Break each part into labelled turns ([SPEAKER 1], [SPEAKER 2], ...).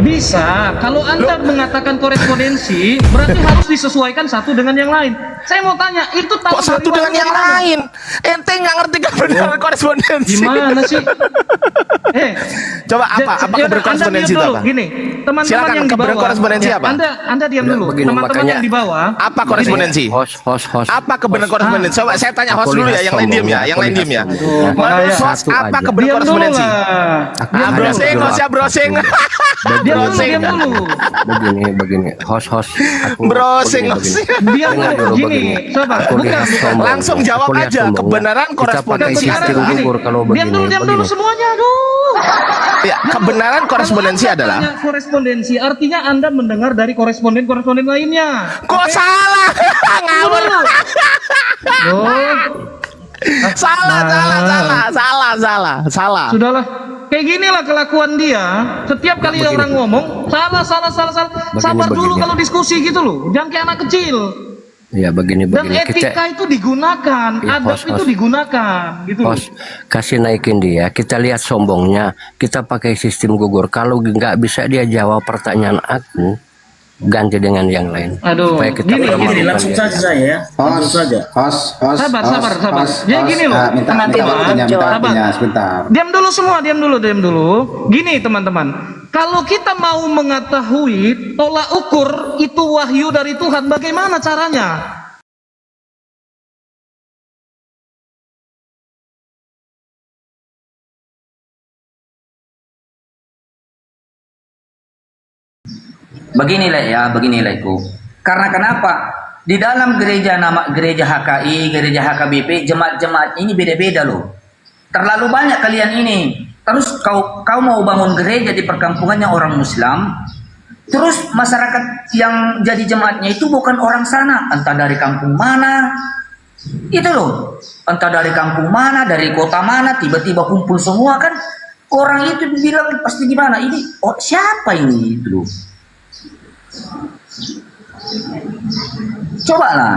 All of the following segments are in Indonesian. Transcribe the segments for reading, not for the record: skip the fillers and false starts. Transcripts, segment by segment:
[SPEAKER 1] Bisa, kalau Anda mengatakan korespondensi, berarti harus disesuaikan satu dengan yang lain. Saya mau tanya, itu tahu
[SPEAKER 2] Kok satu
[SPEAKER 1] dari
[SPEAKER 2] dengan
[SPEAKER 1] mana?
[SPEAKER 2] yang lain? Ente nggak ngerti kebenaran korespondensi.
[SPEAKER 1] Gimana sih?
[SPEAKER 2] Coba apa kebenaran korespondensi itu apa?
[SPEAKER 1] Gini, teman-teman
[SPEAKER 2] Silakan,
[SPEAKER 1] yang di
[SPEAKER 2] kebenaran
[SPEAKER 1] bawah.
[SPEAKER 2] korespondensi apa?
[SPEAKER 1] Anda diam dulu.
[SPEAKER 3] Begini,
[SPEAKER 1] Teman-teman
[SPEAKER 3] makanya-
[SPEAKER 1] yang di bawah.
[SPEAKER 2] Apa korespondensi?
[SPEAKER 3] Host.
[SPEAKER 2] Apa kebenaran korespondensi? Coba saya tanya host dulu ya, yang lain diem ya, yang lain diem ya. Menurut host apa kebenaran
[SPEAKER 1] Diam dulu
[SPEAKER 2] korespondensi?
[SPEAKER 1] lah.
[SPEAKER 2] Ah, browsing, host ya browsing.
[SPEAKER 1] Diam dulu.
[SPEAKER 3] Begini, host.
[SPEAKER 2] Browsing,
[SPEAKER 1] Diam dulu. Gini, coba. Bukan.
[SPEAKER 2] Langsung jawab aja, kebenaran korespondensi
[SPEAKER 1] Sekarang gini. Diam dulu semuanya. Aduh.
[SPEAKER 2] Ya, kebenaran korespondensi
[SPEAKER 1] Kalau Anda
[SPEAKER 2] adalah.
[SPEAKER 1] tanya korespondensi artinya Anda mendengar dari koresponden lainnya.
[SPEAKER 2] Kok salah? Ngawur.
[SPEAKER 1] Loh,
[SPEAKER 2] Salah.
[SPEAKER 1] sudahlah. Kayak ginilah kelakuan dia. Setiap kali orang ngomong, salah. Sabar dulu
[SPEAKER 3] begini.
[SPEAKER 1] kalau diskusi gitu loh. Jangan kayak anak kecil.
[SPEAKER 3] Ya begini
[SPEAKER 1] Dan etika itu digunakan,
[SPEAKER 3] Ya,
[SPEAKER 1] adab
[SPEAKER 3] host.
[SPEAKER 1] itu digunakan, gitu loh.
[SPEAKER 3] Host, kasih naikin dia. Kita lihat sombongnya. Kita pakai sistem gugur. Kalau nggak bisa dia jawab pertanyaan aku, ganti dengan yang lain.
[SPEAKER 1] Aduh,
[SPEAKER 3] Supaya kita
[SPEAKER 1] gini,
[SPEAKER 3] permalukan
[SPEAKER 4] langsung
[SPEAKER 3] dia.
[SPEAKER 4] saja saya ya. Langsung saja.
[SPEAKER 1] Sabar. Jadi gini loh,
[SPEAKER 5] minta
[SPEAKER 1] teman-teman.
[SPEAKER 5] waktunya sebentar.
[SPEAKER 1] Diam dulu semua, diam dulu. Gini teman-teman, kalau kita mau mengetahui tolak ukur itu wahyu dari Tuhan, bagaimana caranya?
[SPEAKER 4] Beginilah itu. Karena kenapa? Di dalam gereja HKI, gereja HKBP, jemaat-jemaat ini beda-beda loh. Terlalu banyak kalian ini. Terus kau mau bangun gereja di perkampungannya orang Muslim, terus masyarakat yang jadi jemaatnya itu bukan orang sana, entah dari kampung mana. Itu loh, entah dari kampung mana, dari kota mana, tiba-tiba kumpul semua kan. Orang itu bilang pasti gimana? Ini siapa ini itu loh. Coba lah.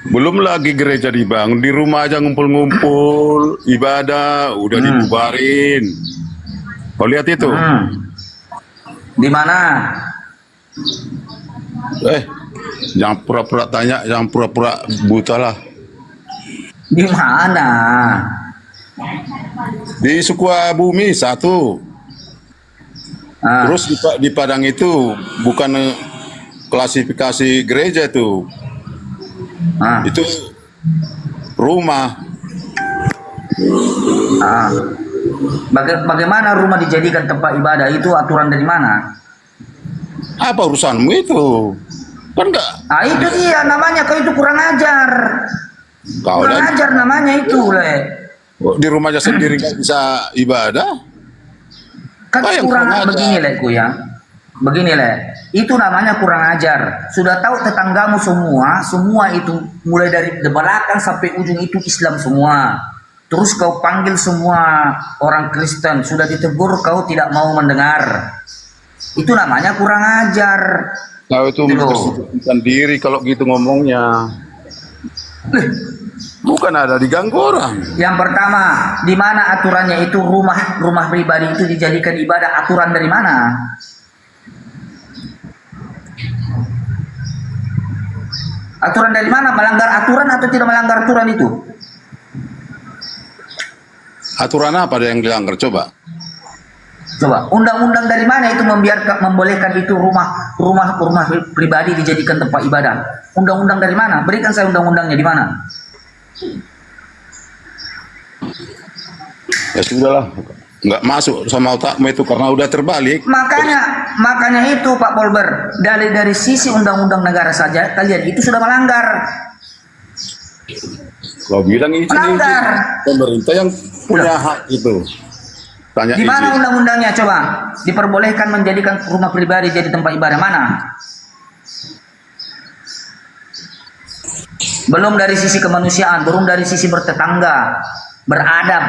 [SPEAKER 6] Belum lagi gereja dibangun, di rumah aja ngumpul-ngumpul, ibadah, udah dibubarin. Kau lihat itu?
[SPEAKER 4] Di mana?
[SPEAKER 6] Jangan pura-pura tanya, jangan pura-pura buta lah.
[SPEAKER 4] Di mana?
[SPEAKER 6] Di Sukabumi satu. Terus di Padang itu bukan klasifikasi gereja itu. Itu rumah.
[SPEAKER 4] Bagaimana rumah dijadikan tempat ibadah? Itu aturan dari mana?
[SPEAKER 6] Apa urusanmu itu? Kan enggak.
[SPEAKER 4] Itu dia namanya, kau itu kurang ajar. Kurang ajar namanya itu, Le.
[SPEAKER 6] Di rumah aja sendiri nggak bisa ibadah?
[SPEAKER 4] Kan kurang begini, Le, ku ya. Begini, Le. Itu namanya kurang ajar. Sudah tahu tetanggamu semua itu mulai dari belakang sampai ujung itu Islam semua. Terus kau panggil semua orang Kristen, sudah ditegur kau tidak mau mendengar. Itu namanya kurang ajar.
[SPEAKER 6] Kau itu mempersembahkan diri kalau gitu ngomongnya. Bukan ada diganggu orang.
[SPEAKER 4] Yang pertama, di mana aturannya itu rumah pribadi itu dijadikan ibadah, aturan dari mana? Aturan dari mana? Melanggar aturan atau tidak melanggar aturan itu?
[SPEAKER 6] Aturan apa ada yang dilanggar? Coba.
[SPEAKER 4] Undang-undang dari mana itu membolehkan itu rumah pribadi dijadikan tempat ibadah? Undang-undang dari mana? Berikan saya undang-undangnya di mana?
[SPEAKER 6] Ya sudahlah, nggak masuk sama otakmu itu karena udah terbalik.
[SPEAKER 4] Makanya itu Pak Polber, dari sisi undang-undang negara saja kalian itu sudah melanggar.
[SPEAKER 6] Kau bilang ini pemerintah yang punya hak itu. Tanya
[SPEAKER 4] di mana undang-undangnya coba? Diperbolehkan menjadikan rumah pribadi jadi tempat ibadah mana? Belum dari sisi kemanusiaan, belum dari sisi bertetangga, beradab.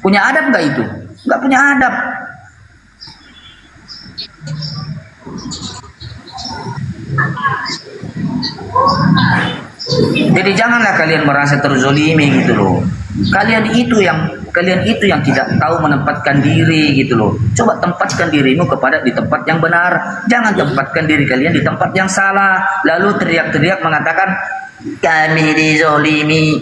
[SPEAKER 4] Punya adab nggak itu? Nggak punya adab. Jadi janganlah kalian merasa terzolimi gitu loh. Kalian itu yang tidak tahu menempatkan diri gitu loh. Coba tempatkan dirimu di tempat yang benar. Jangan tempatkan diri kalian di tempat yang salah. Lalu teriak-teriak mengatakan kami dizolimi.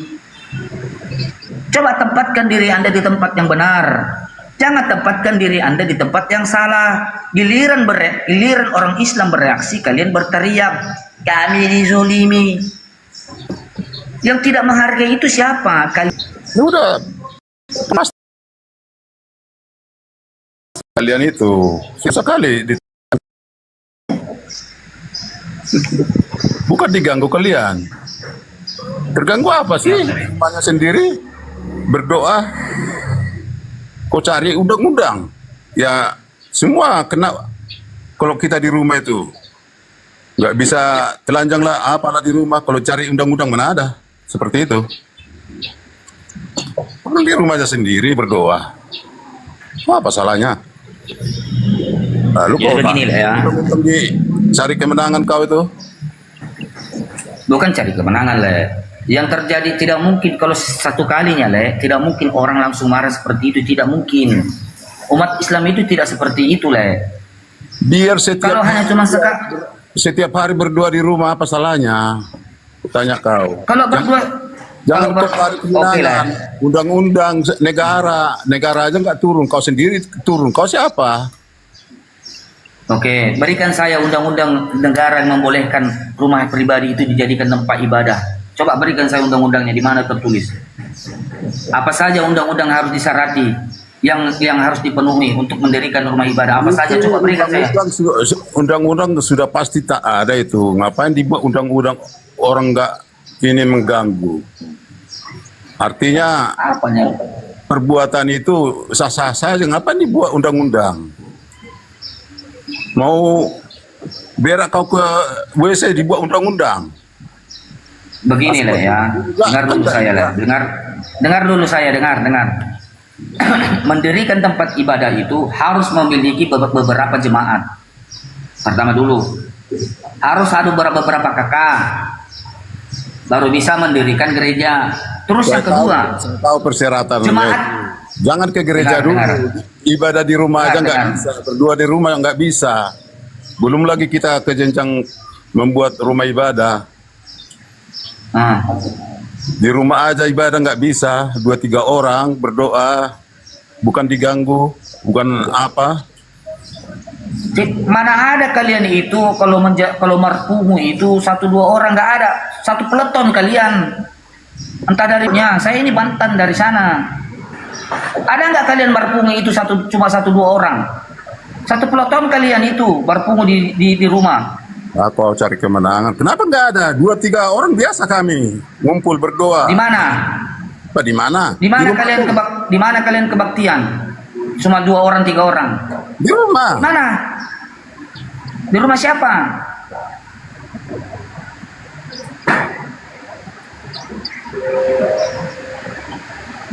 [SPEAKER 4] Coba tempatkan diri Anda di tempat yang benar. Jangan tempatkan diri Anda di tempat yang salah. Giliran orang Islam bereaksi, kalian berteriak kami dizolimi. Yang tidak menghargai itu siapa?
[SPEAKER 6] Ya udah, mas kalian itu susah kali bukan diganggu kalian. Terganggu apa sih? Banyak sendiri berdoa. Kau cari undang-undang. Ya semua kena. Kalau kita di rumah itu nggak bisa telanjang lah, apalah di rumah. Kalau cari undang-undang mana ada seperti itu. Orang di rumah aja sendiri berdoa. Apa salahnya? Lalu
[SPEAKER 4] Ya,
[SPEAKER 6] kau
[SPEAKER 4] beginilah ya.
[SPEAKER 6] cari kemenangan kau itu.
[SPEAKER 4] Bukan cari kemenangan, Le. Yang terjadi tidak mungkin kalau satu kalinya, Le. Tidak mungkin orang langsung marah seperti itu. Tidak mungkin. Umat Islam itu tidak seperti itu, Le.
[SPEAKER 6] Biar
[SPEAKER 4] Kalau hanya cuma
[SPEAKER 6] setiap hari berdoa di rumah, apa salahnya? Tanya kau.
[SPEAKER 4] kalau berdua
[SPEAKER 6] Jangan kau cari
[SPEAKER 4] Oke lah.
[SPEAKER 6] kemenangan. Undang-undang negara aja nggak turun. Kau sendiri turun. Kau siapa?
[SPEAKER 4] Oke, berikan saya undang-undang negara yang membolehkan rumah pribadi itu dijadikan tempat ibadah. Coba berikan saya undang-undangnya, di mana tertulis? Apa saja undang-undang harus disyarat yang harus dipenuhi untuk mendirikan rumah ibadah? Apa saja? Coba berikan saya.
[SPEAKER 6] Undang-undang sudah pasti tak ada itu. Ngapain dibuat undang-undang orang nggak ini mengganggu? Artinya
[SPEAKER 4] Apanya?
[SPEAKER 6] perbuatan itu sah-sah saja. Ngapain dibuat undang-undang? Mau berak kau ke WC dibuat undang-undang?
[SPEAKER 4] Beginilah ya, dengar dulu saya lah, dengar dulu saya, dengar. Mendirikan tempat ibadah itu harus memiliki beberapa jemaat. Pertama dulu, harus ada beberapa kakak, baru bisa mendirikan gereja. Terus yang kedua,
[SPEAKER 6] Saya tahu persyaratan.
[SPEAKER 4] jemaat.
[SPEAKER 6] Jangan ke gereja dulu.
[SPEAKER 4] Dengar.
[SPEAKER 6] Ibadah di rumah aja nggak
[SPEAKER 4] Dengar.
[SPEAKER 6] bisa. Berdua di rumah nggak bisa. Belum lagi kita ke jenjang membuat rumah ibadah.
[SPEAKER 4] Nah,
[SPEAKER 6] Di rumah aja ibadah nggak bisa. 2-3 orang berdoa, bukan diganggu, bukan apa.
[SPEAKER 4] mana ada kalian itu kalau marpumu itu 1-2 orang, nggak ada, satu peleton kalian. Entah darinya, saya ini Banten dari sana. Ada nggak kalian marpumu itu cuma 1-2 orang? Satu peleton kalian itu marpumu di rumah.
[SPEAKER 6] Aku cari kemenangan. Kenapa nggak ada? 2-3 orang biasa kami ngumpul berdoa.
[SPEAKER 4] Di mana?
[SPEAKER 6] Apa di mana?
[SPEAKER 4] Di mana
[SPEAKER 6] rumah.
[SPEAKER 4] kalian kebaktian? Cuma 2 orang, 3 orang.
[SPEAKER 6] Di rumah.
[SPEAKER 4] Mana? Di rumah siapa?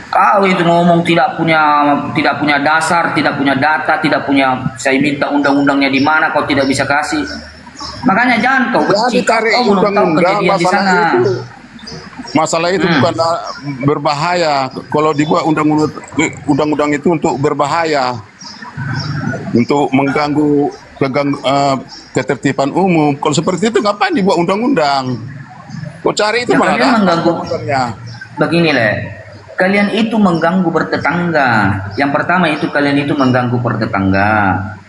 [SPEAKER 4] Kau itu ngomong tidak punya dasar, tidak punya data, tidak punya. Saya minta undang-undangnya di mana, kau tidak bisa kasih. Makanya jangan kau benci.
[SPEAKER 6] Jadi cari
[SPEAKER 4] Kau belum tahu
[SPEAKER 6] undang-undang
[SPEAKER 4] kejadian di sana.
[SPEAKER 6] Masalah itu bukan berbahaya. Kalau dibuat undang-undang itu untuk berbahaya, untuk mengganggu ketertiban umum. Kalau seperti itu ngapain dibuat undang-undang? Kau cari itu
[SPEAKER 4] Ya,
[SPEAKER 6] malah
[SPEAKER 4] kalian mengganggu. Begini Le, kalian itu mengganggu bertetangga. Yang pertama itu kalian itu mengganggu bertetangga.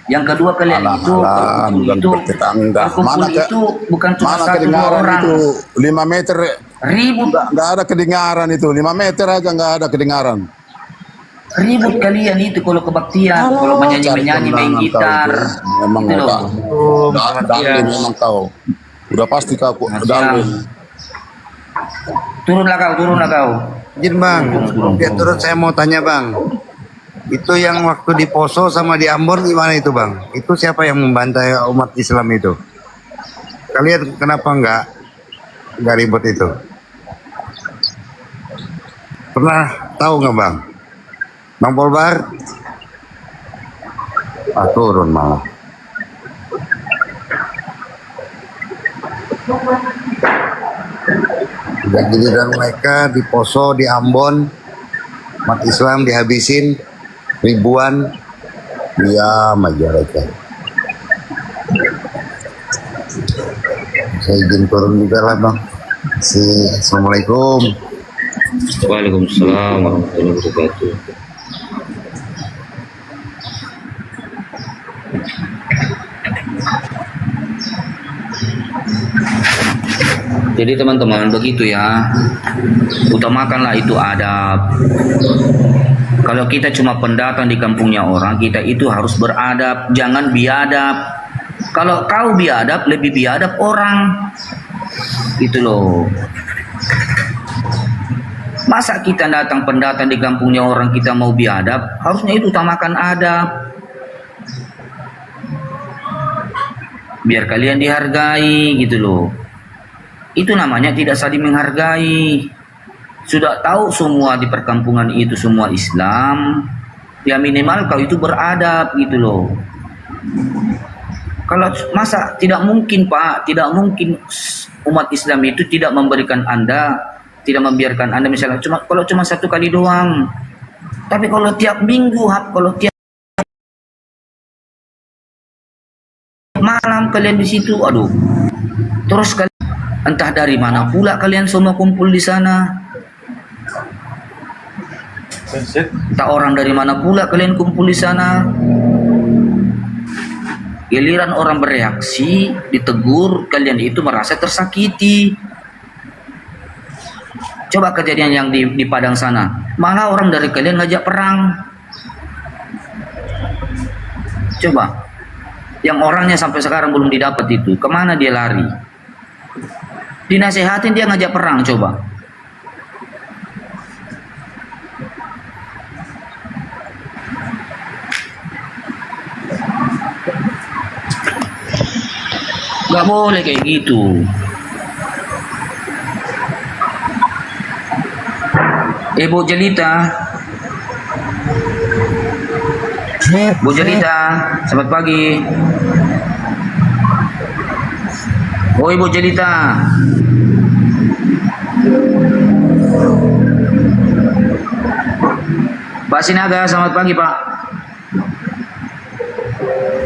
[SPEAKER 4] Yang kedua kalian itu
[SPEAKER 6] mengganggu bertetangga.
[SPEAKER 4] berkumpul itu bukan cuma
[SPEAKER 6] Mana
[SPEAKER 4] 1-2
[SPEAKER 6] kedengaran
[SPEAKER 4] orang.
[SPEAKER 6] itu 5 meter
[SPEAKER 4] Ribut
[SPEAKER 6] nggak ada kedengaran itu 5 meter aja nggak ada kedengaran.
[SPEAKER 4] ribut kalian itu kalau kebaktian, kalau menyanyi main gitar.
[SPEAKER 6] Memang
[SPEAKER 4] Gitu loh.
[SPEAKER 6] dalim memang kau. Udah pasti kau dalim.
[SPEAKER 4] Turunlah kau.
[SPEAKER 5] Izin bang, ya turut saya mau tanya bang, itu yang waktu di Poso sama di Ambon gimana itu bang? Itu siapa yang membantai umat Islam itu? Kalian kenapa nggak ribut itu? Pernah tahu nggak bang? Bang Polbar? Turun malah. Dan giliran mereka di Poso, di Ambon, umat Islam dihabisin ribuan, diam aja mereka. Saya izin turun juga lah bang. Assalamualaikum.
[SPEAKER 7] Waalaikumsalam warahmatullahi wabarakatuh. Jadi teman-teman begitu ya, utamakanlah itu adab. Kalau kita cuma pendatang di kampungnya orang, kita itu harus beradab, jangan biadab. Kalau kau biadab, lebih biadab orang. Itu loh. Masa kita datang pendatang di kampungnya orang kita mau biadab, harusnya itu utamakan adab. Biar kalian dihargai gitu loh. Itu namanya tidak saling menghargai. Sudah tahu semua di perkampungan itu semua Islam, ya minimal kau itu beradab gitu loh. Kalau masa tidak mungkin Pak, tidak mungkin umat Islam itu tidak memberikan Anda, tidak membiarkan Anda misalnya kalau cuma satu kali doang. Tapi kalau tiap minggu, kalau tiap malam kalian di situ, aduh. Terus kalian entah dari mana pula kalian semua kumpul di sana. Tak orang dari mana pula kalian kumpul di sana. Giliran orang bereaksi, ditegur, kalian itu merasa tersakiti. Coba kejadian yang di Padang sana, malah orang dari kalian ngajak perang. Coba, yang orangnya sampai sekarang belum didapat itu, kemana dia lari? Dinasehatin dia ngajak perang, coba. Gak boleh kayak gitu. Bu Jelita, Bu Jelita, selamat pagi. Oh Ibu Jelita. Pak Sinaga, selamat pagi Pak.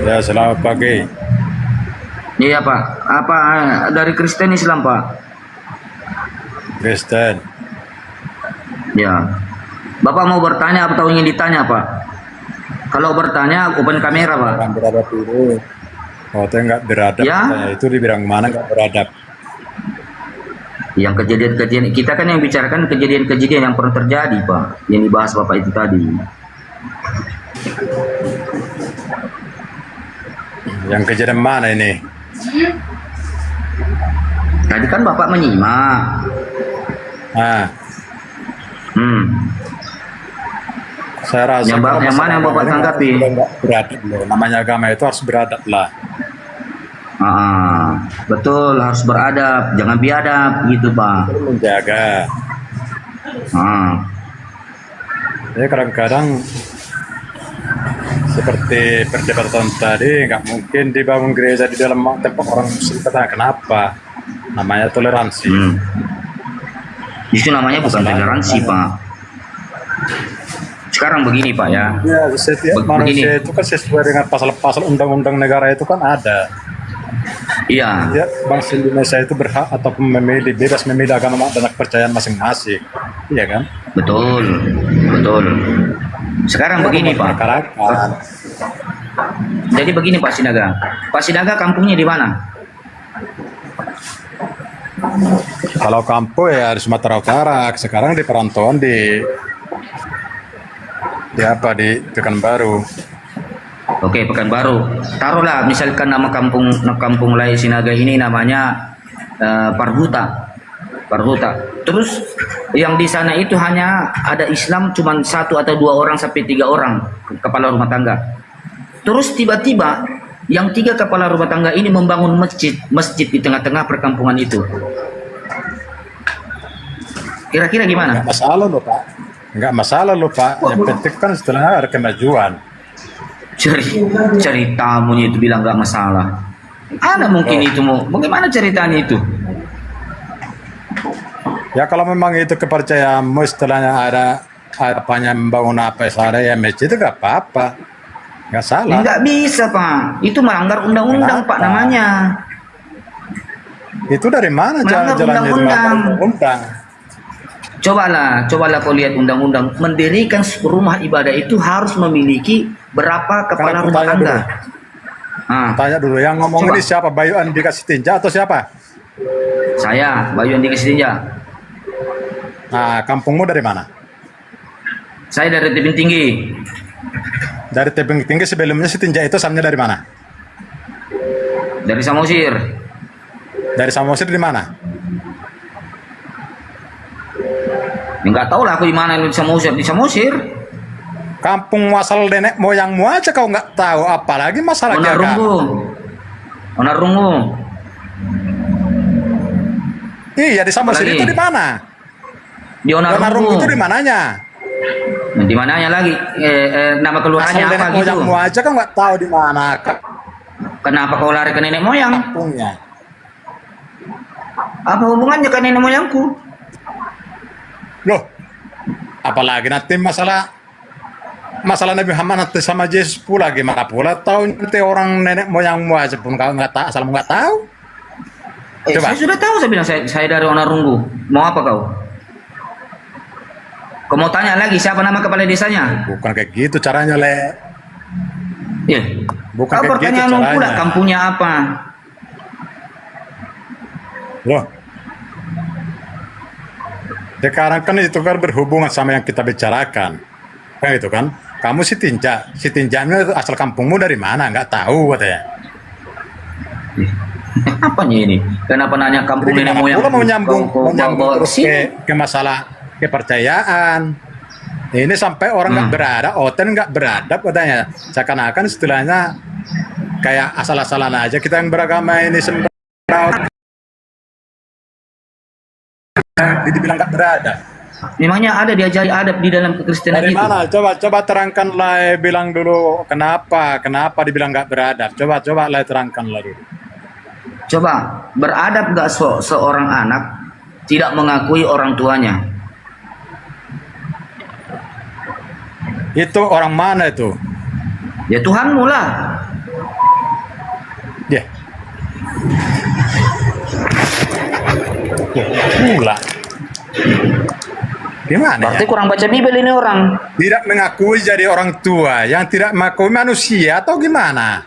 [SPEAKER 8] Ya, selamat pagi.
[SPEAKER 7] Iya Pak, apa dari Kristen Islam Pak?
[SPEAKER 8] Kristen.
[SPEAKER 7] Ya. Bapak mau bertanya atau ingin ditanya Pak? Kalau bertanya, open kamera Pak.
[SPEAKER 8] Orang beradab dulu. Oh, itu nggak beradab.
[SPEAKER 7] Ya?
[SPEAKER 8] Katanya. Itu dibilang mana nggak beradab.
[SPEAKER 7] Yang kejadian-kejadian, kita kan yang bicarakan kejadian-kejadian yang pernah terjadi Pak. Yang dibahas Bapak itu tadi.
[SPEAKER 8] Yang kejadian mana ini?
[SPEAKER 7] Tadi kan Bapak menyimak.
[SPEAKER 8] Nah, saya rasa
[SPEAKER 7] Yang mana yang Bapak tanggapi?
[SPEAKER 8] nggak beradab loh. Namanya agama itu harus beradab lah.
[SPEAKER 7] Betul, harus beradab, jangan biadab gitu Pak.
[SPEAKER 8] Menjaga. Jadi kadang-kadang seperti perdebatan tadi, nggak mungkin dibangun gereja di dalam tempat orang Muslim. Kenapa? Namanya toleransi.
[SPEAKER 7] Itu namanya bukan toleransi Pak. Sekarang begini Pak ya.
[SPEAKER 8] Ya, setiap manusia itu kan sesuai dengan pasal-pasal undang-undang negara itu kan ada.
[SPEAKER 7] Iya.
[SPEAKER 8] Ya, bangsa Indonesia itu berhak ataupun memilih, bebas memilih agama dan kepercayaan masing-masing. Iya kan?
[SPEAKER 7] Betul, betul. Sekarang begini Pak. Jadi begini Pak Sinaga. Pak Sinaga kampungnya di mana?
[SPEAKER 8] Kalau kampung ya di Sumatera Utara. Sekarang di perantauan di Pekanbaru.
[SPEAKER 7] Oke, Pekanbaru. Taruhlah misalkan nama kampung Lai Sinaga ini namanya Parhuta. Terus yang di sana itu hanya ada Islam cuma 1 atau 2 orang sampai 3 orang kepala rumah tangga. Terus tiba-tiba yang 3 kepala rumah tangga ini membangun masjid di tengah-tengah perkampungan itu. Kira-kira gimana?
[SPEAKER 8] Nggak masalah loh Pak. Yang penting kan setelah ada kemajuan.
[SPEAKER 7] Ceritamu itu bilang nggak masalah. Ada mungkin itu mau. Bagaimana ceritanya itu?
[SPEAKER 8] Ya kalau memang itu kepercayaanmu istilahnya ada apanya membangun apa ada ya masjid itu gak apa-apa. Gak salah.
[SPEAKER 7] Nggak bisa Pak, itu melanggar undang-undang Pak
[SPEAKER 8] Kenapa?
[SPEAKER 7] namanya.
[SPEAKER 8] Itu dari mana
[SPEAKER 7] Melanggar
[SPEAKER 8] jalannya itu
[SPEAKER 7] undang-undang.
[SPEAKER 8] undang?
[SPEAKER 7] Cobalah kau lihat undang-undang. Mendirikan rumah ibadah itu harus memiliki berapa kepala
[SPEAKER 8] Karena
[SPEAKER 7] rumah
[SPEAKER 8] tanya
[SPEAKER 7] tangga.
[SPEAKER 8] dulu. Tanya dulu yang ngomong
[SPEAKER 7] Coba.
[SPEAKER 8] ini siapa? Bayu Andika Sitinja atau siapa?
[SPEAKER 7] Saya, Bayu Andika Sitinja.
[SPEAKER 8] Nah, kampungmu dari mana?
[SPEAKER 7] Saya dari Tebing Tinggi.
[SPEAKER 8] Dari Tebing Tinggi. Sebelumnya Sitinja itu asalnya dari mana?
[SPEAKER 7] Dari Samosir.
[SPEAKER 8] Dari Samosir di mana?
[SPEAKER 7] Enggak tahu lah aku di mana di Samosir. Di Samosir.
[SPEAKER 8] Kampung asal nenek moyangmu aja kau nggak tahu, apalagi masalah jaga.
[SPEAKER 7] Onarungu. Onarungu.
[SPEAKER 8] Iya, di Samosir
[SPEAKER 7] Apalagi?
[SPEAKER 8] itu di mana?
[SPEAKER 7] Di
[SPEAKER 8] Onarungu
[SPEAKER 7] Onarungu.
[SPEAKER 8] itu di mananya?
[SPEAKER 7] Di mananya lagi? Nama keluarnya
[SPEAKER 8] Asal
[SPEAKER 7] apa
[SPEAKER 8] nenek
[SPEAKER 7] gitu?
[SPEAKER 8] moyangmu aja kau nggak tahu di mana
[SPEAKER 7] Kenapa kau lari ke nenek moyang?
[SPEAKER 8] kampungnya.
[SPEAKER 7] Apa hubungannya ke nenek moyangku?
[SPEAKER 8] Loh, apalagi nanti masalah Nabi Muhammad nanti sama Yesus pula gimana pula tahu nanti orang nenek moyangmu aja pun kau nggak tahu, asalmu nggak tahu. Coba.
[SPEAKER 7] Saya sudah tahu, saya bilang saya dari Onarungu. Mau apa kau? Kau mau tanya lagi siapa nama kepala desanya?
[SPEAKER 8] Bukan kayak gitu caranya, Le.
[SPEAKER 7] Iya.
[SPEAKER 8] Bukan
[SPEAKER 7] Kau
[SPEAKER 8] kayak
[SPEAKER 7] bertanya
[SPEAKER 8] gitu
[SPEAKER 7] pula
[SPEAKER 8] caranya.
[SPEAKER 7] kampungnya apa?
[SPEAKER 8] Loh. Sekarang kan itu kan berhubungan sama yang kita bicarakan. Kan itu kan. Kamu si Tinjanya asal kampungmu dari mana? Nggak tahu katanya.
[SPEAKER 7] Apanya ini? Kenapa nanya kampung
[SPEAKER 8] Jadi
[SPEAKER 7] nenek
[SPEAKER 8] gimana
[SPEAKER 7] moyang?
[SPEAKER 8] pula mau nyambung
[SPEAKER 7] Bawa
[SPEAKER 8] terus
[SPEAKER 7] sini.
[SPEAKER 8] ke masalah kepercayaan. Ini sampai orang nggak beradab, oten nggak beradab katanya. Seakan-akan istilahnya kayak asal-asalan aja kita yang beragama ini sembarang dibilang nggak beradab.
[SPEAKER 7] Memangnya ada diajari adab di dalam kekristenan
[SPEAKER 8] Dari
[SPEAKER 7] itu?
[SPEAKER 8] mana? Coba terangkanlah, bilang dulu kenapa dibilang nggak beradab. Coba terangkanlah dulu.
[SPEAKER 7] Coba, beradab gak seorang anak tidak mengakui orang tuanya?
[SPEAKER 8] Itu orang mana itu?
[SPEAKER 7] Ya Tuhanmu lah.
[SPEAKER 8] Ya. Pula. Gimana
[SPEAKER 7] Berarti
[SPEAKER 8] ya?
[SPEAKER 7] kurang baca Bibel ini orang.
[SPEAKER 8] Tidak mengakui jadi orang tua, yang tidak mengakui manusia atau gimana?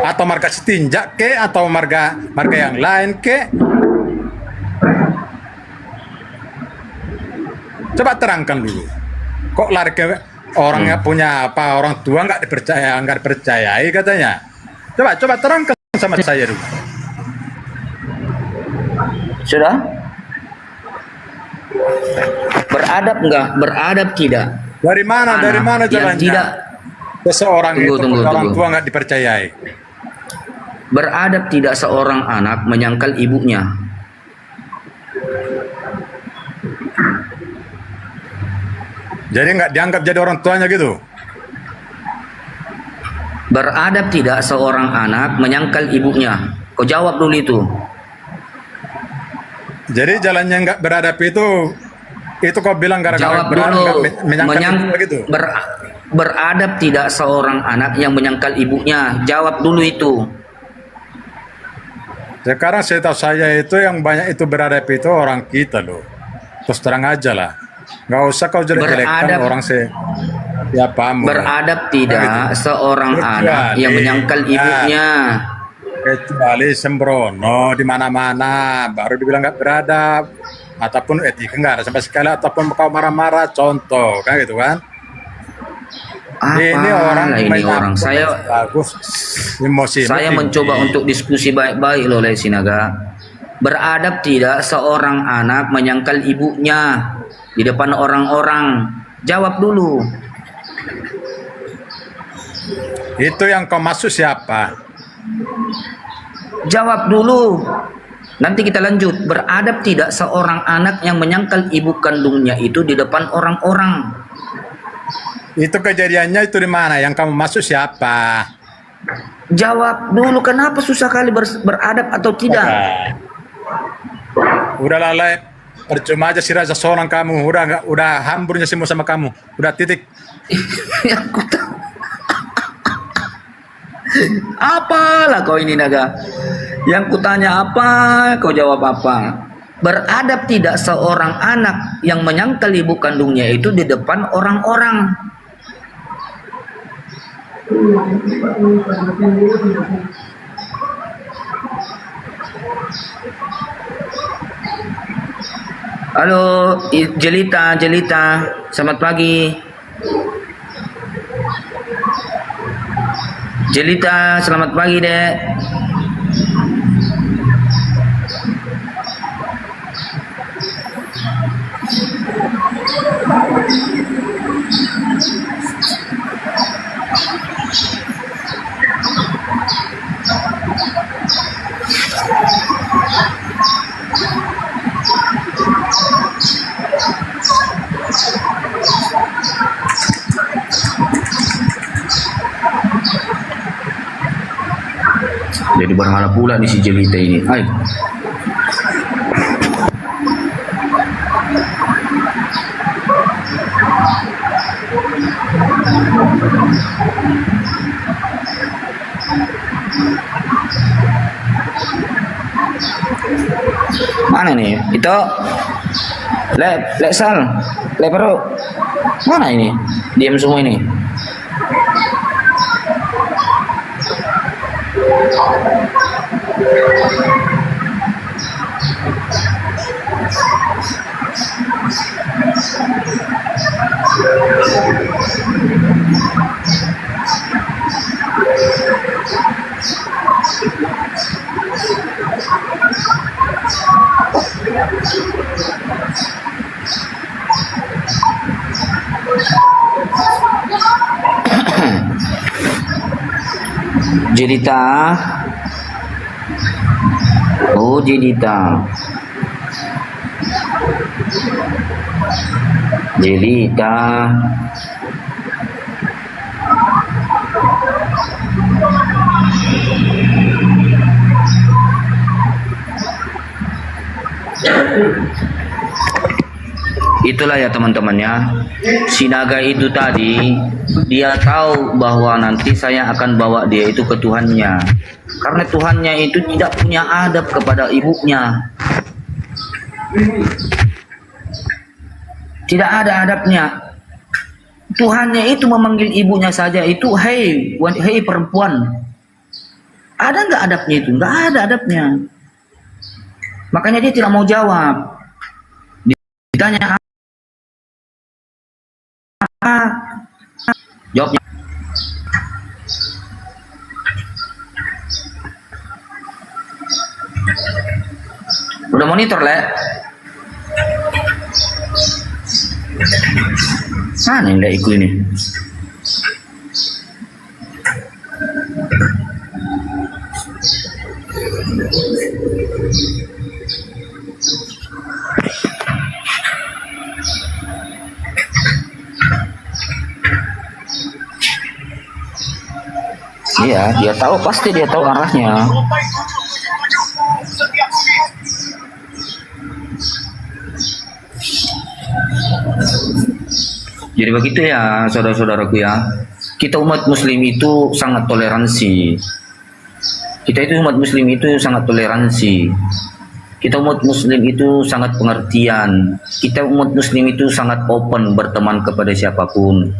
[SPEAKER 8] Atau marga setinjak ke, atau marga yang lain ke? Coba terangkan dulu. Kok lari ke orang yang punya apa, orang tua nggak dipercayai katanya? Coba terangkan sama saya dulu.
[SPEAKER 7] Sudah? Beradab enggak? Beradab tidak?
[SPEAKER 8] Dari mana
[SPEAKER 7] Anak yang
[SPEAKER 8] jalannya?
[SPEAKER 7] tidak
[SPEAKER 8] Seseorang
[SPEAKER 7] Tunggu,
[SPEAKER 8] itu orang
[SPEAKER 7] tunggu.
[SPEAKER 8] tua nggak dipercayai.
[SPEAKER 7] beradab tidak seorang anak menyangkal ibunya.
[SPEAKER 8] Jadi nggak dianggap jadi orang tuanya gitu.
[SPEAKER 7] Beradab tidak seorang anak menyangkal ibunya. Kau jawab dulu itu.
[SPEAKER 8] Jadi jalannya nggak beradab itu kau bilang gara-gara
[SPEAKER 7] Jawab
[SPEAKER 8] beradab
[SPEAKER 7] dulu.
[SPEAKER 8] nggak menyangkal ibunya gitu.
[SPEAKER 7] Beradab tidak seorang anak yang menyangkal ibunya. Jawab dulu itu.
[SPEAKER 8] Sekarang saya tahu saya itu yang banyak itu beradab itu orang kita loh. Terus terang aja lah. Nggak usah kau jelek-jelekkan
[SPEAKER 7] Beradab-
[SPEAKER 8] orang ya paham.
[SPEAKER 7] Beradab tidak seorang
[SPEAKER 8] Kecuali-
[SPEAKER 7] anak yang menyangkal ibunya.
[SPEAKER 8] Kecuali sembrono di mana-mana baru dibilang nggak beradab, ataupun etika nggak ada sampai sekali, ataupun kau marah-marah contoh kan gitu kan. Ini orang
[SPEAKER 7] Apa saya
[SPEAKER 8] bagus emosi.
[SPEAKER 7] Saya mencoba untuk diskusi baik-baik loh Le Sinaga. Beradab tidak seorang anak menyangkal ibunya di depan orang-orang. Jawab dulu.
[SPEAKER 8] Itu yang kau maksud siapa?
[SPEAKER 7] Jawab dulu. Nanti kita lanjut. Beradab tidak seorang anak yang menyangkal ibu kandungnya itu di depan orang-orang.
[SPEAKER 8] Itu kejadiannya itu di mana? Yang kamu maksud siapa?
[SPEAKER 7] Jawab dulu, kenapa susah kali beradab atau tidak?
[SPEAKER 8] Udah lalai. Percuma aja si Raja seorang kamu. Udah hamburnya semua sama kamu. Udah titik.
[SPEAKER 7] Yang ku tahu. Apalah kau ini naga? Yang kutanya apa, kau jawab apa? Beradab tidak seorang anak yang menyangkal ibu kandungnya itu di depan orang-orang. Halo, Jelita, selamat pagi. Jelita, selamat pagi, Dek. Jadi berhala pula di si Jelita ini. Hai. Mana nih? Itu Sal, Bro. Mana ini? Diam semua ini. Jelita. Oh, Jelita. Itulah ya teman-temannya, si naga itu tadi dia tahu bahwa nanti saya akan bawa dia itu ke Tuhannya, karena Tuhannya itu tidak punya adab kepada ibunya, tidak ada adabnya. Tuhannya itu memanggil ibunya saja itu hei perempuan. Ada nggak adabnya itu? Nggak ada adabnya. Makanya dia tidak mau jawab. Ditanya jawabnya. Udah monitor, Le? Mana yang Leku ini? Iya, dia tahu, pasti dia tahu arahnya. Jadi begitu ya, saudara-saudaraku ya. Kita umat muslim itu sangat toleransi. Kita itu umat muslim itu sangat toleransi. Kita umat muslim itu sangat pengertian. Kita umat muslim itu sangat open berteman kepada siapapun.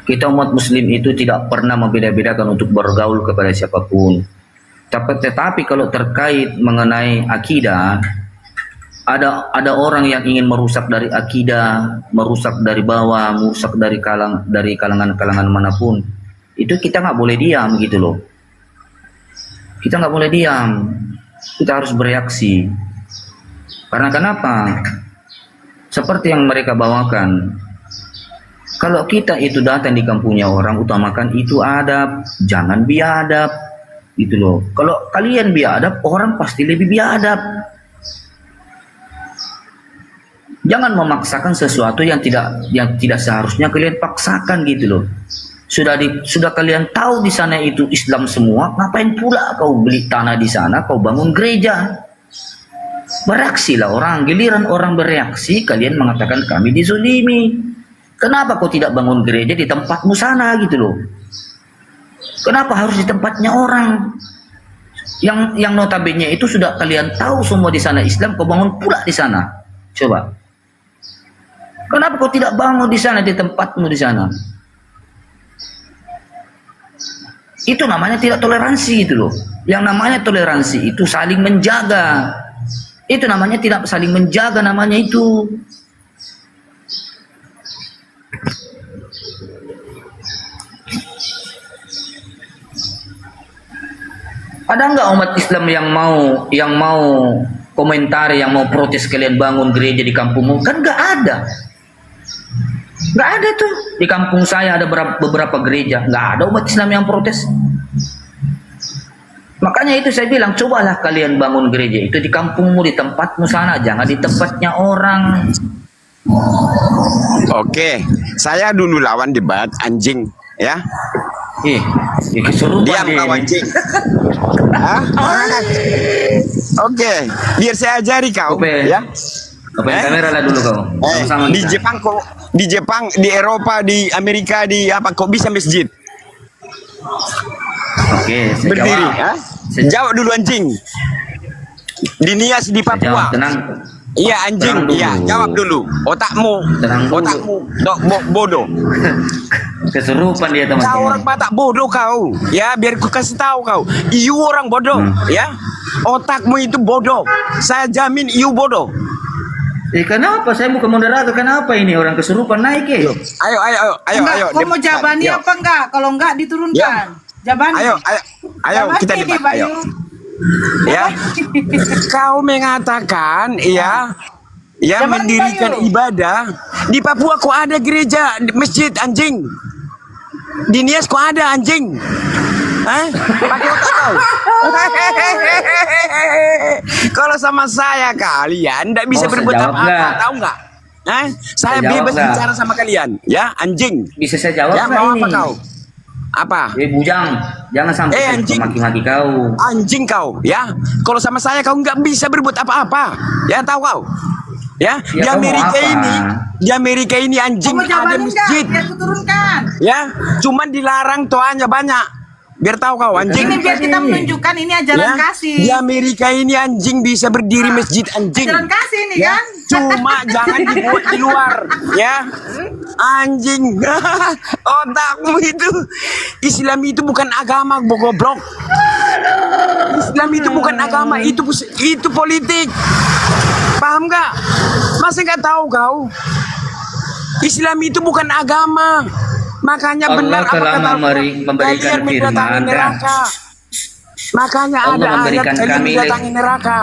[SPEAKER 7] Kita umat muslim itu tidak pernah membeda-bedakan untuk bergaul kepada siapapun. Tetapi kalau terkait mengenai akidah, ada orang yang ingin merusak dari akidah, merusak dari bawah, merusak dari kalangan-kalangan manapun. Itu kita nggak boleh diam gitu loh. Kita nggak boleh diam. Kita harus bereaksi. Karena kenapa? Seperti yang mereka bawakan. Kalau kita itu datang di kampungnya orang, utamakan itu adab, jangan biadab, gitu loh. Kalau kalian biadab, orang pasti lebih biadab. Jangan memaksakan sesuatu yang tidak seharusnya kalian paksakan, gitu loh. Sudah kalian tahu di sana itu Islam semua, ngapain pula kau beli tanah di sana, kau bangun gereja? Bereaksilah orang, giliran orang bereaksi, kalian mengatakan kami dizolimi. Kenapa kau tidak bangun gereja di tempatmu sana gitu loh? Kenapa harus di tempatnya orang? Yang notabene itu sudah kalian tahu semua di sana Islam, kau bangun pula di sana. Coba. Kenapa kau tidak bangun di sana, di tempatmu di sana? Itu namanya tidak toleransi gitu loh. Yang namanya toleransi itu saling menjaga. Itu namanya tidak saling menjaga, namanya itu. Ada nggak umat Islam yang mau komentar, yang mau protes kalian bangun gereja di kampungmu? Kan nggak ada. Nggak ada tuh. Di kampung saya ada beberapa gereja, nggak ada umat Islam yang protes. Makanya itu saya bilang, cobalah kalian bangun gereja itu di kampungmu, di tempatmu sana, jangan di tempatnya orang.
[SPEAKER 9] Oke, saya dulu lawan debat anjing, ya.
[SPEAKER 7] Kesurupan
[SPEAKER 9] Diam
[SPEAKER 7] dia
[SPEAKER 9] kau
[SPEAKER 7] ini.
[SPEAKER 9] anjing. Hah? Oke, biar saya ajari kau,
[SPEAKER 7] Oke.
[SPEAKER 9] ya.
[SPEAKER 7] Open kamera lah dulu kau. Sama-sama
[SPEAKER 9] Di
[SPEAKER 7] kita.
[SPEAKER 9] Jepang kok, di Jepang, di Eropa, di Amerika, di apa kok bisa masjid
[SPEAKER 7] Oke, saya
[SPEAKER 9] berdiri?
[SPEAKER 7] jawab.
[SPEAKER 9] Ha? Jawab dulu anjing. Di Nias di
[SPEAKER 7] Saya jawab,
[SPEAKER 9] Papua.
[SPEAKER 7] tenang.
[SPEAKER 9] Iya anjing,
[SPEAKER 7] Tenang dulu.
[SPEAKER 9] iya jawab dulu. Otakmu,
[SPEAKER 7] Tenang dulu.
[SPEAKER 9] otakmu, bodoh.
[SPEAKER 7] Kesurupan dia
[SPEAKER 9] Kau orang
[SPEAKER 7] teman-teman.
[SPEAKER 9] Batak bodoh kau. Ya, biar ku kasih tahu kau. Iu orang bodoh, ya. Otakmu itu bodoh. Saya jamin iu bodoh.
[SPEAKER 7] Kenapa? Saya bukan moderator. Kenapa ini orang kesurupan naik
[SPEAKER 9] Ayo, ayo.
[SPEAKER 10] Kau mau jabani
[SPEAKER 9] Ayo.
[SPEAKER 10] apa enggak? Kalau enggak diturunkan. Jabani.
[SPEAKER 9] Ayo,
[SPEAKER 10] Jabani,
[SPEAKER 9] kita debat.
[SPEAKER 10] Bayu.
[SPEAKER 9] Ayo. Ya. Kau mengatakan, ya
[SPEAKER 10] Zaman
[SPEAKER 9] mendirikan
[SPEAKER 10] Bayu.
[SPEAKER 9] ibadah di Papua kok ada gereja, masjid anjing. Di Nias kok ada anjing. Hah? Pakai otak kau. Kalau sama saya kalian tidak bisa
[SPEAKER 7] Mau
[SPEAKER 9] berbuat
[SPEAKER 7] saya jawab
[SPEAKER 9] apa-apa,
[SPEAKER 7] nggak?
[SPEAKER 9] tahu nggak? Hah? Saya
[SPEAKER 7] jawab
[SPEAKER 9] bebas
[SPEAKER 7] nggak?
[SPEAKER 9] bicara sama kalian, ya anjing.
[SPEAKER 7] Bisa saya jawab
[SPEAKER 9] Ya
[SPEAKER 7] nggak
[SPEAKER 9] mau
[SPEAKER 7] ini?
[SPEAKER 9] apa kau? Apa?
[SPEAKER 7] Bujang, jangan sampai saya
[SPEAKER 9] anjing.
[SPEAKER 7] maki-maki kau.
[SPEAKER 9] Anjing kau, ya. Kalau sama saya kau nggak bisa berbuat apa-apa, ya tahu kau. Ya,
[SPEAKER 7] Ya,
[SPEAKER 9] di
[SPEAKER 7] kau mau
[SPEAKER 9] Amerika
[SPEAKER 7] apa?
[SPEAKER 9] ini
[SPEAKER 10] Kau
[SPEAKER 9] anjing
[SPEAKER 10] mau
[SPEAKER 9] ada
[SPEAKER 10] jabani enggak?
[SPEAKER 9] masjid,
[SPEAKER 10] Biar kuturunkan.
[SPEAKER 9] ya. Cuman dilarang toanya banyak. Biar tahu kau anjing.
[SPEAKER 10] Ini biar kita menunjukkan ini ajaran
[SPEAKER 9] Ya,
[SPEAKER 10] kasih.
[SPEAKER 9] di Amerika ini anjing bisa berdiri masjid anjing.
[SPEAKER 10] Ajaran kasih ini
[SPEAKER 9] Ya,
[SPEAKER 10] kan.
[SPEAKER 9] cuma jangan dibuat di luar, ya. Anjing. Otakmu itu Islam itu bukan agama, goblok. Islam itu bukan agama, itu politik. Paham nggak? Masa nggak tahu kau? Islam itu bukan agama. Makanya
[SPEAKER 7] Allah
[SPEAKER 9] benar apa
[SPEAKER 7] telah
[SPEAKER 9] kata
[SPEAKER 7] memberikan
[SPEAKER 9] kalian mendatangi
[SPEAKER 7] firman,
[SPEAKER 9] neraka. Makanya
[SPEAKER 7] Allah
[SPEAKER 9] ada ayat
[SPEAKER 7] memberikan
[SPEAKER 9] kalian
[SPEAKER 7] kami
[SPEAKER 9] mendatangi neraka.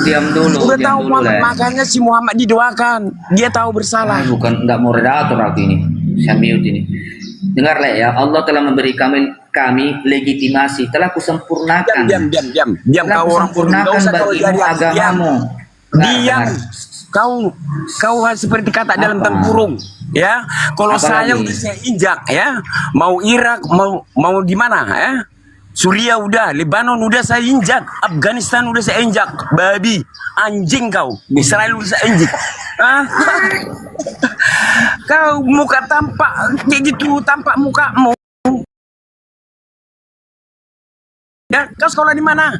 [SPEAKER 7] Diam dulu,
[SPEAKER 9] Udah
[SPEAKER 7] diam
[SPEAKER 9] tahu
[SPEAKER 7] dulu lah.
[SPEAKER 9] makanya si Muhammad didoakan. Dia tahu bersalah.
[SPEAKER 7] Bukan, nggak moderator aku ini. Saya mute ini. Dengarlah ya, Allah telah memberi kami legitimasi, telah kusempurnakan.
[SPEAKER 9] Diam
[SPEAKER 7] Telah
[SPEAKER 9] kau orang bodoh. Nggak
[SPEAKER 7] kusempurnakan
[SPEAKER 9] usah kau
[SPEAKER 7] bagimu
[SPEAKER 9] jadi
[SPEAKER 7] agamamu.
[SPEAKER 9] Diam. Kau seperti kata dalam tempurung, ya. Kalau
[SPEAKER 7] Apa
[SPEAKER 9] saya
[SPEAKER 7] lagi?
[SPEAKER 9] udah saya injak, ya. Mau Irak, mau di mana, ya. Suriah udah, Lebanon udah saya injak, Afghanistan udah saya injak, babi, anjing kau, Israel udah saya injak. Hah? Kau muka tampak kayak gitu, tampak mukamu. Ya, kau sekolah di mana?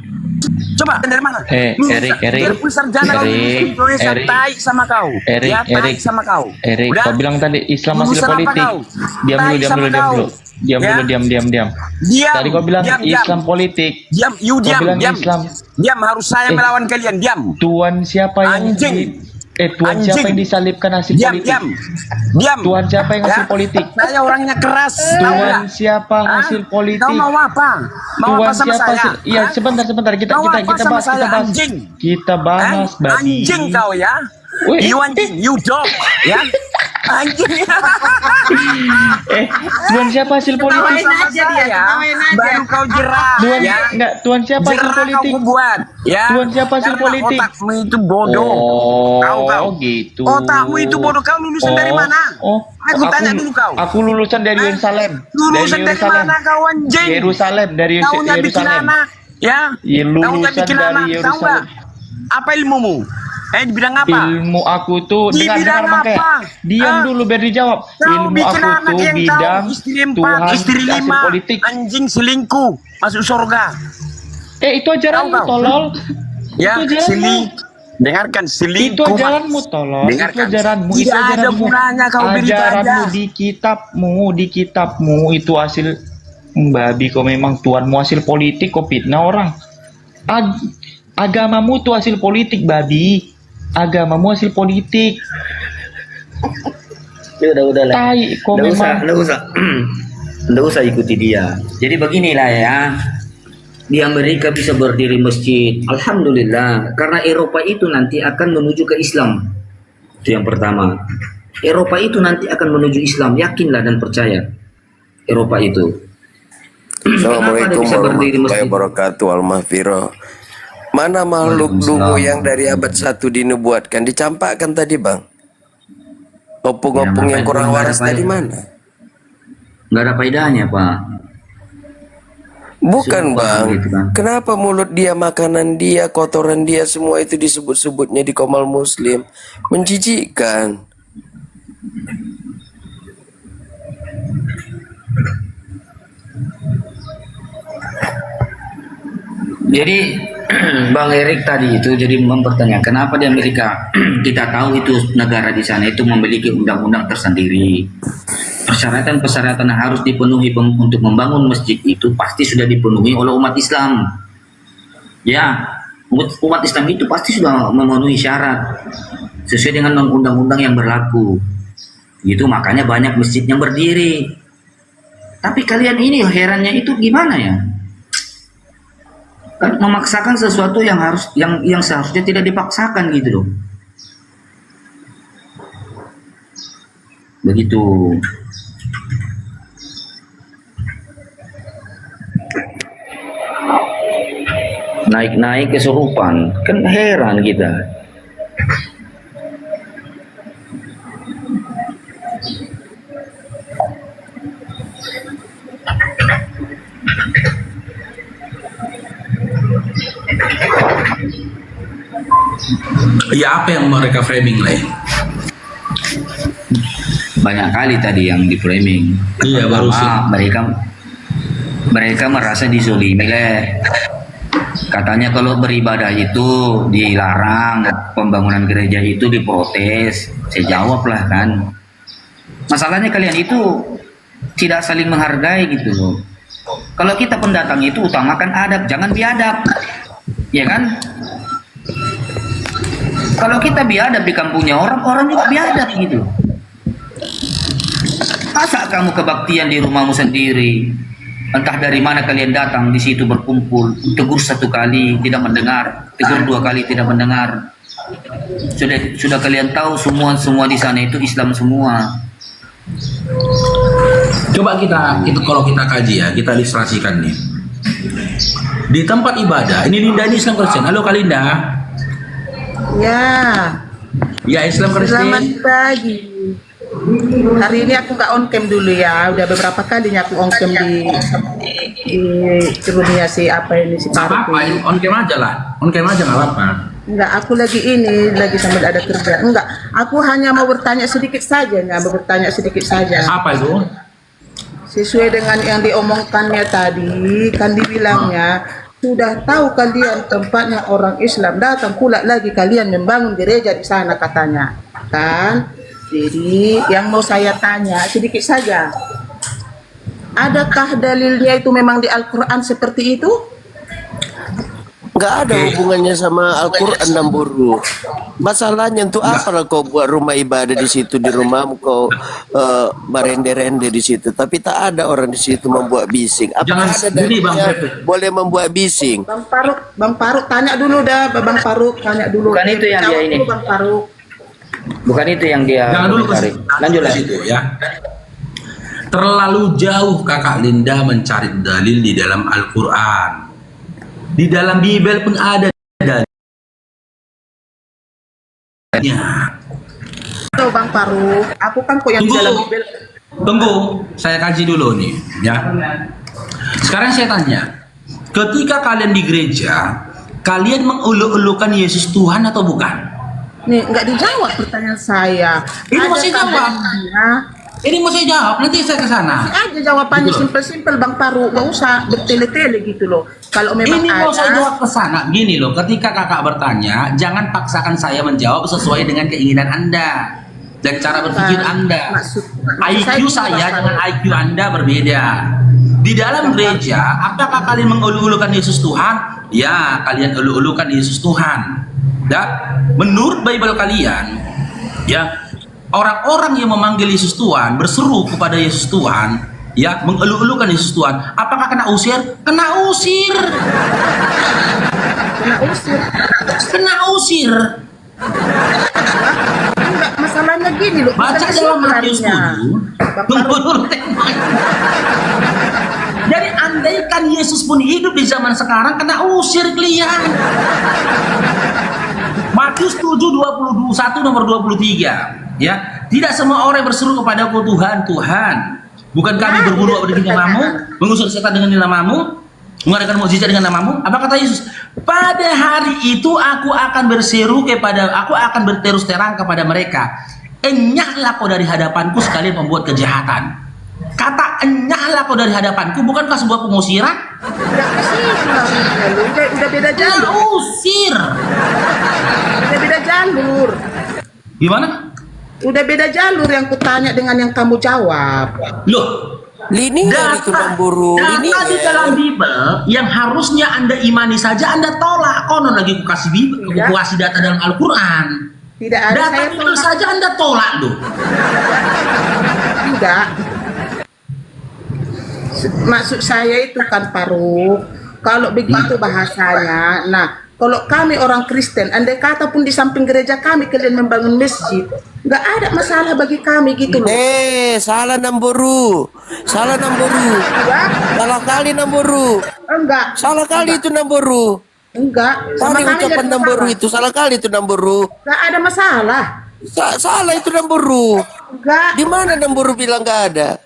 [SPEAKER 9] Coba dari mana?
[SPEAKER 11] Erik.
[SPEAKER 9] Biarpun sarjana Indonesia
[SPEAKER 11] Erik.
[SPEAKER 9] tai sama kau.
[SPEAKER 11] Erik,
[SPEAKER 9] Ya, tai
[SPEAKER 11] Erik.
[SPEAKER 9] sama kau.
[SPEAKER 11] Erik,
[SPEAKER 9] Udah?
[SPEAKER 11] kau bilang tadi Islam hasil
[SPEAKER 9] Lulusan apa
[SPEAKER 11] politik.
[SPEAKER 9] kau?
[SPEAKER 11] Diam
[SPEAKER 9] Tai
[SPEAKER 11] dulu.
[SPEAKER 9] sama kau.
[SPEAKER 11] Diam
[SPEAKER 9] Ya?
[SPEAKER 11] dulu.
[SPEAKER 9] Diam.
[SPEAKER 11] Tadi kau bilang
[SPEAKER 9] diam.
[SPEAKER 11] Islam politik.
[SPEAKER 9] Diam,
[SPEAKER 11] Kau bilang Islam.
[SPEAKER 9] Diam, harus saya melawan kalian. Diam.
[SPEAKER 11] Tuhan siapa yang
[SPEAKER 9] Anjing.
[SPEAKER 11] Tuhan
[SPEAKER 9] Anjing.
[SPEAKER 11] siapa yang disalibkan hasil
[SPEAKER 9] Diam,
[SPEAKER 11] politik?
[SPEAKER 9] diam.
[SPEAKER 11] Tuhan siapa yang hasil
[SPEAKER 9] Ya?
[SPEAKER 11] politik?
[SPEAKER 9] Saya orangnya keras. tahu
[SPEAKER 11] Tuhan
[SPEAKER 9] nggak?
[SPEAKER 11] siapa
[SPEAKER 9] Hah?
[SPEAKER 11] hasil politik?
[SPEAKER 9] Kau mau apa? Mau
[SPEAKER 11] Tuhan
[SPEAKER 9] apa sama
[SPEAKER 11] siapa
[SPEAKER 9] saya?
[SPEAKER 11] hasil? Iya,
[SPEAKER 9] Hah?
[SPEAKER 11] sebentar. Kita
[SPEAKER 9] Mau apa sama
[SPEAKER 11] bahas.
[SPEAKER 9] saya, anjing?
[SPEAKER 11] Kita bahas,
[SPEAKER 9] Hah?
[SPEAKER 11] babi.
[SPEAKER 9] Anjing kau ya.
[SPEAKER 11] Wih.
[SPEAKER 9] You anjing, you dog, ya. Anjing.
[SPEAKER 11] Tuhan siapa hasil politik?
[SPEAKER 10] Ketawain aja dia, ketawain aja.
[SPEAKER 9] Baru kau jerah.
[SPEAKER 11] Tuhan
[SPEAKER 9] ya.
[SPEAKER 11] enggak, Tuhan siapa hasil
[SPEAKER 9] Jerah
[SPEAKER 11] politik?
[SPEAKER 9] kau buat, ya.
[SPEAKER 11] Tuhan siapa hasil
[SPEAKER 9] Karena
[SPEAKER 11] politik?
[SPEAKER 9] Otakmu itu bodoh.
[SPEAKER 11] Oh,
[SPEAKER 9] kau.
[SPEAKER 11] gitu.
[SPEAKER 9] Otakmu itu bodoh. Kau lulusan dari mana? Aku tanya dulu kau.
[SPEAKER 11] Aku lulusan dari Yerusalem.
[SPEAKER 9] Lulusan dari mana kau anjing?
[SPEAKER 11] Yerusalem, dari
[SPEAKER 9] Kau bikin
[SPEAKER 11] Yerusalem.
[SPEAKER 9] anak, ya.
[SPEAKER 11] Ya,
[SPEAKER 9] Kau
[SPEAKER 11] lulusan
[SPEAKER 9] bikin
[SPEAKER 11] dari
[SPEAKER 9] anak, tahu
[SPEAKER 11] Yerusalem.
[SPEAKER 9] nggak? Apa ilmumu? Bilang apa?
[SPEAKER 11] Ilmu aku tuh
[SPEAKER 9] Di bidang
[SPEAKER 11] dengar Bang,
[SPEAKER 9] apa?
[SPEAKER 11] diam dulu biar dijawab.
[SPEAKER 9] Kau
[SPEAKER 11] Ilmu
[SPEAKER 9] bikin
[SPEAKER 11] aku
[SPEAKER 9] anak
[SPEAKER 11] tuh
[SPEAKER 9] yang
[SPEAKER 11] bidang
[SPEAKER 9] tahu istri 4,
[SPEAKER 11] Tuhan
[SPEAKER 9] istri
[SPEAKER 11] hasil
[SPEAKER 9] 5,
[SPEAKER 11] politik.
[SPEAKER 9] anjing selingkuh, masuk surga.
[SPEAKER 11] Itu ajaranmu
[SPEAKER 9] Tahu kau?
[SPEAKER 11] tolol.
[SPEAKER 9] Ya,
[SPEAKER 11] Itu ajaranmu.
[SPEAKER 9] selingkuh. Dengarkan,
[SPEAKER 11] Itu
[SPEAKER 9] selingkuh.
[SPEAKER 11] ajaranmu tolol. Itu
[SPEAKER 9] Dengarkan.
[SPEAKER 11] ajaranmu. Itu
[SPEAKER 9] Tidak ada
[SPEAKER 11] ajaranmu.
[SPEAKER 9] gunanya kau beribadah.
[SPEAKER 11] Ajaranmu di kitabmu itu hasil babi. Kau memang Tuhanmu hasil politik. Kau fitnah orang. Agamamu tuh hasil politik, babi. Agamamu hasil politik.
[SPEAKER 7] Udah lah.
[SPEAKER 11] Tai, kau memang.
[SPEAKER 7] Nggak usah ikuti dia. Jadi beginilah ya. Di Amerika bisa berdiri masjid, alhamdulillah. Karena Eropa itu nanti akan menuju ke Islam. Itu yang pertama. Eropa itu nanti akan menuju Islam, yakinlah dan percaya. Eropa itu.
[SPEAKER 3] Assalamualaikum warahmatullahi wabarakatuh. Al-Mahfirah. Mana makhluk dungu yang dari abad 1 dinubuatkan dicampakkan tadi bang? Opung-opung yang kurang waras tadi mana?
[SPEAKER 7] Nggak ada faedahnya Pak.
[SPEAKER 3] Bukan bang,
[SPEAKER 7] Gitu, Bang.
[SPEAKER 3] kenapa mulut dia, makanan dia, kotoran dia semua itu disebut-sebutnya di Komal Muslim? Menjijikkan.
[SPEAKER 7] Jadi Bang Erik tadi itu jadi mempertanyakan kenapa di Amerika kita tahu itu negara di sana itu memiliki undang-undang tersendiri. Persyaratan-persyaratan yang harus dipenuhi untuk membangun masjid itu pasti sudah dipenuhi oleh umat Islam. Ya, umat Islam itu pasti sudah memenuhi syarat sesuai dengan undang-undang yang berlaku. Itu makanya banyak masjid yang berdiri. Tapi kalian ini herannya itu gimana ya? Kan memaksakan sesuatu yang seharusnya tidak dipaksakan gitu loh. Begitu. Naik-naik kesurupan, kan heran kita.
[SPEAKER 12] Ya apa yang mereka framing lah?
[SPEAKER 7] Banyak kali tadi yang di framing.
[SPEAKER 12] Iya, baru sih.
[SPEAKER 7] Mereka merasa dizolimi leh. Katanya kalau beribadah itu dilarang, pembangunan gereja itu diprotes. Saya jawab lah kan. Masalahnya kalian itu tidak saling menghargai gitu loh. Kalau kita pendatang itu utamakan adab, jangan biadab. Ya kan? Kalau kita biadab di kampungnya orang juga biadab gitu. Masa kamu kebaktian di rumahmu sendiri? Entah dari mana kalian datang, di situ berkumpul, tegur 1 kali tidak mendengar, tegur 2 kali tidak mendengar. Sudah kalian tahu semua di sana itu Islam semua.
[SPEAKER 12] Coba kita kalau kita kaji ya, kita ilustrasikan nih. Di tempat ibadah, ini Linda ini Islam Kristen. Halo Kak Linda.
[SPEAKER 10] Ya,
[SPEAKER 12] Ya Islam Kristen.
[SPEAKER 10] selamat pagi. Hari ini aku nggak on cam dulu ya. Udah beberapa kalinya aku on cam di rumahnya si apa ini si Paruk.
[SPEAKER 12] Apa? On cam aja lah. On cam aja nggak apa-apa.
[SPEAKER 10] Enggak, aku lagi sambil ada kerja. Enggak, aku hanya mau bertanya sedikit saja,
[SPEAKER 12] Apa itu?
[SPEAKER 10] Sesuai dengan yang diomongkannya tadi, kan dibilangnya sudah tahu kalian tempatnya orang Islam, datang pula lagi kalian membangun gereja di sana katanya, kan? Jadi yang mau saya tanya sedikit saja, adakah dalilnya itu memang di Al-Quran seperti itu?
[SPEAKER 3] Nggak ada hubungannya sama Al-Quran dan buru. Masalahnya untuk apa kau buat rumah ibadah di situ, di rumahmu kau berende-rende di situ, tapi tak ada orang di situ membuat bising. Apakah ada dalilnya boleh membuat bising?
[SPEAKER 10] Bang Faruk tanya dulu dah, Bang Faruk tanya dulu.
[SPEAKER 7] Bukan itu yang dia ini.
[SPEAKER 10] Bang Faruk.
[SPEAKER 7] Bukan itu yang dia.
[SPEAKER 12] Jangan dulu
[SPEAKER 7] mencari. Lanjut lah.
[SPEAKER 12] situ ya. Terlalu jauh Kakak Linda mencari dalil di dalam Al-Quran. Di dalam Bible pun ada dalilnya.
[SPEAKER 10] Halo Bang Faruk, aku kan kok yang di dalam Bible.
[SPEAKER 12] Tunggu, saya kaji dulu nih, ya. Sekarang saya tanya, ketika kalian di gereja, kalian mengulu-ulukan Yesus Tuhan atau bukan?
[SPEAKER 10] Nih, nggak dijawab pertanyaan saya.
[SPEAKER 12] Ini
[SPEAKER 10] Ada
[SPEAKER 12] masih jawab.
[SPEAKER 10] kabarnya.
[SPEAKER 12] Ini mau saya jawab, nanti saya ke sana.
[SPEAKER 10] Aja jawabannya
[SPEAKER 12] Gitu loh.
[SPEAKER 10] simpel-simpel Bang Paru, nggak usah bertele-tele gitu loh. Kalau memang
[SPEAKER 12] Ini mau saya
[SPEAKER 10] ada,
[SPEAKER 12] jawab ke sana. Gini loh, ketika kakak bertanya, jangan paksakan saya menjawab sesuai dengan keinginan Anda dan cara berpikir Anda. IQ saya dengan IQ Anda berbeda. Di dalam gereja, apakah kalian mengulu-ulukan Yesus Tuhan? Ya, kalian ulu-ulukan Yesus Tuhan. Dan menurut Bible kalian, ya, orang-orang yang memanggil Yesus Tuhan, berseru kepada Yesus Tuhan, ya, mengelu-elukan Yesus Tuhan, apakah kena usir? Kena usir.
[SPEAKER 10] kena usir.
[SPEAKER 12] Kena usir.
[SPEAKER 10] Enggak, masalahnya gini loh.
[SPEAKER 12] Baca
[SPEAKER 10] bukan
[SPEAKER 12] dalam Matius
[SPEAKER 10] kesimpulannya.
[SPEAKER 12] 7. Jadi andaikan Yesus pun hidup di zaman sekarang, kena usir kalian. Matius 7:21 nomor 23. Ya, tidak semua orang berseru kepadaku, Tuhan, Tuhan. Bukan kami berbunuh dengan namamu, mengusir setan dengan namamu, mengadakan mukjizat dengan namamu. Apa kata Yesus? Pada hari itu aku akan berseru aku akan berterus terang kepada mereka. Enyahlah kau dari hadapanku sekalian pembuat kejahatan. Kata enyahlah kau dari hadapanku bukankah sebuah pengusiran?
[SPEAKER 10] Udah beda jalur.
[SPEAKER 12] Usir.
[SPEAKER 10] Udah beda jalur.
[SPEAKER 12] Gimana?
[SPEAKER 10] Udah beda jalur yang kutanya dengan yang kamu jawab.
[SPEAKER 12] Loh,
[SPEAKER 3] Linear itu Namburu.
[SPEAKER 12] data di dalam Bible yang harusnya Anda imani saja Anda tolak. Konon lagi aku kasih data dalam Al-Quran.
[SPEAKER 10] Tidak ada
[SPEAKER 12] Data
[SPEAKER 10] saya
[SPEAKER 12] Bible saja Anda tolak loh.
[SPEAKER 10] Tidak. Maksud saya itu kan Paru. Kalau begitu bahasanya, nah kalau kami orang Kristen, andai kata pun di samping gereja kami kalian membangun masjid, nggak ada masalah bagi kami gitu loh.
[SPEAKER 3] Salah Namburu. Salah Namburu. Salah kali Namburu.
[SPEAKER 10] Enggak.
[SPEAKER 3] Salah kali itu Namburu.
[SPEAKER 10] Enggak. Sama
[SPEAKER 3] Tadi
[SPEAKER 10] kami
[SPEAKER 3] ucapan
[SPEAKER 10] nggak ada
[SPEAKER 3] Namburu
[SPEAKER 10] masalah.
[SPEAKER 3] itu salah kali itu Namburu.
[SPEAKER 10] Nggak ada masalah.
[SPEAKER 3] Salah itu Namburu.
[SPEAKER 10] Enggak.
[SPEAKER 3] Di mana Namburu bilang nggak ada?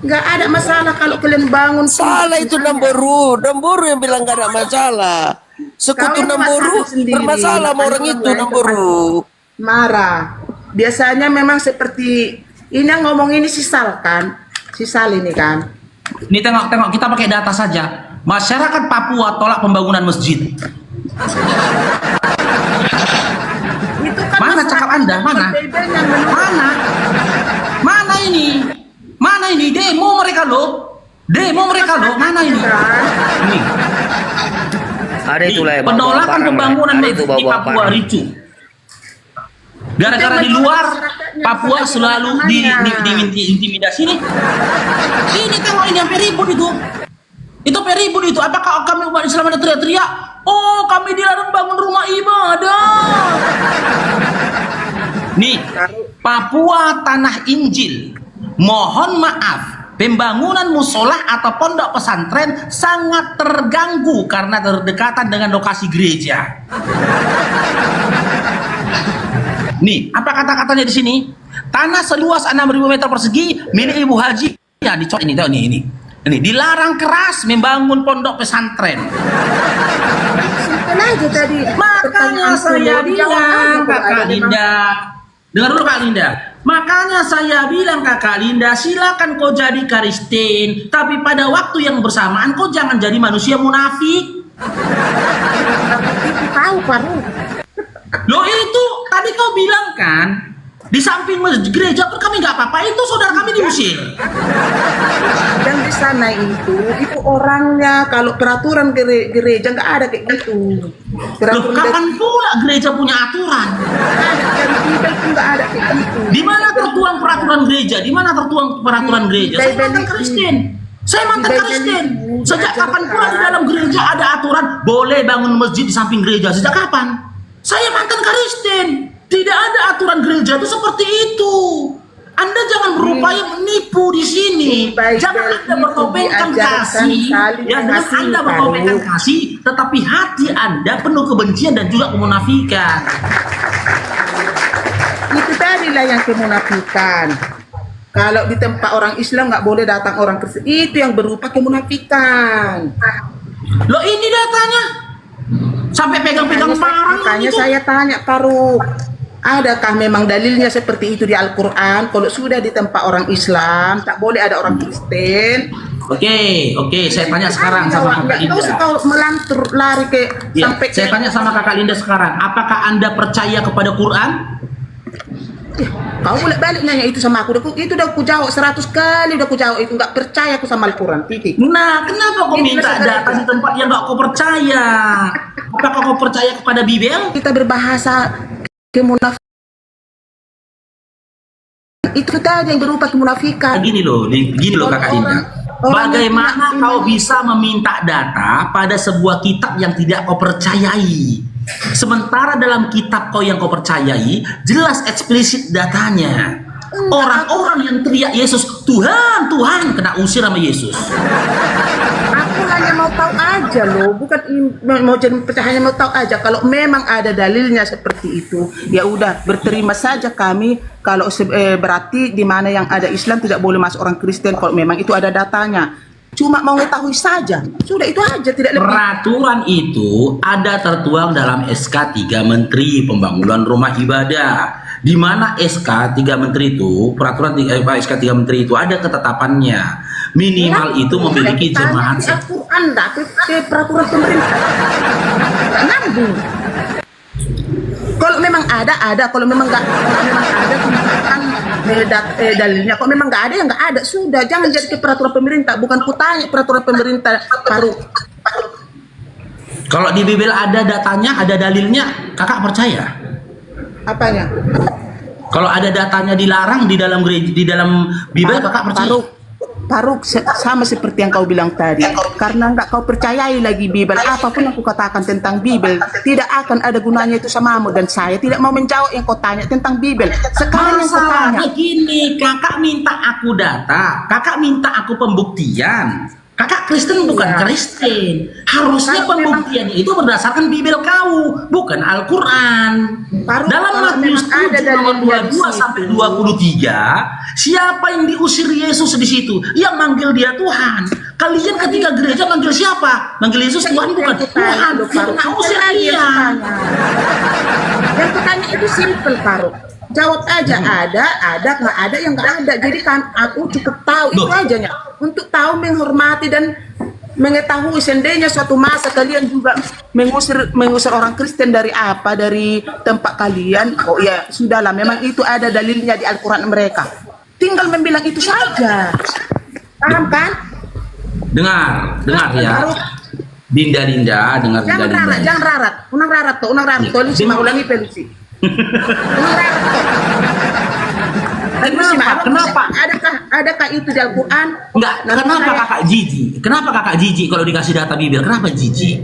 [SPEAKER 10] Nggak ada masalah kalau kalian bangun.
[SPEAKER 3] Salah itu Namburu. Namburu yang bilang nggak ada masalah. Sekutu
[SPEAKER 10] Kau
[SPEAKER 3] Namburu
[SPEAKER 10] masalah sendiri.
[SPEAKER 3] bermasalah sama orang itu Namburu.
[SPEAKER 10] Marah. Biasanya memang seperti ini yang ngomong ini si Sal kan, si Sal ini kan.
[SPEAKER 12] Ini tengok kita pakai data saja. Masyarakat Papua tolak pembangunan masjid.
[SPEAKER 10] Itu kan
[SPEAKER 12] Mana cakap Anda? Mana? Mana? Mana ini? Mana ini? Demo mereka loh. Demo mereka loh. Mana ini? Ini.
[SPEAKER 7] Ada itu lah
[SPEAKER 12] Penolakan pembangunan masjid di Papua ricu. Gara-gara di luar Papua selalu diintimidasi nih. Ini tengok ini sampai ribut itu. Itu sampai ribut itu. Apakah kami umat Islam ada teriak-teriak? Oh, kami dilarang bangun rumah ibadah. Nih, Papua Tanah Injil. Mohon maaf, pembangunan musola atau pondok pesantren sangat terganggu karena berdekatan dengan lokasi gereja. Nih, apa kata-katanya di sini? Tanah seluas 6.000 meter persegi milik Ibu Haji. Ya, dicok ini tahu nih ini. Ini dilarang keras membangun pondok pesantren.
[SPEAKER 10] Simpen aja tadi.
[SPEAKER 12] Makanya saya bilang Kakak Linda, dengar dulu Kak Linda. Makanya saya bilang Kakak Linda, silakan kau jadi Kristen, tapi pada waktu yang bersamaan kau jangan jadi manusia munafik.
[SPEAKER 10] Tahu Paru.
[SPEAKER 12] Loh itu tadi kau bilang kan, di samping gereja pun kami nggak apa-apa, itu saudara kami diusir.
[SPEAKER 10] Yang di sana itu orangnya, kalau peraturan gereja nggak ada kayak gitu.
[SPEAKER 12] Loh, kapan pula gereja punya aturan?
[SPEAKER 10] Dari Bible pun nggak ada kayak gitu.
[SPEAKER 12] Di mana tertuang peraturan gereja? Di mana tertuang peraturan gereja? Saya mantan Kristen. Saya mantan Kristen. Sejak kapan pula di dalam gereja ada aturan boleh bangun masjid di samping gereja? Sejak kapan? Saya mantan Kristen. Tidak ada aturan gereja itu seperti itu. Anda jangan berupaya menipu di sini. Jangan Anda bertopengkan kasih. Ya, dengan Anda bertopengkan kasih, tetapi hati Anda penuh kebencian dan juga kemunafikan.
[SPEAKER 10] Itu tadilah yang kemunafikan. Kalau di tempat orang Islam nggak boleh datang orang Kristen, itu yang berupa kemunafikan.
[SPEAKER 12] Loh ini datanya. Sampai pegang-pegang parang
[SPEAKER 10] Makanya
[SPEAKER 12] itu.
[SPEAKER 10] saya tanya Paru, adakah memang dalilnya seperti itu di Al-Quran? Kalau sudah di tempat orang Islam, tak boleh ada orang Kristen.
[SPEAKER 12] Oke, saya tanya sekarang sama Kakak
[SPEAKER 10] Kau
[SPEAKER 12] Linda.
[SPEAKER 10] kau melantur lari ke
[SPEAKER 12] Ya,
[SPEAKER 10] sampai
[SPEAKER 12] saya tanya sama Kakak Linda sekarang, apakah Anda percaya kepada Quran?
[SPEAKER 10] Kau boleh balik nanya itu sama aku. Itu udah aku jawab 100 kali, udah aku jawab itu, nggak percaya aku sama Al-Quran. Titik.
[SPEAKER 12] Nah, kenapa kau minta data di tempat yang nggak kau percaya? Apakah kau percaya kepada Bibel?
[SPEAKER 10] Kita berbahasa kemunafikan. Itu tadi yang berupa kemunafikan.
[SPEAKER 12] Gini loh Kakak Linda. Bagaimana kau bisa meminta data pada sebuah kitab yang tidak kau percayai? Sementara dalam kitab kau yang kau percayai, jelas eksplisit datanya. Orang-orang yang teriak Yesus, Tuhan, Tuhan, kena usir sama Yesus.
[SPEAKER 10] Aku hanya mau tahu aja loh, bukan mau jadi pecah, hanya mau tahu aja kalau memang ada dalilnya seperti itu. Ya udah, berterima saja kami kalau berarti di mana yang ada Islam tidak boleh masuk orang Kristen kalau memang itu ada datanya. Cuma mau mengetahui saja. Sudah itu aja, tidak lebih.
[SPEAKER 12] Peraturan itu ada tertuang dalam SK 3 Menteri Pembangunan Rumah Ibadah. Di mana SK 3 Menteri itu, peraturan SK 3 Menteri itu ada ketetapannya. Minimal itu memiliki jemaat.
[SPEAKER 10] Al-Quran ke peraturan pemerintah. Nggak nyambung. Kalau memang ada. Kalau memang nggak ada, tunjukkan dalilnya. Kalau memang nggak ada, ya nggak ada. Sudah, jangan jadi ke peraturan pemerintah. Bukan kutanya peraturan pemerintah Paru.
[SPEAKER 12] Kalau di Bibel ada datanya, ada dalilnya, kakak percaya?
[SPEAKER 10] Apanya?
[SPEAKER 12] Kalau ada datanya dilarang di dalam gereja, di dalam Bibel, kakak percaya?
[SPEAKER 10] Paruk sama seperti yang kau bilang tadi, karena nggak kau percayai lagi Bibel. Apapun yang aku katakan tentang Bibel tidak akan ada gunanya itu samamu, dan saya tidak mau menjawab yang kau tanya tentang Bibel. Sekarang yang kau tanya
[SPEAKER 12] gini, kakak minta aku data, kakak minta aku pembuktian. Kakak Kristen bukan Kristen. Harusnya pembuktiannya itu berdasarkan Bibel kau, bukan Al-Quran. Dalam Matius 7 nomor 22 sampai 23, siapa yang diusir Yesus di situ? Yang manggil dia Tuhan. Kalian ketika gereja manggil siapa? Manggil Yesus Tuhan, bukan Tuhan. Yang usir dia.
[SPEAKER 10] Yang kutanya itu simple, Paruk. Jawab aja, ada, nggak ada, yang nggak ada. Jadi kan aku cukup tahu itu aja ya. Untuk tahu, menghormati dan mengetahui seandainya suatu masa kalian juga mengusir orang Kristen dari tempat kalian. Oh ya, sudahlah, memang itu ada dalilnya di Al-Quran mereka. Tinggal membilang itu saja. Paham kan?
[SPEAKER 12] Dengar ya. Dinda, dengar Dinda.
[SPEAKER 10] Jangan rarat. Unang rarat. Polisi mau ulangi polisi.
[SPEAKER 12] Kenapa?
[SPEAKER 10] Adakah itu di Al-Quran?
[SPEAKER 12] Enggak, kenapa kakak jijik? Kenapa kakak jijik kalau dikasih data Bibel? Kenapa jijik?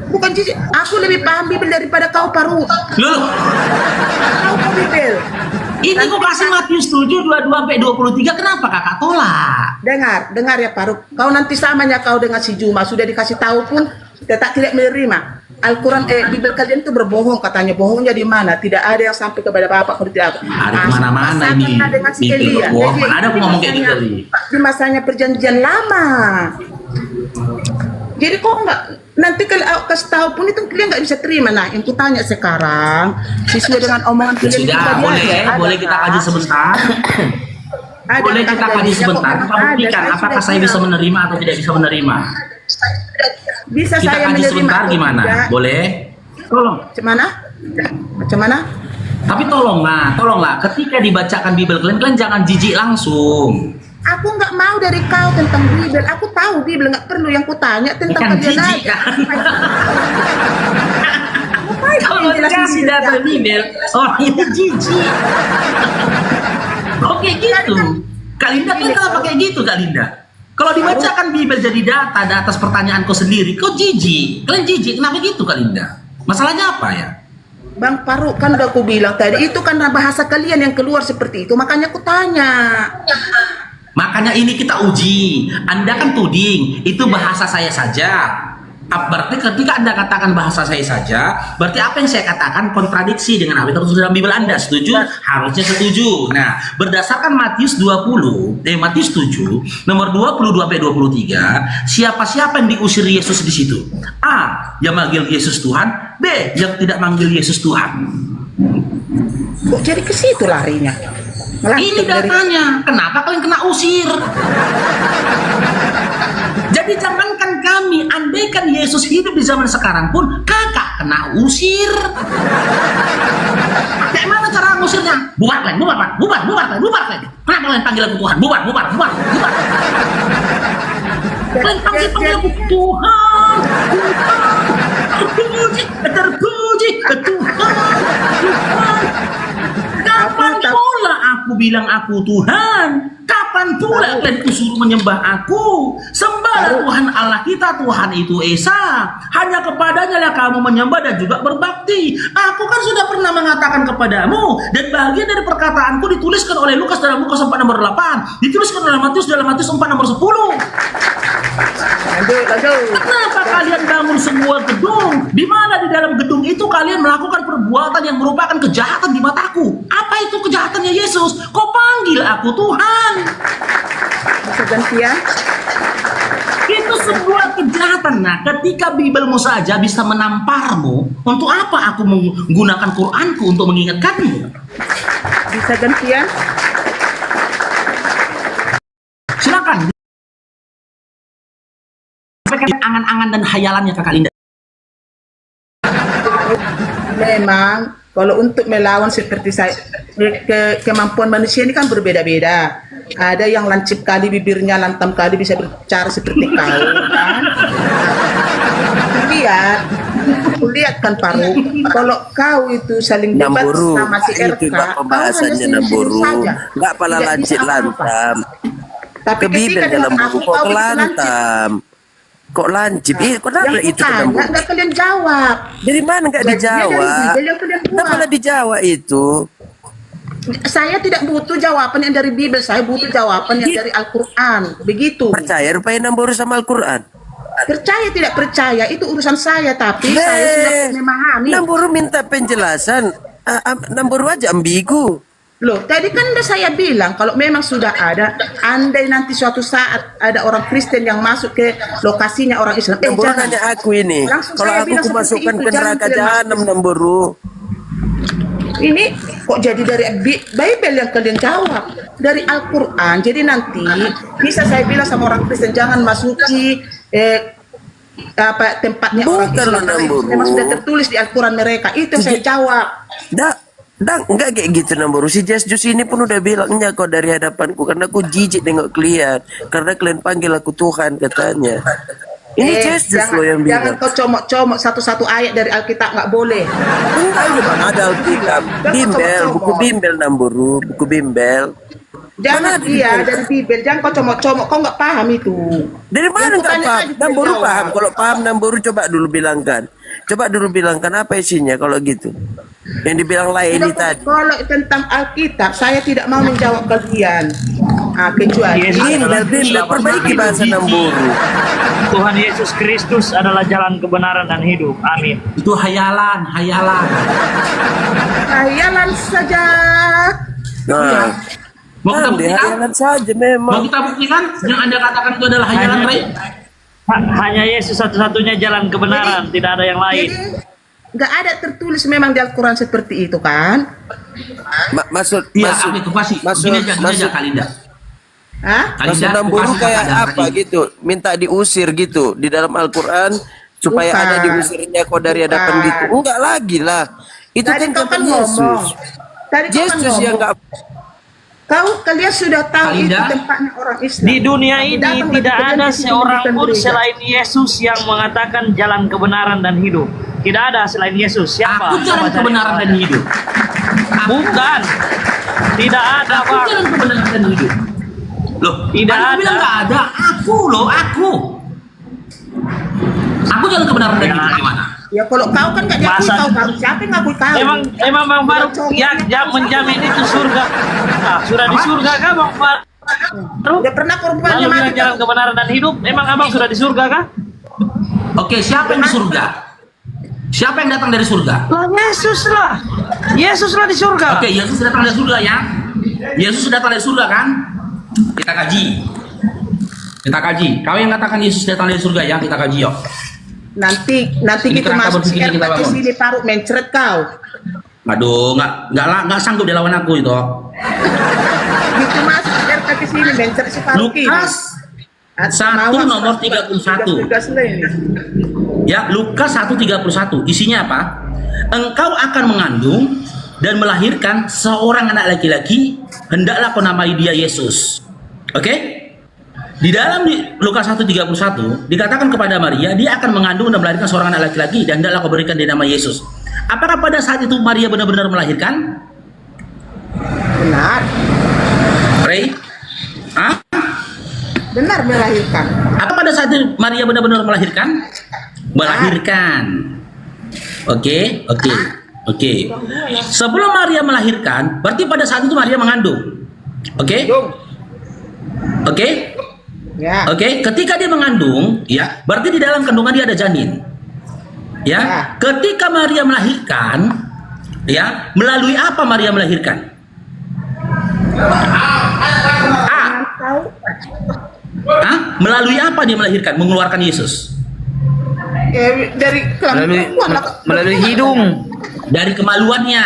[SPEAKER 10] Bukan jijik, aku lebih paham Bibel daripada kau, Paru.
[SPEAKER 12] Loh,
[SPEAKER 10] Kau Bibel.
[SPEAKER 12] ini kok kasih Matius 7 22 sampai 23, kenapa kakak tolak?
[SPEAKER 10] Dengar ya, Paru. Kau nanti samanya kau dengan si Juma sudah dikasih tahu pun tetap tidak menerima. Al-Quran, Bibel kalian itu berbohong, katanya. Bohongnya di mana? Tidak ada yang sampai kepada Bapak kalau tidak.
[SPEAKER 12] Ada kemana-mana ini.
[SPEAKER 10] Dengan si
[SPEAKER 12] Bibel
[SPEAKER 10] Elia.
[SPEAKER 12] berbohong. Mana ada aku ngomong kayak gitu tadi.
[SPEAKER 10] Di masanya perjanjian lama. Jadi kok nggak, nanti kalau kasih tahu pun itu kalian nggak bisa terima. Nah, yang kutanya sekarang sesuai dengan omongan kalian.
[SPEAKER 12] Sudah, boleh kita kaji sebentar. Boleh kita kaji sebentar. Kita buktikan apakah saya bisa menerima atau tidak bisa menerima.
[SPEAKER 10] Bisa
[SPEAKER 12] Kita
[SPEAKER 10] saya
[SPEAKER 12] kaji
[SPEAKER 10] menerima
[SPEAKER 12] sebentar
[SPEAKER 10] atau
[SPEAKER 12] gimana?
[SPEAKER 10] tidak.
[SPEAKER 12] Boleh? Tolong.
[SPEAKER 10] Macam mana?
[SPEAKER 12] Tapi tolonglah. Ketika dibacakan Bibel kalian jangan jijik langsung.
[SPEAKER 10] Aku nggak mau dari kau tentang Bibel. Aku tahu Bibel, nggak perlu yang kutanya tentang kalian
[SPEAKER 12] jijik
[SPEAKER 10] aja.
[SPEAKER 12] kan? Kalau dikasih data Bibel, orangnya jijik. Oke gitu. Kalinda kan kenapa kayak gitu, Kalinda? Kalau dibacakan Bibel jadi data atas pertanyaanku sendiri, kok jijik? Kalian jijik, kenapa gitu, Kalinda? Masalahnya apa ya?
[SPEAKER 10] Bang Paru, kan udah aku bilang tadi, itu karena bahasa kalian yang keluar seperti itu, makanya aku tanya.
[SPEAKER 12] Makanya ini kita uji. Anda kan tuding, itu bahasa saya saja. Berarti ketika Anda katakan bahasa saya saja, berarti apa yang saya katakan kontradiksi dengan apa yang tertulis dalam Bibel Anda. Setuju? Harusnya setuju. Nah, berdasarkan Matius 7 nomor 22 sampai 23, siapa-siapa yang diusir Yesus di situ? A. yang manggil Yesus Tuhan, B yang tidak manggil Yesus Tuhan.
[SPEAKER 10] Kok jadi ke situ larinya?
[SPEAKER 12] Ini datanya. Kenapa kalian kena usir? Jadi jangankan kami, andaikan Yesus hidup di zaman sekarang pun kakak kena usir. Kayak mana cara ngusirnya? Bubar kalian, bubar kalian. Kenapa kalian panggil aku Tuhan? Bubar. Kalian panggil aku Tuhan. Terpuji, Tuhan. Kapan pula aku bilang aku Tuhan? Kapan pula kalian suruh menyembah aku? Sembahlah Tuhan Allah kita, Tuhan itu Esa. Hanya kepadanya lah kamu menyembah dan juga berbakti. Aku kan sudah pernah mengatakan kepadamu, dan bagian dari perkataanku dituliskan oleh Lukas dalam Lukas 4 nomor 8, dituliskan oleh Matius dalam Matius 4 nomor 10. Kenapa kalian bangun sebuah gedung? Di mana di dalam gedung itu kalian melakukan perbuatan yang merupakan kejahatan di mataku? Apa itu kejahatannya Yesus? Kau panggil aku Tuhan.
[SPEAKER 10] Bisa gantian?
[SPEAKER 12] Itu sebuah kejahatan. Nah, ketika Bibelmu saja bisa menamparmu, untuk apa aku menggunakan Quranku untuk mengingatkanmu?
[SPEAKER 10] Bisa gantian?
[SPEAKER 12] Silakan. Angan-angan dan hayalannya Kakak Linda.
[SPEAKER 10] Memang kalau untuk melawan seperti saya, kemampuan manusia ini kan berbeda-beda. Ada yang lancip kali bibirnya, lantam kali bisa berbicara seperti kau, kan? Lihat kan Paru, kalau kau itu saling debat
[SPEAKER 3] Namburu,
[SPEAKER 10] sama si RK,
[SPEAKER 3] itu Pak pembahasannya Namburu. Nggak pala lancip lantam.
[SPEAKER 10] Tapi
[SPEAKER 3] Ke bibir dalam buku kok lantam. Kok lancip? Kenapa
[SPEAKER 10] yang
[SPEAKER 3] itu Namburu?
[SPEAKER 10] nggak kalian jawab.
[SPEAKER 3] Dari mana nggak dijawab? Kenapa nggak dijawab itu?
[SPEAKER 10] Saya tidak butuh jawaban yang dari Bibel, saya butuh jawaban yang dari Al-Quran. Begitu.
[SPEAKER 3] Percaya rupanya Namburu sama Al-Quran?
[SPEAKER 10] Percaya tidak percaya itu urusan saya, tapi saya sudah memahami.
[SPEAKER 3] Namburu minta penjelasan. Namburu aja ambigu.
[SPEAKER 10] Loh, tadi kan udah saya bilang kalau memang sudah ada, andai nanti suatu saat ada orang Kristen yang masuk ke lokasinya orang Islam.
[SPEAKER 3] Namburu nanya aku ini. Kalau aku masukkan ke neraka jahanam Namburu.
[SPEAKER 10] Ini kok jadi dari Bible yang kalian jawab, dari Al-Quran. Jadi nanti bisa saya bilang sama orang Kristen jangan masuki tempatnya orang Islam. Memang sudah tertulis di Al-Quran mereka. Itu yang saya jawab.
[SPEAKER 3] Enggak kayak gitu Namburu. Si Jus ini pun udah bilangnya kok dari hadapanku, karena aku jijik nengok kalian, karena kalian panggil aku Tuhan katanya. Ini Jus loh yang bilang.
[SPEAKER 10] Jangan kau comok-comok satu-satu ayat dari Alkitab, nggak boleh.
[SPEAKER 3] Enggak, ada Alkitab. Bimbel, buku Bimbel Namburu, buku Bimbel.
[SPEAKER 10] Jangan dari Bimbel, jangan kau comok-comok, kau nggak paham itu.
[SPEAKER 3] Dari mana nggak paham? Namburu paham. Kalau paham Namburu coba dulu bilangkan. Apa isinya kalau gitu. Yang dibilang lain tadi.
[SPEAKER 10] Kalau tentang Alkitab, saya tidak mau menjawab kalian. Kecuali
[SPEAKER 3] Bimbel, perbaiki bahasa Namburu.
[SPEAKER 11] Tuhan Yesus Kristus adalah jalan kebenaran dan hidup. Amin.
[SPEAKER 12] Itu hayalan.
[SPEAKER 10] Hayalan saja.
[SPEAKER 3] Nah,
[SPEAKER 12] Mau kita buktikan?
[SPEAKER 3] hayalan saja memang.
[SPEAKER 12] Mau kita buktikan yang Anda katakan itu adalah hayalan, Ray?
[SPEAKER 11] Hanya Yesus satu-satunya jalan kebenaran, tidak ada yang lain.
[SPEAKER 10] Jadi nggak ada tertulis memang di Al-Quran seperti itu kan?
[SPEAKER 3] Maksud
[SPEAKER 12] itu pasti. Gini aja Kalinda.
[SPEAKER 3] Maksud Namburu kayak apa gitu? Minta diusir gitu di dalam Al-Quran supaya ada diusirnya kok dari hadapan gitu. Enggak lagi lah. Itu
[SPEAKER 10] Tadi
[SPEAKER 3] kan
[SPEAKER 10] kau kan
[SPEAKER 3] Yesus.
[SPEAKER 10] Yesus
[SPEAKER 3] yang enggak.
[SPEAKER 10] Kalian sudah tahu itu tempatnya orang Islam.
[SPEAKER 11] Di dunia ini tidak ada seorang pun selain Yesus yang mengatakan jalan kebenaran dan hidup. Tidak ada selain Yesus. Siapa?
[SPEAKER 12] Aku jalan kebenaran dan hidup.
[SPEAKER 11] Bukan. Tidak ada,
[SPEAKER 12] Aku jalan kebenaran dan hidup. Loh,
[SPEAKER 11] tidak ada.
[SPEAKER 12] Bilang nggak ada. Aku. Aku jalan kebenaran dan hidup gimana?
[SPEAKER 10] Ya kalau kau kan nggak diakui kau, siapa yang ngakui kau?
[SPEAKER 11] Emang Bang Faruk yang menjamin itu surga. Sudah di surga kah Bang Faruk?
[SPEAKER 10] Udah pernah korbannya
[SPEAKER 11] Lalu
[SPEAKER 10] mati.
[SPEAKER 11] bilang jalan kebenaran dan hidup. Emang abang sudah di surga kah?
[SPEAKER 12] Oke, siapa yang di surga? Siapa yang datang dari surga?
[SPEAKER 11] Yesus lah. Yesus lah di surga.
[SPEAKER 12] Oke, Yesus datang dari surga ya. Yesus datang dari surga kan? Kita kaji. Kau yang katakan Yesus datang dari surga ya, kita kaji yuk.
[SPEAKER 10] Nanti
[SPEAKER 12] Ini
[SPEAKER 10] kita
[SPEAKER 12] kerangka
[SPEAKER 10] masuk
[SPEAKER 12] berpikir yang kita
[SPEAKER 10] ke
[SPEAKER 12] bangun.
[SPEAKER 10] sini Paruk mencret kau.
[SPEAKER 12] Aduh, nggak sanggup dia lawan aku itu.
[SPEAKER 10] Gitu masuk ke sini mencret si Paruk ini.
[SPEAKER 12] Lukas 1 nomor 31. Ya, Lukas 1:31. Isinya apa? Engkau akan mengandung dan melahirkan seorang anak laki-laki, hendaklah kau namai dia Yesus. Oke? Di dalam Lukas 1:31 dikatakan kepada Maria, dia akan mengandung dan melahirkan seorang anak laki-laki dan hendaklah kau berikan dia nama Yesus. Apakah pada saat itu Maria benar-benar melahirkan?
[SPEAKER 10] Benar.
[SPEAKER 12] Ray? Hah?
[SPEAKER 10] Benar melahirkan.
[SPEAKER 12] Apa pada saat itu Maria benar-benar melahirkan? Melahirkan. Oke. Sebelum Maria melahirkan, berarti pada saat itu Maria mengandung. Oke?
[SPEAKER 10] Ya.
[SPEAKER 12] Oke, ketika dia mengandung, ya, berarti di dalam kandungan dia ada janin. Ya. Ketika Maria melahirkan, ya, melalui apa Maria melahirkan? Melalui apa dia melahirkan, mengeluarkan Yesus?
[SPEAKER 10] Dari
[SPEAKER 7] Melalui hidung.
[SPEAKER 12] Dari kemaluannya.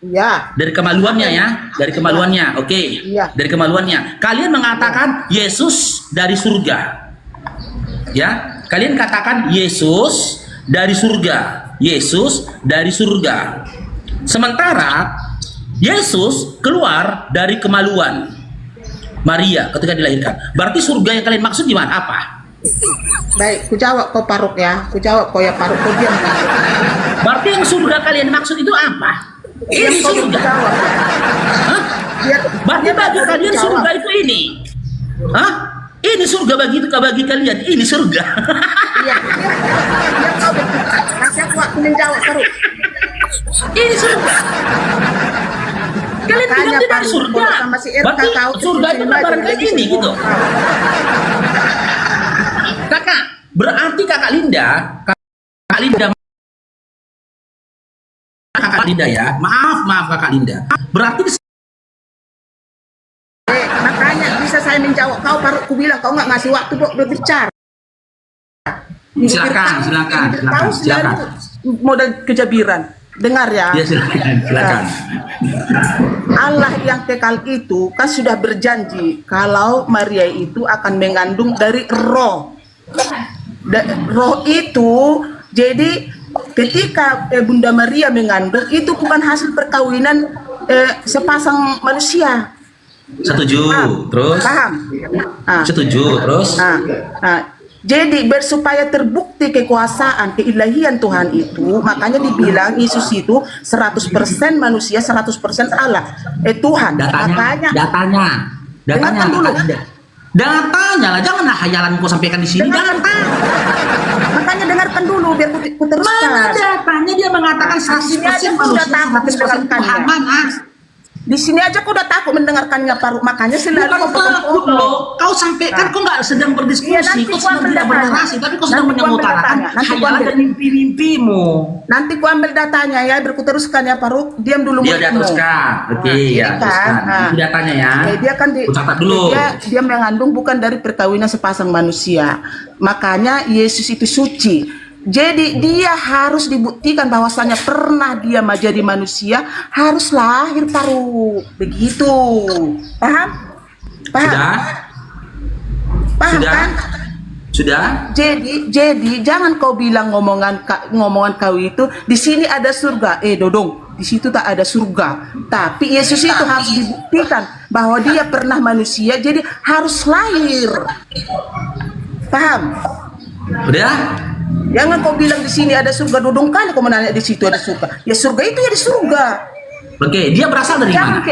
[SPEAKER 10] Ya.
[SPEAKER 12] Dari kemaluannya ya. Dari kemaluannya. Oke.
[SPEAKER 10] Iya.
[SPEAKER 12] Dari kemaluannya. Kalian mengatakan Yesus dari surga. Ya. Kalian katakan Yesus dari surga. Yesus dari surga. Sementara Yesus keluar dari kemaluan Maria ketika dilahirkan. Berarti surga yang kalian maksud gimana? Apa?
[SPEAKER 10] Baik, ku jawab kau Paruk ya. Ku jawab kau ya Paruk, kau diam.
[SPEAKER 12] Berarti yang surga kalian maksud itu apa? Ini surga. Hah? Berarti bagi kalian surga itu ini. Hah? Ini surga bagi kalian. Ini surga.
[SPEAKER 10] Iya. Dia kau kasih aku waktu menjawab Paruk.
[SPEAKER 12] Ini surga. Kalian bilang dia dari surga. Berarti surga itu gambaran kayak gini gitu. Kakak, berarti kakak Linda ya. Maaf kakak Linda. Berarti
[SPEAKER 10] Makanya bisa saya menjawab kau Paruk, ku bilang kau nggak ngasih waktu buat berbicara.
[SPEAKER 12] Silakan.
[SPEAKER 10] Modal kejabiran. Dengar ya.
[SPEAKER 12] Ya silakan.
[SPEAKER 10] Allah yang kekal itu kan sudah berjanji kalau Maria itu akan mengandung dari roh. Roh itu jadi ketika Bunda Maria mengandung itu bukan hasil perkawinan sepasang manusia.
[SPEAKER 12] Setuju. Terus?
[SPEAKER 10] Paham?
[SPEAKER 12] Setuju. Terus?
[SPEAKER 10] Jadi supaya terbukti kekuasaan keilahian Tuhan itu, makanya dibilang Yesus itu 100% manusia, 100% Allah. Tuhan.
[SPEAKER 12] Datanya.
[SPEAKER 10] Dengarkan dulu.
[SPEAKER 12] Datanya lah, jangan hayalan kau sampaikan di sini.
[SPEAKER 10] Makanya dengarkan dulu biar ku teruskan.
[SPEAKER 12] Mana datanya dia mengatakan 100% manusia, 100% Tuhan. Mana?
[SPEAKER 10] Di sini aja kau udah takut mendengarkannya Paruk, makanya selalu
[SPEAKER 12] takut loh. Kau sampaikan kau nggak sedang berdiskusi, kau sedang tidak bernarasi, tapi kau sedang mengutarakan hayalan dan mimpi-mimpimu.
[SPEAKER 10] Nanti ku ambil datanya ya, biar ku teruskan ya Paruk. Diam dulu.
[SPEAKER 12] Dia teruskan. Oke, ya. Itu datanya ya.
[SPEAKER 10] Dia kan
[SPEAKER 12] catat dulu.
[SPEAKER 10] Dia mengandung bukan dari perkawinan sepasang manusia. Makanya Yesus itu suci. Jadi dia harus dibuktikan bahwasannya pernah dia menjadi manusia, harus lahir Paruk. Begitu. Paham?
[SPEAKER 12] Sudah?
[SPEAKER 10] Paham kan?
[SPEAKER 12] Sudah?
[SPEAKER 10] Jadi jangan kau bilang ngomongan kau itu di sini ada surga. Dodong, di situ tak ada surga. Tapi Yesus itu harus dibuktikan bahwa dia pernah manusia, jadi harus lahir. Paham?
[SPEAKER 12] Udah?
[SPEAKER 10] Jangan kau bilang di sini ada surga, dodong kali kau menanya di situ ada surga. Ya surga itu ya di surga.
[SPEAKER 12] Oke, dia berasal dari mana?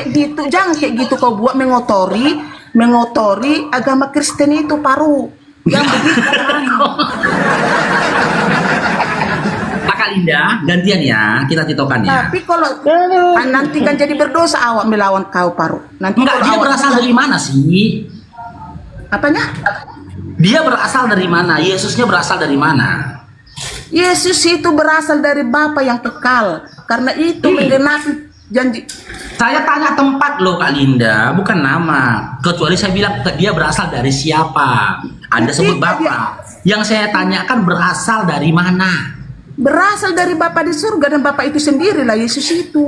[SPEAKER 10] Jangan kayak gitu kau buat mengotori agama Kristen itu Paruk. Yang begitu.
[SPEAKER 12] Kakak Linda, gantian ya, kita titokan ya.
[SPEAKER 10] Tapi kalau nanti kan jadi berdosa awak melawan kau Paruk. Nanti
[SPEAKER 12] enggak, dia berasal dari mana sih?
[SPEAKER 10] Apanya?
[SPEAKER 12] Dia berasal dari mana? Yesusnya berasal dari mana?
[SPEAKER 10] Yesus itu berasal dari Bapa yang kekal. Karena itu menggenapi janji.
[SPEAKER 12] Saya tanya tempat loh Kak Linda, bukan nama. Kecuali saya bilang dia berasal dari siapa. Anda sebut Bapa. Yang saya tanyakan berasal dari mana?
[SPEAKER 10] Berasal dari Bapa di surga dan Bapa itu sendirilah Yesus itu.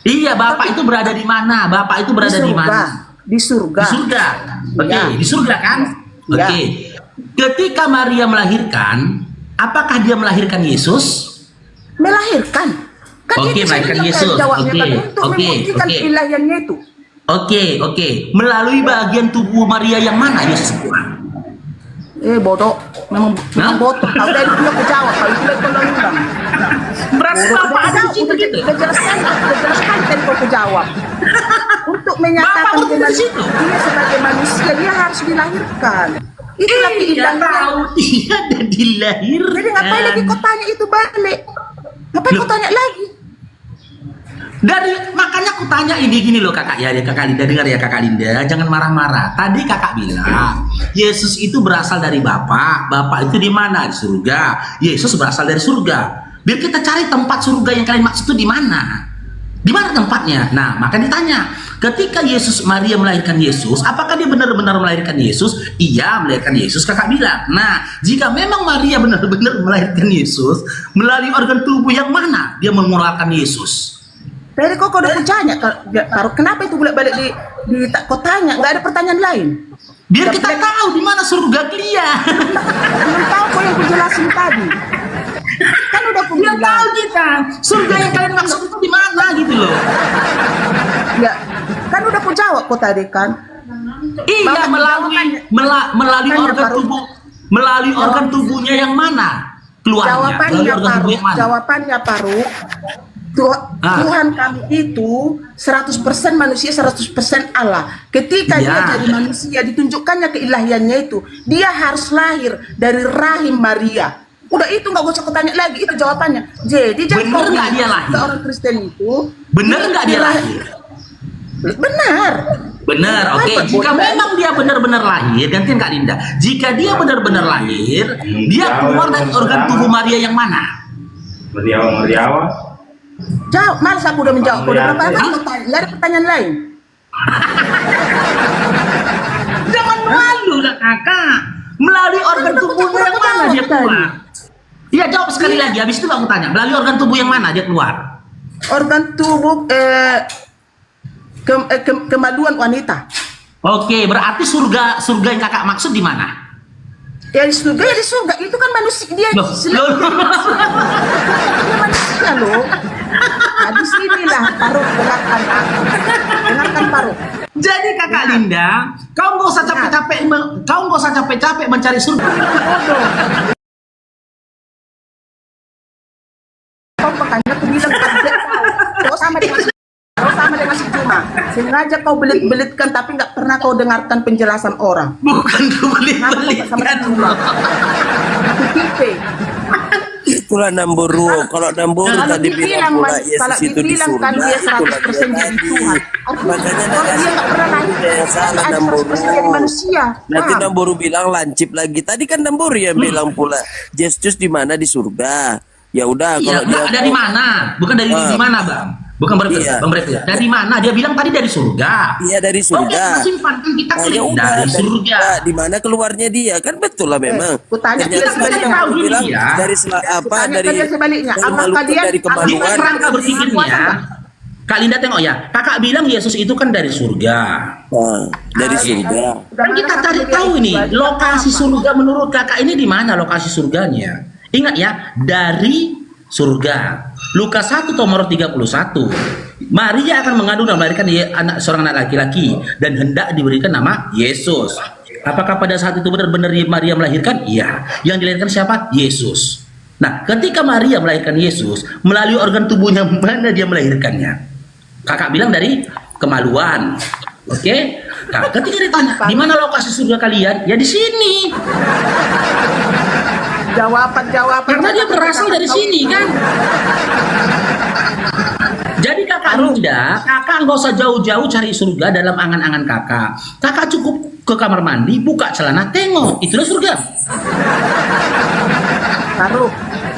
[SPEAKER 12] Iya, Bapak itu berada di mana? Bapak itu berada di mana?
[SPEAKER 10] Di surga.
[SPEAKER 12] Di surga. Oke,
[SPEAKER 10] Ya.
[SPEAKER 12] di surga kan?
[SPEAKER 10] Ya.
[SPEAKER 12] Oke. Ketika Maria melahirkan, apakah dia melahirkan Yesus?
[SPEAKER 10] Melahirkan. Kan
[SPEAKER 12] Oke,
[SPEAKER 10] itu
[SPEAKER 12] melahirkan
[SPEAKER 10] saja
[SPEAKER 12] Yesus.
[SPEAKER 10] jawabnya,
[SPEAKER 12] Oke,
[SPEAKER 10] kan, untuk
[SPEAKER 12] oke,
[SPEAKER 10] membuktikan
[SPEAKER 12] oke.
[SPEAKER 10] keilahiannya itu.
[SPEAKER 12] Oke. Melalui bagian tubuh Maria yang mana Yesus keluar?
[SPEAKER 10] Bodoh. Memang bodoh. Kau dari dulu aku jawab. Kalau itu dari undang-undang.
[SPEAKER 12] Berarti Bapak ada di situ gitu?
[SPEAKER 10] Udah jelaskan tadi kau jawab. Untuk menyatakan
[SPEAKER 12] Bapak udah di situ?
[SPEAKER 10] dia sebagai manusia dia harus dilahirkan. Itulah
[SPEAKER 12] Tidak
[SPEAKER 10] keindahan.
[SPEAKER 12] tahu dia ada dilahirkan.
[SPEAKER 10] Jadi ngapain lagi kau tanya itu balik? Ngapain kau tanya lagi?
[SPEAKER 12] Makanya aku tanya ini gini loh kakak ya, kakak Linda dengar ya kakak Linda, jangan marah-marah. Tadi kakak bilang Yesus itu berasal dari Bapak itu di mana? Di surga. Yesus berasal dari surga. Biar kita cari tempat surga yang kalian maksud itu di mana? Di mana tempatnya? Nah, maka ditanya, ketika Maria melahirkan Yesus, apakah dia benar-benar melahirkan Yesus? Iya, melahirkan Yesus, kakak bilang. Nah, jika memang Maria benar-benar melahirkan Yesus, melalui organ tubuh yang mana dia mengeluarkan Yesus?
[SPEAKER 10] Tadi kok udah aku tanya, taruh kenapa itu bolak-balik di kau tanya? Nggak ada pertanyaan lain.
[SPEAKER 12] Biar kita tahu di mana surga dia.
[SPEAKER 10] Belum tahu kok yang aku jelasin tadi. Kan udah aku
[SPEAKER 12] Biar
[SPEAKER 10] bilang.
[SPEAKER 12] tahu kita surga yang kalian maksud itu di mana gitu loh.
[SPEAKER 10] Ya, kan udah aku jawab kok tadi kan.
[SPEAKER 12] Iya, melalui organ tubuhnya yang mana keluarnya? Melalui organ tubuh yang mana?
[SPEAKER 10] Jawabannya Paru. Tuhan kami itu 100% manusia 100% Allah. Ketika dia jadi manusia ditunjukkannya keilahiannya itu, dia harus lahir dari rahim Maria. Udah itu nggak usah kutanya lagi, itu jawabannya. Jadi
[SPEAKER 12] bener nggak dia lahir?
[SPEAKER 10] Orang Kristen itu
[SPEAKER 12] bener nggak dia lahir?
[SPEAKER 10] Benar.
[SPEAKER 12] Benar, oke. Jika memang dia benar-benar lahir, gantian Kak Linda. Jika dia benar-benar lahir, dia keluar dari organ tubuh Maria yang mana?
[SPEAKER 13] Meriawa.
[SPEAKER 10] Jawab, malas aku udah menjawab. Udah berapa kali kau tanya? Nggak ada pertanyaan lain.
[SPEAKER 12] Jangan malu kakak. Melalui organ tubuhnya yang mana dia keluar? Iya, jawab sekali lagi. Habis itu aku tanya, melalui organ tubuh yang mana dia keluar?
[SPEAKER 10] Organ tubuh kemaluan wanita.
[SPEAKER 12] Oke, berarti surga yang kakak maksud di mana?
[SPEAKER 10] Ya di surga, itu kan manusia dia.
[SPEAKER 12] Loh.
[SPEAKER 10] Dia manusia loh. Nah, di sinilah Paru dengarkan Paru.
[SPEAKER 12] Jadi kakak Linda, kau nggak usah capek-capek mencari surga.
[SPEAKER 10] Kau makanya aku bilang kau sama dengan si Cuma. Sengaja kau belit-belitkan tapi nggak pernah kau dengarkan penjelasan orang.
[SPEAKER 12] Bukan belit-belitkan.
[SPEAKER 3] Itulah Namburu. Kalau Namburu tadi bilang pula Yesus itu di surga,
[SPEAKER 10] dia
[SPEAKER 3] itulah
[SPEAKER 10] 100%
[SPEAKER 3] dia
[SPEAKER 10] jadi
[SPEAKER 3] tadi.
[SPEAKER 10] Tuhan.
[SPEAKER 3] Makanya
[SPEAKER 10] Kalau dia nggak pernah lahir,
[SPEAKER 3] yang salah
[SPEAKER 10] ada
[SPEAKER 3] Namburu.
[SPEAKER 10] 100% jadi manusia.
[SPEAKER 3] Nanti
[SPEAKER 10] Paham?
[SPEAKER 3] Namburu bilang lancip lagi. Tadi kan Namburu yang bilang pula Yesus di mana di surga. Ya udah kalau dia
[SPEAKER 12] dari mana? Bukan dari di mana, Bang? Bukan
[SPEAKER 3] Iya.
[SPEAKER 12] Bang Brek ya. Dari mana? Dia bilang tadi dari surga.
[SPEAKER 3] Iya dari surga.
[SPEAKER 12] Oke, simpankan kita
[SPEAKER 3] Ya
[SPEAKER 12] klik
[SPEAKER 3] udah,
[SPEAKER 12] dari surga.
[SPEAKER 3] Di mana keluarnya dia? Kan betul lah memang.
[SPEAKER 10] Kutanya
[SPEAKER 3] Ternyata
[SPEAKER 10] dia sebaliknya.
[SPEAKER 3] Namburu bilang
[SPEAKER 12] Iya.
[SPEAKER 3] dari
[SPEAKER 10] Kutanya sebaliknya. Apa
[SPEAKER 3] malu
[SPEAKER 10] kalian
[SPEAKER 3] dari kemaluan.
[SPEAKER 12] Jadi kerangka berpikirnya, Kak Linda tengok ya. Kakak bilang Yesus itu kan dari surga.
[SPEAKER 3] Nah, dari surga.
[SPEAKER 12] Kan kita cari tahu ini lokasi surga menurut kakak ini di mana lokasi surganya? Ingat ya, dari surga. Lukas 1 nomor 31. Maria akan mengandung dan melahirkan seorang anak laki-laki dan hendak diberikan nama Yesus. Apakah pada saat itu benar-benar Maria melahirkan? Iya. Yang dilahirkan siapa? Yesus. Nah, ketika Maria melahirkan Yesus, melalui organ tubuhnya mana dia melahirkannya? Kakak bilang dari kemaluan. Oke? Nah, ketika ditanya, di mana lokasi surga kalian? Ya di sini.
[SPEAKER 10] Jawaban.
[SPEAKER 12] Karena dia berasal dari sini kan. Jadi kakak Linda, kakak nggak usah jauh-jauh cari surga dalam angan-angan kakak. Kakak cukup ke kamar mandi, buka celana, tengok, itulah surga.
[SPEAKER 10] Paru,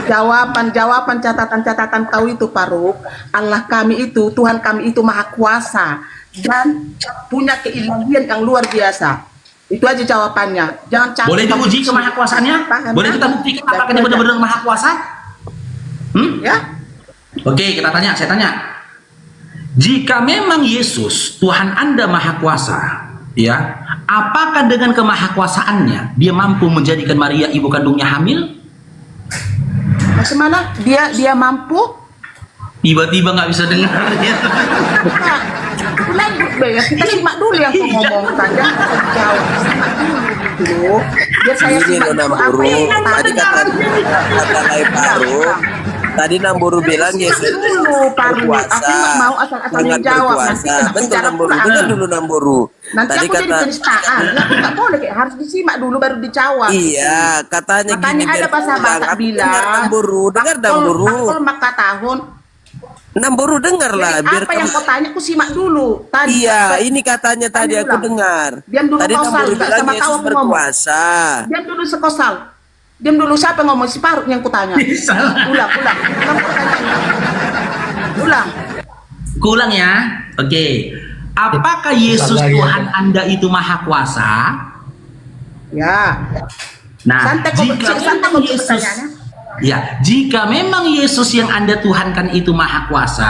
[SPEAKER 10] jawaban catatan kau itu Paru. Allah kami itu, Tuhan kami itu maha kuasa dan punya keilahian yang luar biasa. Itu aja jawabannya. Jangan capek.
[SPEAKER 12] Boleh diuji kemahakuasaannya?
[SPEAKER 10] Paham,
[SPEAKER 12] Boleh
[SPEAKER 10] ya?
[SPEAKER 12] kita buktikan apakah dia benar-benar maha kuasa?
[SPEAKER 10] Ya.
[SPEAKER 12] Oke, saya tanya. Jika memang Yesus Tuhan Anda maha kuasa, ya, apakah dengan kemahakuasaannya dia mampu menjadikan Maria ibu kandungnya hamil?
[SPEAKER 10] Bagaimana? Dia mampu?
[SPEAKER 12] Tiba-tiba nggak bisa dengar.
[SPEAKER 10] Lanjut ya, kita simak dulu yang kau ngomongkan. Jangan jauh. Simak dulu. Biar saya
[SPEAKER 3] Ini
[SPEAKER 10] simak
[SPEAKER 3] lo
[SPEAKER 10] dulu apa
[SPEAKER 3] Namburu.
[SPEAKER 10] yang
[SPEAKER 3] Tadi kata Lai Paru. Tadi Namburu bilang Yesus
[SPEAKER 10] dulu Paru. Aku nggak mau asal-asal
[SPEAKER 3] sangat
[SPEAKER 10] menjawab. Nanti
[SPEAKER 3] berkuasa.
[SPEAKER 10] kena
[SPEAKER 3] Betul
[SPEAKER 10] penjara
[SPEAKER 3] Namburu.
[SPEAKER 10] pula.
[SPEAKER 3] Dengar dulu Namburu.
[SPEAKER 10] Nanti
[SPEAKER 3] Tadi
[SPEAKER 10] aku jadi penistaan. Aku nggak boleh, harus disimak dulu baru dijawab.
[SPEAKER 3] Iya, katanya
[SPEAKER 10] Makanya
[SPEAKER 3] gini.
[SPEAKER 10] ada bahasa Batak bilang.
[SPEAKER 3] Dengar Namburu. Dengar Namburu.
[SPEAKER 10] Kalau maka tahun.
[SPEAKER 3] Namburu dengar lah.
[SPEAKER 10] Jadi apa yang kau tanya aku simak dulu. Tadi.
[SPEAKER 3] Iya, ini katanya tadi aku dengar.
[SPEAKER 10] Diam dulu
[SPEAKER 3] Tadi
[SPEAKER 10] kau Sal,
[SPEAKER 3] Namburu
[SPEAKER 10] nggak
[SPEAKER 3] bilang
[SPEAKER 10] sama kau
[SPEAKER 3] Yesus
[SPEAKER 10] aku ngomong.
[SPEAKER 3] berkuasa.
[SPEAKER 10] Diam dulu sekosal. Diam dulu, siapa yang ngomong? Si Paruk yang kutanya. Ulang. Ulang.
[SPEAKER 12] Kulang ya. Oke. Apakah Yesus Tuhan Anda itu maha kuasa?
[SPEAKER 10] Ya.
[SPEAKER 12] Nah,
[SPEAKER 10] Santai kau
[SPEAKER 12] memang Yesus,
[SPEAKER 10] pertanyaannya.
[SPEAKER 12] ya, jika memang Yesus yang Anda tuhankan itu maha kuasa,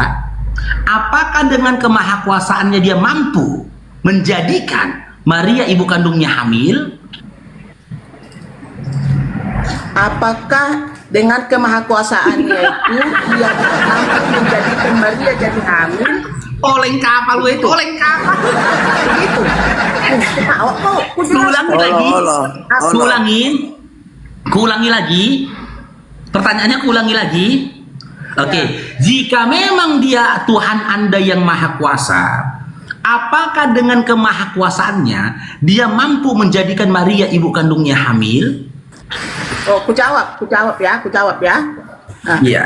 [SPEAKER 12] apakah dengan kemahakuasaannya dia mampu menjadikan Maria ibu kandungnya hamil?
[SPEAKER 10] Apakah dengan kemahakuasaannya itu dia mampu menjadikan Maria jadi hamil?
[SPEAKER 12] Oleng kapal itu, oleng kapal.
[SPEAKER 10] Begitu. Ketawa kok.
[SPEAKER 12] Kuulangi lagi. Kuulangi lagi. Pertanyaannya kuulangi lagi. Oke. Jika memang dia Tuhan Anda yang maha kuasa, apakah dengan kemahakuasaannya dia mampu menjadikan Maria ibu kandungnya hamil?
[SPEAKER 10] Oh, ku jawab ya. Nah.
[SPEAKER 12] Iya.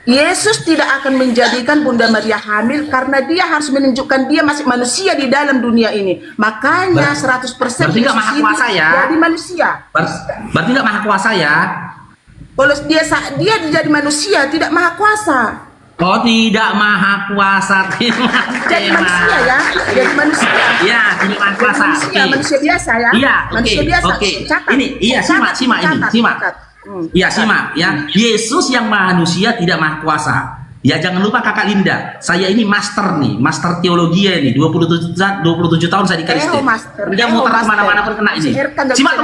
[SPEAKER 10] Yesus tidak akan menjadikan Bunda Maria hamil karena dia harus menunjukkan dia masih manusia di dalam dunia ini. Makanya 100%
[SPEAKER 12] berarti nggak maha kuasa ya?
[SPEAKER 10] Jadi manusia.
[SPEAKER 12] Berarti nggak maha kuasa ya?
[SPEAKER 10] Kalau dia jadi manusia tidak maha kuasa.
[SPEAKER 12] Oh, tidak maha kuasa.
[SPEAKER 10] Jadi manusia ya, jadi manusia.
[SPEAKER 12] Iya, tidak maha kuasa.
[SPEAKER 10] Manusia biasa ya.
[SPEAKER 12] Iya,
[SPEAKER 10] manusia biasa.
[SPEAKER 12] Oke.
[SPEAKER 10] Catat.
[SPEAKER 12] Ini, iya, simak ini, simak. Iya, simak ya. Yesus yang manusia tidak maha kuasa. Ya, jangan lupa Kakak Linda, saya ini master teologi nih, 27 tahun saya di Kristen. Dia muter kemana-mana pun kena ini. Simak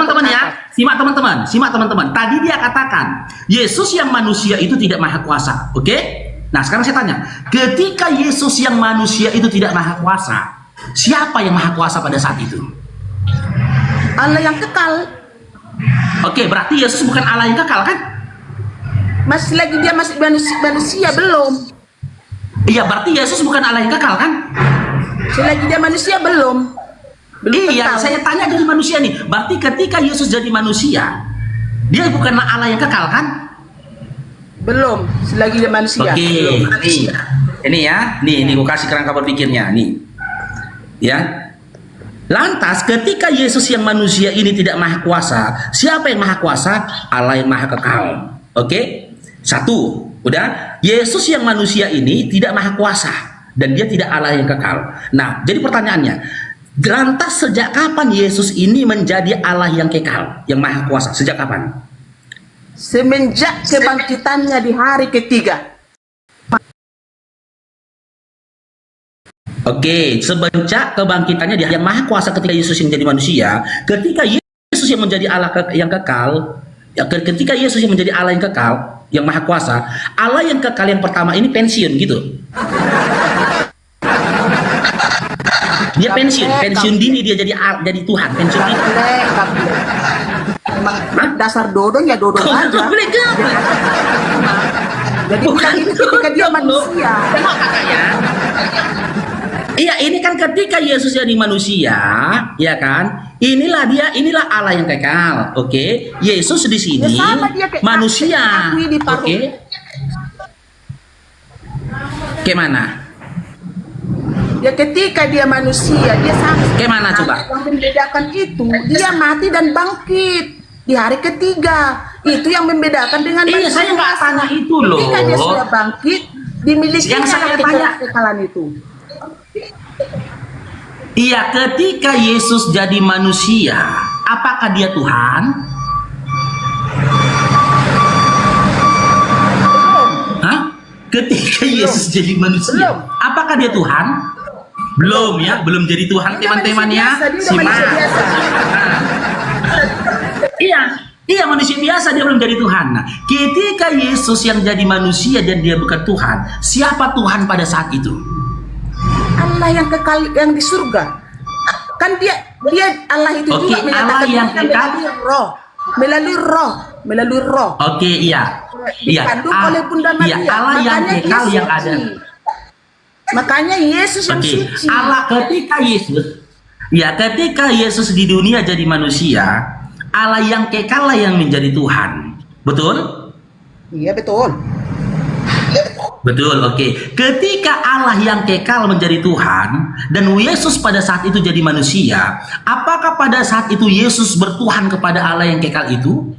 [SPEAKER 12] teman-teman. Tadi dia katakan, Yesus yang manusia itu tidak maha kuasa. Oke? Nah, sekarang saya tanya, ketika Yesus yang manusia itu tidak maha kuasa, siapa yang maha kuasa pada saat itu?
[SPEAKER 10] Allah yang kekal.
[SPEAKER 12] Oke, berarti Yesus bukan Allah yang kekal kan?
[SPEAKER 10] Masih manusia belum.
[SPEAKER 12] Iya, berarti Yesus bukan Allah yang kekal kan?
[SPEAKER 10] Selagi dia manusia belum.
[SPEAKER 12] Iya,
[SPEAKER 10] kekal.
[SPEAKER 12] saya tanya dari manusia nih. Berarti ketika Yesus jadi manusia, dia bukanlah Allah yang kekal kan?
[SPEAKER 10] Belum, selagi dia manusia.
[SPEAKER 12] Oke, ini ya, nih gue kasih kerangka berpikirnya nih, ya. Lantas ketika Yesus yang manusia ini tidak maha kuasa, siapa yang maha kuasa? Allah yang maha kekal. Oke, satu, udah. Yesus yang manusia ini tidak maha kuasa dan dia tidak Allah yang kekal. Nah, jadi pertanyaannya, lantas sejak kapan Yesus ini menjadi Allah yang kekal, yang maha kuasa? Sejak kapan?
[SPEAKER 10] Semenjak kebangkitannya di hari ketiga.
[SPEAKER 12] Oke, semenjak kebangkitannya dia yang maha kuasa ketika Yesus yang menjadi manusia, ketika Yesus yang menjadi Allah yang kekal, ya, ketika Yesus yang menjadi Allah yang kekal, yang maha kuasa, Allah yang kekal yang pertama ini pensiun gitu. Dia pensiun dini, dia jadi Tuhan, pensiun dini.
[SPEAKER 10] Emang dasar dodong ya dodong aja. Jadi bukan itu ketika dia manusia.
[SPEAKER 12] Tengok kakaknya. Iya, ini kan ketika Yesus jadi manusia, ya kan? Inilah Allah yang kekal. Oke, Yesus di sini manusia. Oke. Gimana?
[SPEAKER 10] Ya ketika dia manusia, dia sama.
[SPEAKER 12] Gimana coba?
[SPEAKER 10] Yang membedakan itu, dia mati dan bangkit di hari ketiga. Itu yang membedakan dengan manusia.
[SPEAKER 12] Saya nggak tanya itu loh.
[SPEAKER 10] Ketika dia sudah bangkit, dimiliki
[SPEAKER 12] yang saya tanya
[SPEAKER 10] kekekalan itu.
[SPEAKER 12] Iya, ketika Yesus jadi manusia, apakah dia Tuhan? Hah? Ketika Yesus jadi manusia, apakah dia Tuhan? Belum ya, belum jadi Tuhan teman-temannya. Simak. Iya manusia biasa, dia belum jadi Tuhan. Nah, ketika Yesus yang jadi manusia dan dia bukan Tuhan, siapa Tuhan pada saat itu?
[SPEAKER 10] Allah yang kekal yang di surga. Kan dia Allah itu
[SPEAKER 12] Oke,
[SPEAKER 10] juga
[SPEAKER 12] Allah yang kekal
[SPEAKER 10] melalui roh.
[SPEAKER 12] Oke, iya. Iya.
[SPEAKER 10] Dikandung oleh Bunda Maria.
[SPEAKER 12] Iya, Allah yang
[SPEAKER 10] Makanya
[SPEAKER 12] kekal
[SPEAKER 10] Yesus
[SPEAKER 12] yang ada.
[SPEAKER 10] suci. Makanya Yesus yang
[SPEAKER 12] Oke,
[SPEAKER 10] suci.
[SPEAKER 12] Allah ketika Yesus di dunia jadi manusia, Allah yang kekal lah yang menjadi Tuhan. Betul?
[SPEAKER 10] Iya, betul.
[SPEAKER 12] Betul, oke. Ketika Allah yang kekal menjadi Tuhan dan Yesus pada saat itu jadi manusia, apakah pada saat itu Yesus bertuhan kepada Allah yang kekal itu?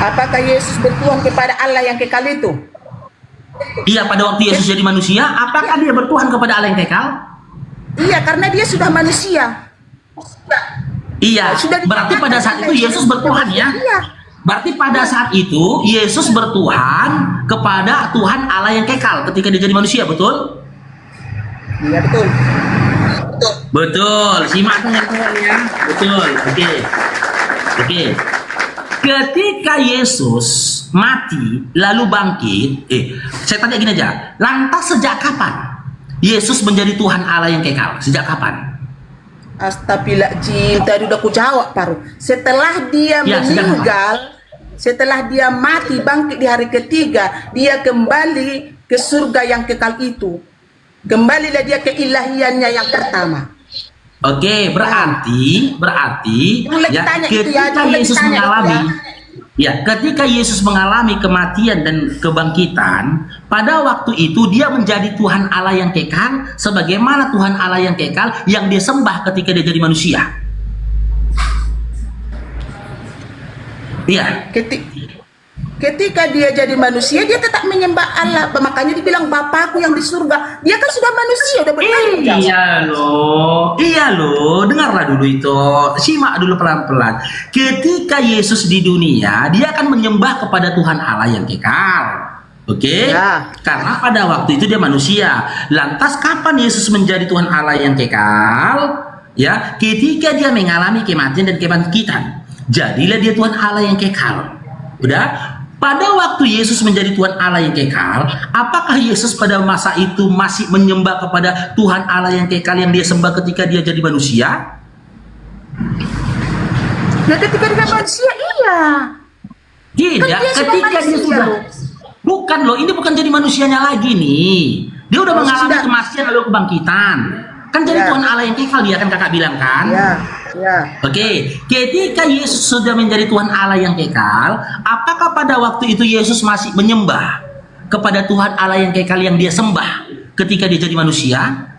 [SPEAKER 10] Apakah Yesus bertuhan kepada Allah yang kekal itu?
[SPEAKER 12] Iya, pada waktu Yesus jadi manusia, apakah dia bertuhan kepada Allah yang kekal?
[SPEAKER 10] Iya, karena dia sudah manusia.
[SPEAKER 12] Iya, berarti pada saat itu Yesus bertuhan ya?
[SPEAKER 10] Iya.
[SPEAKER 12] Berarti pada saat itu Yesus bertuhan kepada Tuhan Allah yang kekal ketika dia jadi manusia, betul?
[SPEAKER 10] Iya, betul.
[SPEAKER 12] Betul, simak teman-teman ya. Betul, oke. Oke. Ketika Yesus mati lalu bangkit, saya tanya gini aja, lantas sejak kapan Yesus menjadi Tuhan Allah yang kekal? Sejak kapan?
[SPEAKER 10] Astagfirullahaladzim, tadi udah ku jawab paru. Setelah dia meninggal, setelah dia mati bangkit di hari ketiga, dia kembali ke surga yang kekal itu. Kembalilah dia ke ilahiannya yang pertama.
[SPEAKER 12] Oke, berarti ya, ketika Yesus mengalami ketika Yesus mengalami kematian dan kebangkitan, pada waktu itu dia menjadi Tuhan Allah yang kekal, sebagaimana Tuhan Allah yang kekal yang dia sembah ketika dia jadi manusia. Iya.
[SPEAKER 10] Ketika dia jadi manusia, dia tetap menyembah Allah. Makanya dibilang Bapakku yang di surga. Dia kan sudah manusia, udah bertanggung jawab.
[SPEAKER 12] Iya loh, dengarlah dulu itu. Simak dulu pelan-pelan. Ketika Yesus di dunia, dia akan menyembah kepada Tuhan Allah yang kekal. Oke?
[SPEAKER 10] Ya.
[SPEAKER 12] Karena pada waktu itu dia manusia. Lantas kapan Yesus menjadi Tuhan Allah yang kekal? Ya, ketika dia mengalami kematian dan kebangkitan. Jadilah dia Tuhan Allah yang kekal. Udah? Pada waktu Yesus menjadi Tuhan Allah yang kekal, apakah Yesus pada masa itu masih menyembah kepada Tuhan Allah yang kekal yang dia sembah ketika dia jadi manusia?
[SPEAKER 10] Ya, ketika dia manusia, iya.
[SPEAKER 12] Tidak, ketika dia sudah bukan loh, ini bukan jadi manusianya lagi nih. Dia udah mengalami kematian lalu kebangkitan. Kan jadi Tuhan Allah yang kekal dia kan kakak bilang kan?
[SPEAKER 10] Ya.
[SPEAKER 12] Oke, ketika Yesus sudah menjadi Tuhan Allah yang kekal, apakah pada waktu itu Yesus masih menyembah kepada Tuhan Allah yang kekal yang dia sembah ketika dia jadi manusia?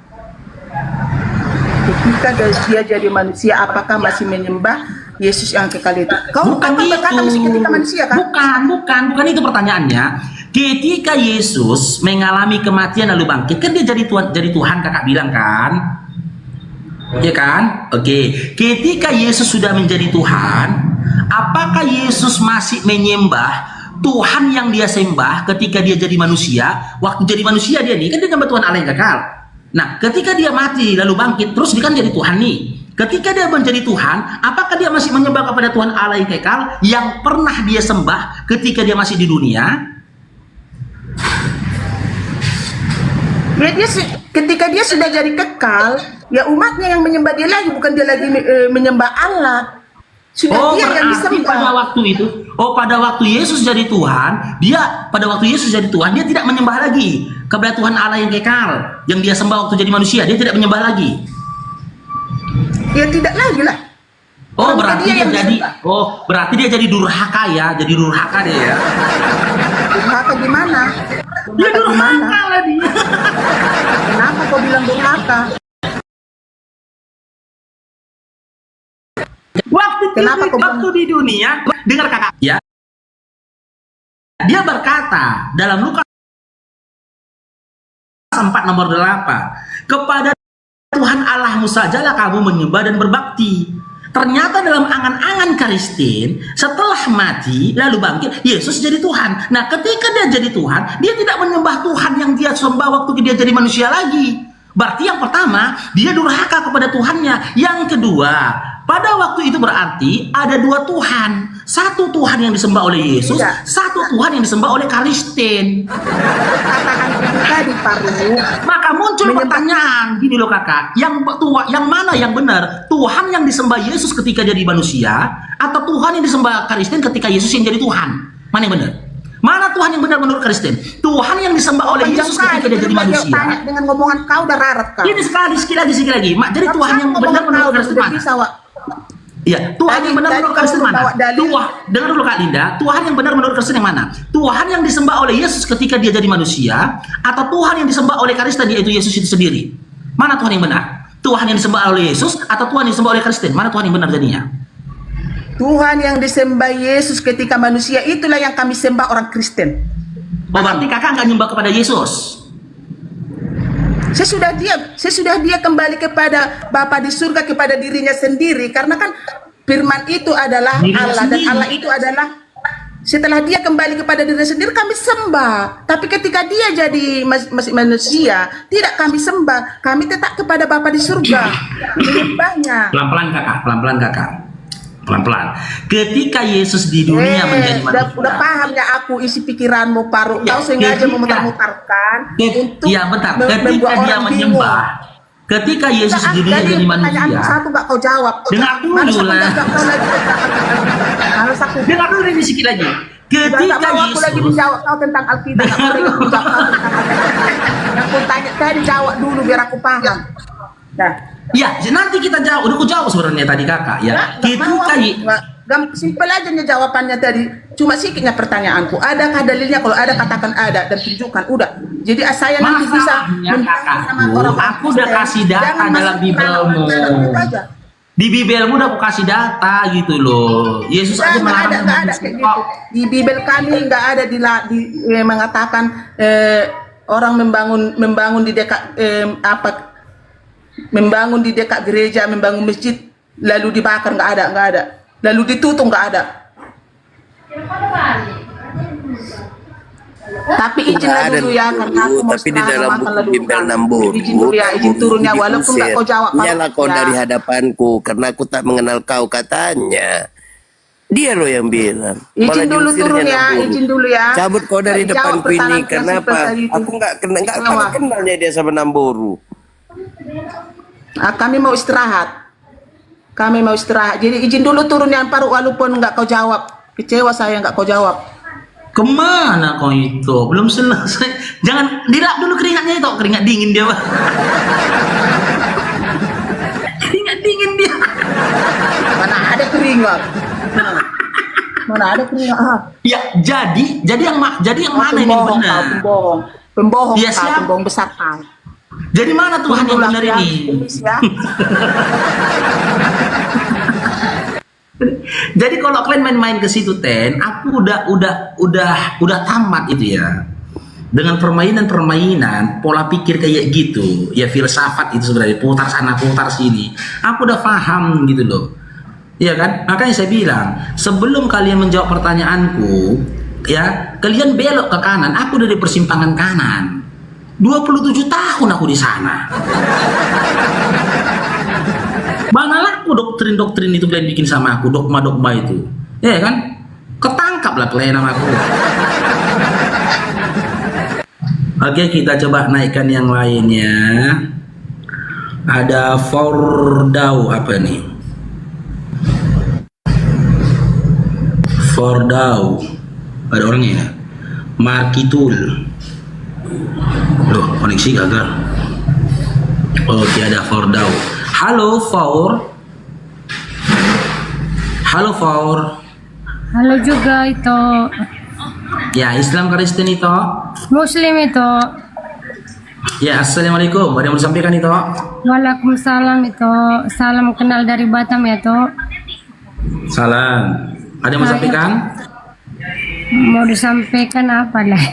[SPEAKER 10] Ketika dia jadi manusia, apakah masih menyembah Yesus yang kekal itu? Kau
[SPEAKER 12] bukan itu.
[SPEAKER 10] Berkata masih ketika manusia kan?
[SPEAKER 12] Bukan itu pertanyaannya. Ketika Yesus mengalami kematian lalu bangkit, kan dia jadi Tuhan kakak bilang kan? Ya kan? Oke. Ketika Yesus sudah menjadi Tuhan, apakah Yesus masih menyembah Tuhan yang dia sembah ketika dia jadi manusia? Waktu jadi manusia dia nih, kan dia nyembah Tuhan Allah yang kekal. Nah, ketika dia mati lalu bangkit, terus dia kan jadi Tuhan nih. Ketika dia menjadi Tuhan, apakah dia masih menyembah kepada Tuhan Allah yang kekal yang pernah dia sembah ketika dia masih di dunia?
[SPEAKER 10] Ya, ketika dia sudah jadi kekal, ya umatnya yang menyembah dia lagi, bukan dia lagi menyembah Allah. Sudah dia yang disembah.
[SPEAKER 12] Pada waktu Yesus jadi Tuhan, dia tidak menyembah lagi kepada Tuhan Allah yang kekal yang dia sembah waktu jadi manusia. Dia tidak menyembah lagi.
[SPEAKER 10] Ya tidak lagi lah.
[SPEAKER 12] Berarti dia jadi durhaka ya, jadi durhaka dia ya.
[SPEAKER 10] Durhaka gimana?
[SPEAKER 12] Dia durhaka lah dia.
[SPEAKER 10] Kenapa kau bilang durhaka?
[SPEAKER 12] Waktu di dunia, dengar kakak ya. Dia berkata dalam Lukas 4 nomor 8 kepada Allahmu sajalah kamu menyembah dan berbakti. Ternyata dalam angan-angan Kristen, setelah mati lalu bangkit, Yesus jadi Tuhan. Nah, ketika dia jadi Tuhan, dia tidak menyembah Tuhan yang dia sembah waktu dia jadi manusia lagi. Berarti yang pertama, dia durhaka kepada Tuhannya. Yang kedua, pada waktu itu berarti ada dua Tuhan. Satu Tuhan yang disembah oleh Yesus, satu Tuhan yang disembah oleh Kristen.
[SPEAKER 10] Tadi Paru.
[SPEAKER 12] Maka muncul pertanyaan gini loh kakak, yang mana yang benar? Tuhan yang disembah Yesus ketika jadi manusia, atau Tuhan yang disembah Kristen ketika Yesus yang jadi Tuhan? Mana yang benar? Mana Tuhan yang benar menurut Kristen? Tuhan yang disembah oleh Yesus ketika dia jadi manusia.
[SPEAKER 10] Tanya dengan ngomongan kau udah rarat kau.
[SPEAKER 12] Ini sekali lagi. Jadi Tuhan yang benar menurut Kristen mana? Iya, Tuhan yang benar menurut Kristen mana? Dengar dulu Kak Linda, Tuhan yang benar menurut Kristen yang mana? Tuhan yang disembah oleh Yesus ketika dia jadi manusia, atau Tuhan yang disembah oleh Kristen yaitu Yesus itu sendiri? Mana Tuhan yang benar? Tuhan yang disembah oleh Yesus atau Tuhan yang disembah oleh Kristen? Mana Tuhan yang benar jadinya?
[SPEAKER 10] Tuhan yang disembah Yesus ketika manusia itulah yang kami sembah orang Kristen.
[SPEAKER 12] Berarti kakak nggak nyembah kepada Yesus?
[SPEAKER 10] Sesudah dia kembali kepada Bapa di surga, kepada dirinya sendiri, karena kan firman itu adalah Allah dan Allah itu adalah, setelah dia kembali kepada dirinya sendiri kami sembah. Tapi ketika dia jadi manusia, tidak kami sembah, kami tetap kepada Bapa di surga menyembahnya.
[SPEAKER 12] Pelan-pelan kakak. Ketika Yesus di dunia menjadi manusia.
[SPEAKER 10] Udah paham ya aku isi pikiranmu Paru. Kau sengaja memutar-mutarkan untuk
[SPEAKER 12] bentar. Ketika dia menyembah, ketika Yesus di dunia jadi manusia.
[SPEAKER 10] Satu gak kau jawab.
[SPEAKER 12] Dengar dulu lah. Dengar dulu ini sedikit lagi. Ketika Yesus
[SPEAKER 10] lagi menjawab kau tentang Alkitab. Yang aku tanya tadi jawab dulu biar aku paham. Nah,
[SPEAKER 12] ya, nanti kita jawab. Udah aku jawab sebenarnya tadi kakak ya.
[SPEAKER 10] Simpel aja nya jawabannya tadi. Cuma sikitnya pertanyaanku. Adakah dalilnya? Kalau ada katakan ada dan tunjukkan. Udah. Jadi saya nanti bisa
[SPEAKER 12] aku udah kasih data dalam Bibelmu. Di Bibelmu udah aku kasih data gitu loh. Yesus aja melarang.
[SPEAKER 10] Nggak ada kayak gitu. Di Bibel kami nggak ada mengatakan orang membangun di dekat membangun di dekat gereja, membangun masjid lalu dibakar, nggak ada, lalu ditutup, nggak ada. Tapi izinlah dulu ya, karena aku mau
[SPEAKER 3] tapi di dalam buku Bimbel Nambur
[SPEAKER 10] izin dulu ya, izin turunnya walaupun nggak kau jawab.
[SPEAKER 3] Nyala kau dari hadapanku karena aku tak mengenal kau, katanya. Dia loh yang bilang.
[SPEAKER 10] Izin dulu turun ya, izin dulu ya.
[SPEAKER 3] Cabut kau dari depanku ini, kenapa? Aku nggak kenalnya dia sama Namboru.
[SPEAKER 10] Kami mau istirahat. Jadi izin dulu turun yang Paru walaupun nggak kau jawab. Kecewa saya nggak kau jawab.
[SPEAKER 12] Kemana kau itu? Belum selesai. Jangan dilap dulu keringatnya itu. Keringat dingin dia, Pak. Keringat dingin dia.
[SPEAKER 10] Mana ada keringat? Mana ada keringat?
[SPEAKER 12] Ya, jadi yang mana ini benar?
[SPEAKER 10] Pembohong.
[SPEAKER 12] Ya,
[SPEAKER 10] pembohong besar kau.
[SPEAKER 12] Jadi mana Tuhan yang benar ini? Jadi kalau kalian main-main ke situ aku udah tamat itu ya. Dengan permainan pola pikir kayak gitu, ya filsafat itu sebenarnya putar sana putar sini. Aku udah paham gitu loh. Iya kan? Makanya saya bilang, sebelum kalian menjawab pertanyaanku, ya, kalian belok ke kanan, aku udah di persimpangan kanan. 27 tahun aku di sana. Mana laku doktrin-doktrin itu kalian bikin sama aku, dogma-dogma itu. Ya kan? Ketangkap lah kalian sama aku. Oke, kita coba naikkan yang lainnya. Ada Fordau apa nih? Fordau. Ada orangnya ya? Markitul. Loh, koneksi gagal. Oke, ada Fordau. Halo Faur. Halo Faur.
[SPEAKER 14] Halo juga itu.
[SPEAKER 12] Ya, Islam Kristen itu.
[SPEAKER 14] Muslim itu.
[SPEAKER 12] Ya, assalamualaikum. Ada yang mau disampaikan itu?
[SPEAKER 14] Waalaikumsalam itu. Salam kenal dari Batam ya toh.
[SPEAKER 12] Salam. Ada yang mau disampaikan?
[SPEAKER 14] Mau disampaikan apa lah?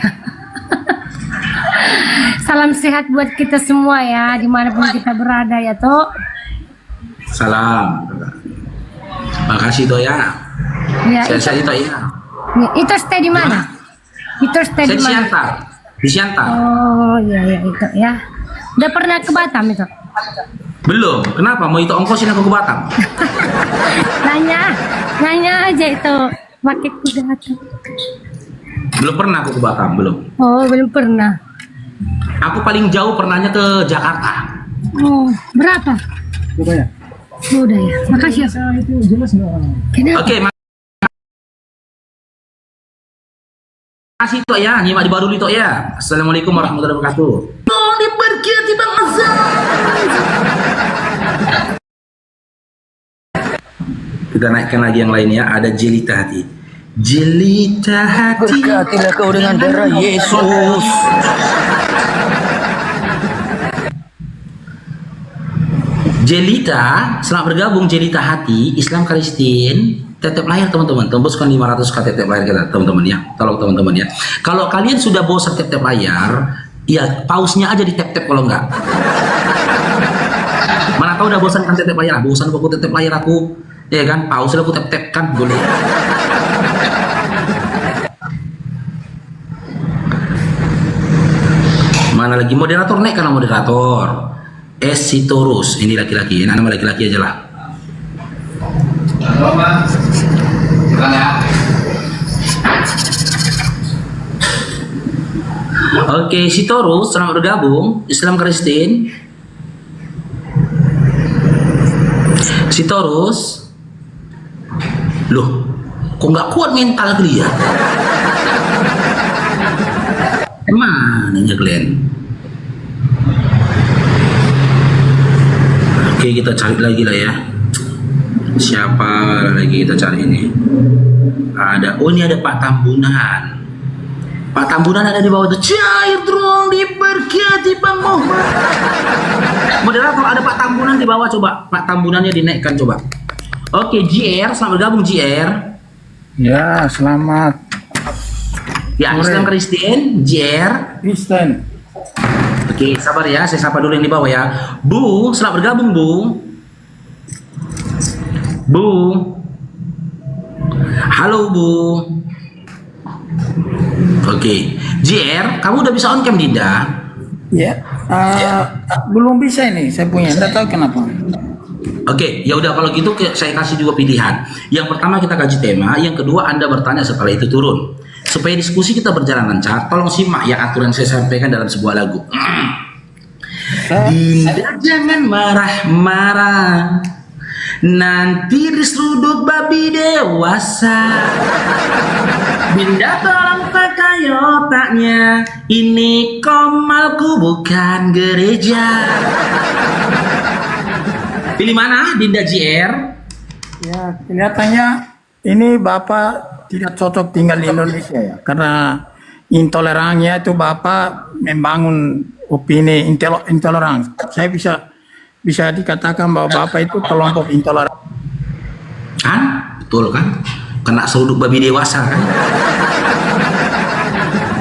[SPEAKER 14] Salam sehat buat kita semua ya, dimanapun kita berada ya toh.
[SPEAKER 12] Salam. Makasih toh ya.
[SPEAKER 14] Ya,
[SPEAKER 12] Saya itu ya.
[SPEAKER 14] itu stay di mana? Itu stay
[SPEAKER 12] Saya
[SPEAKER 14] di
[SPEAKER 12] di
[SPEAKER 14] mana?
[SPEAKER 12] Siantar. Di Siantar.
[SPEAKER 14] Oh iya itu ya. Udah pernah ke Batam itu?
[SPEAKER 12] Belum. Kenapa? Mau itu ongkosin aku ke Batam?
[SPEAKER 14] Nanya aja itu. Pakai kuda tuh.
[SPEAKER 12] Belum pernah aku ke Batam, belum.
[SPEAKER 14] Oh belum pernah.
[SPEAKER 12] Aku paling jauh pernahnya ke Jakarta.
[SPEAKER 14] Oh berapa? Udah ya. Makasih ya. Kenapa?
[SPEAKER 12] Oke, makasih toh ya. Nyimak di baru toh ya. Assalamualaikum warahmatullahi wabarakatuh. Diberkati Bang Azam. Kita naikkan lagi yang lainnya. Ada Jelita Hati. Jelita hati.
[SPEAKER 7] Berkatilah kau dengan darah Yesus.
[SPEAKER 12] Jelita, selamat bergabung Jelita Hati, Islam Kristen, tetep layar teman-teman, tembuskan 500 tetep layar kita teman-teman ya, tolong teman-teman ya. Kalau kalian sudah bosan tetep layar, ya pause-nya aja di tap-tap kalau enggak. Mana tahu udah bosan kan tetep layar, bosan aku tetep layar aku, ya kan, pause aku tap-tap kan boleh. Mana lagi moderator, naik karena moderator. Sitorus, ini laki-laki, nama laki-laki aja lah. Oke, Sitorus, selamat bergabung, Islam Kristen. Sitorus, loh, kok nggak kuat mental kalian? Mananya Glenn? Oke, kita cari lagi lah ya. Siapa lagi kita cari ini? Ada, oh ini ada Pak Tambunan. Pak Tambunan ada di bawah itu. Cair dong diberkati Bang Muhammad. Moderator ada Pak Tambunan di bawah, coba Pak Tambunannya dinaikkan coba. Oke, JR, selamat bergabung JR.
[SPEAKER 15] Ya, selamat.
[SPEAKER 12] Ya, Islam Kristen, JR.
[SPEAKER 15] Kristen.
[SPEAKER 12] Oke, sabar ya, saya sapa dulu yang di bawah ya. Bu, selamat bergabung Bu. Bu. Halo Bu. Oke, JR, kamu udah bisa on cam Dinda?
[SPEAKER 15] Ya, belum bisa ini saya punya, tidak tahu kenapa.
[SPEAKER 12] Oke, ya udah kalau gitu saya kasih juga pilihan. Yang pertama kita kaji tema, yang kedua Anda bertanya setelah itu turun. Supaya diskusi kita berjalan lancar, tolong simak ya aturan saya sampaikan dalam sebuah lagu. Dinda jangan marah-marah, nanti diseruduk babi dewasa. Dinda tolong pakai otaknya, ini komalku bukan gereja. Pilih mana Dinda JR?
[SPEAKER 15] Ya, kelihatannya ini Bapak tidak cocok tinggal di Indonesia ya, karena intolerannya itu Bapak membangun opini intoleran. Saya bisa dikatakan bahwa Bapak itu kelompok intoleran.
[SPEAKER 12] Kan? Betul kan? Kena seruduk babi dewasa kan?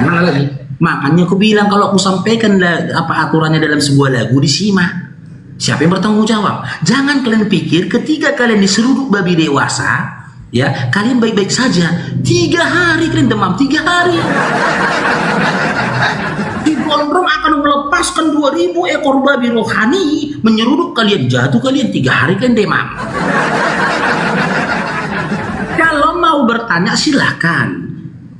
[SPEAKER 12] Mana lagi? Makanya aku bilang kalau aku sampaikan apa aturannya dalam sebuah lagu disimak. Siapa yang bertanggung jawab? Jangan kalian pikir ketika kalian diseruduk babi dewasa, ya kalian baik-baik saja. 3 hari kalian demam, 3 hari. Di gondrong akan melepaskan 2000 ekor babi rohani menyeruduk kalian, jatuh kalian 3 hari kalian demam. Kalau mau bertanya silahkan.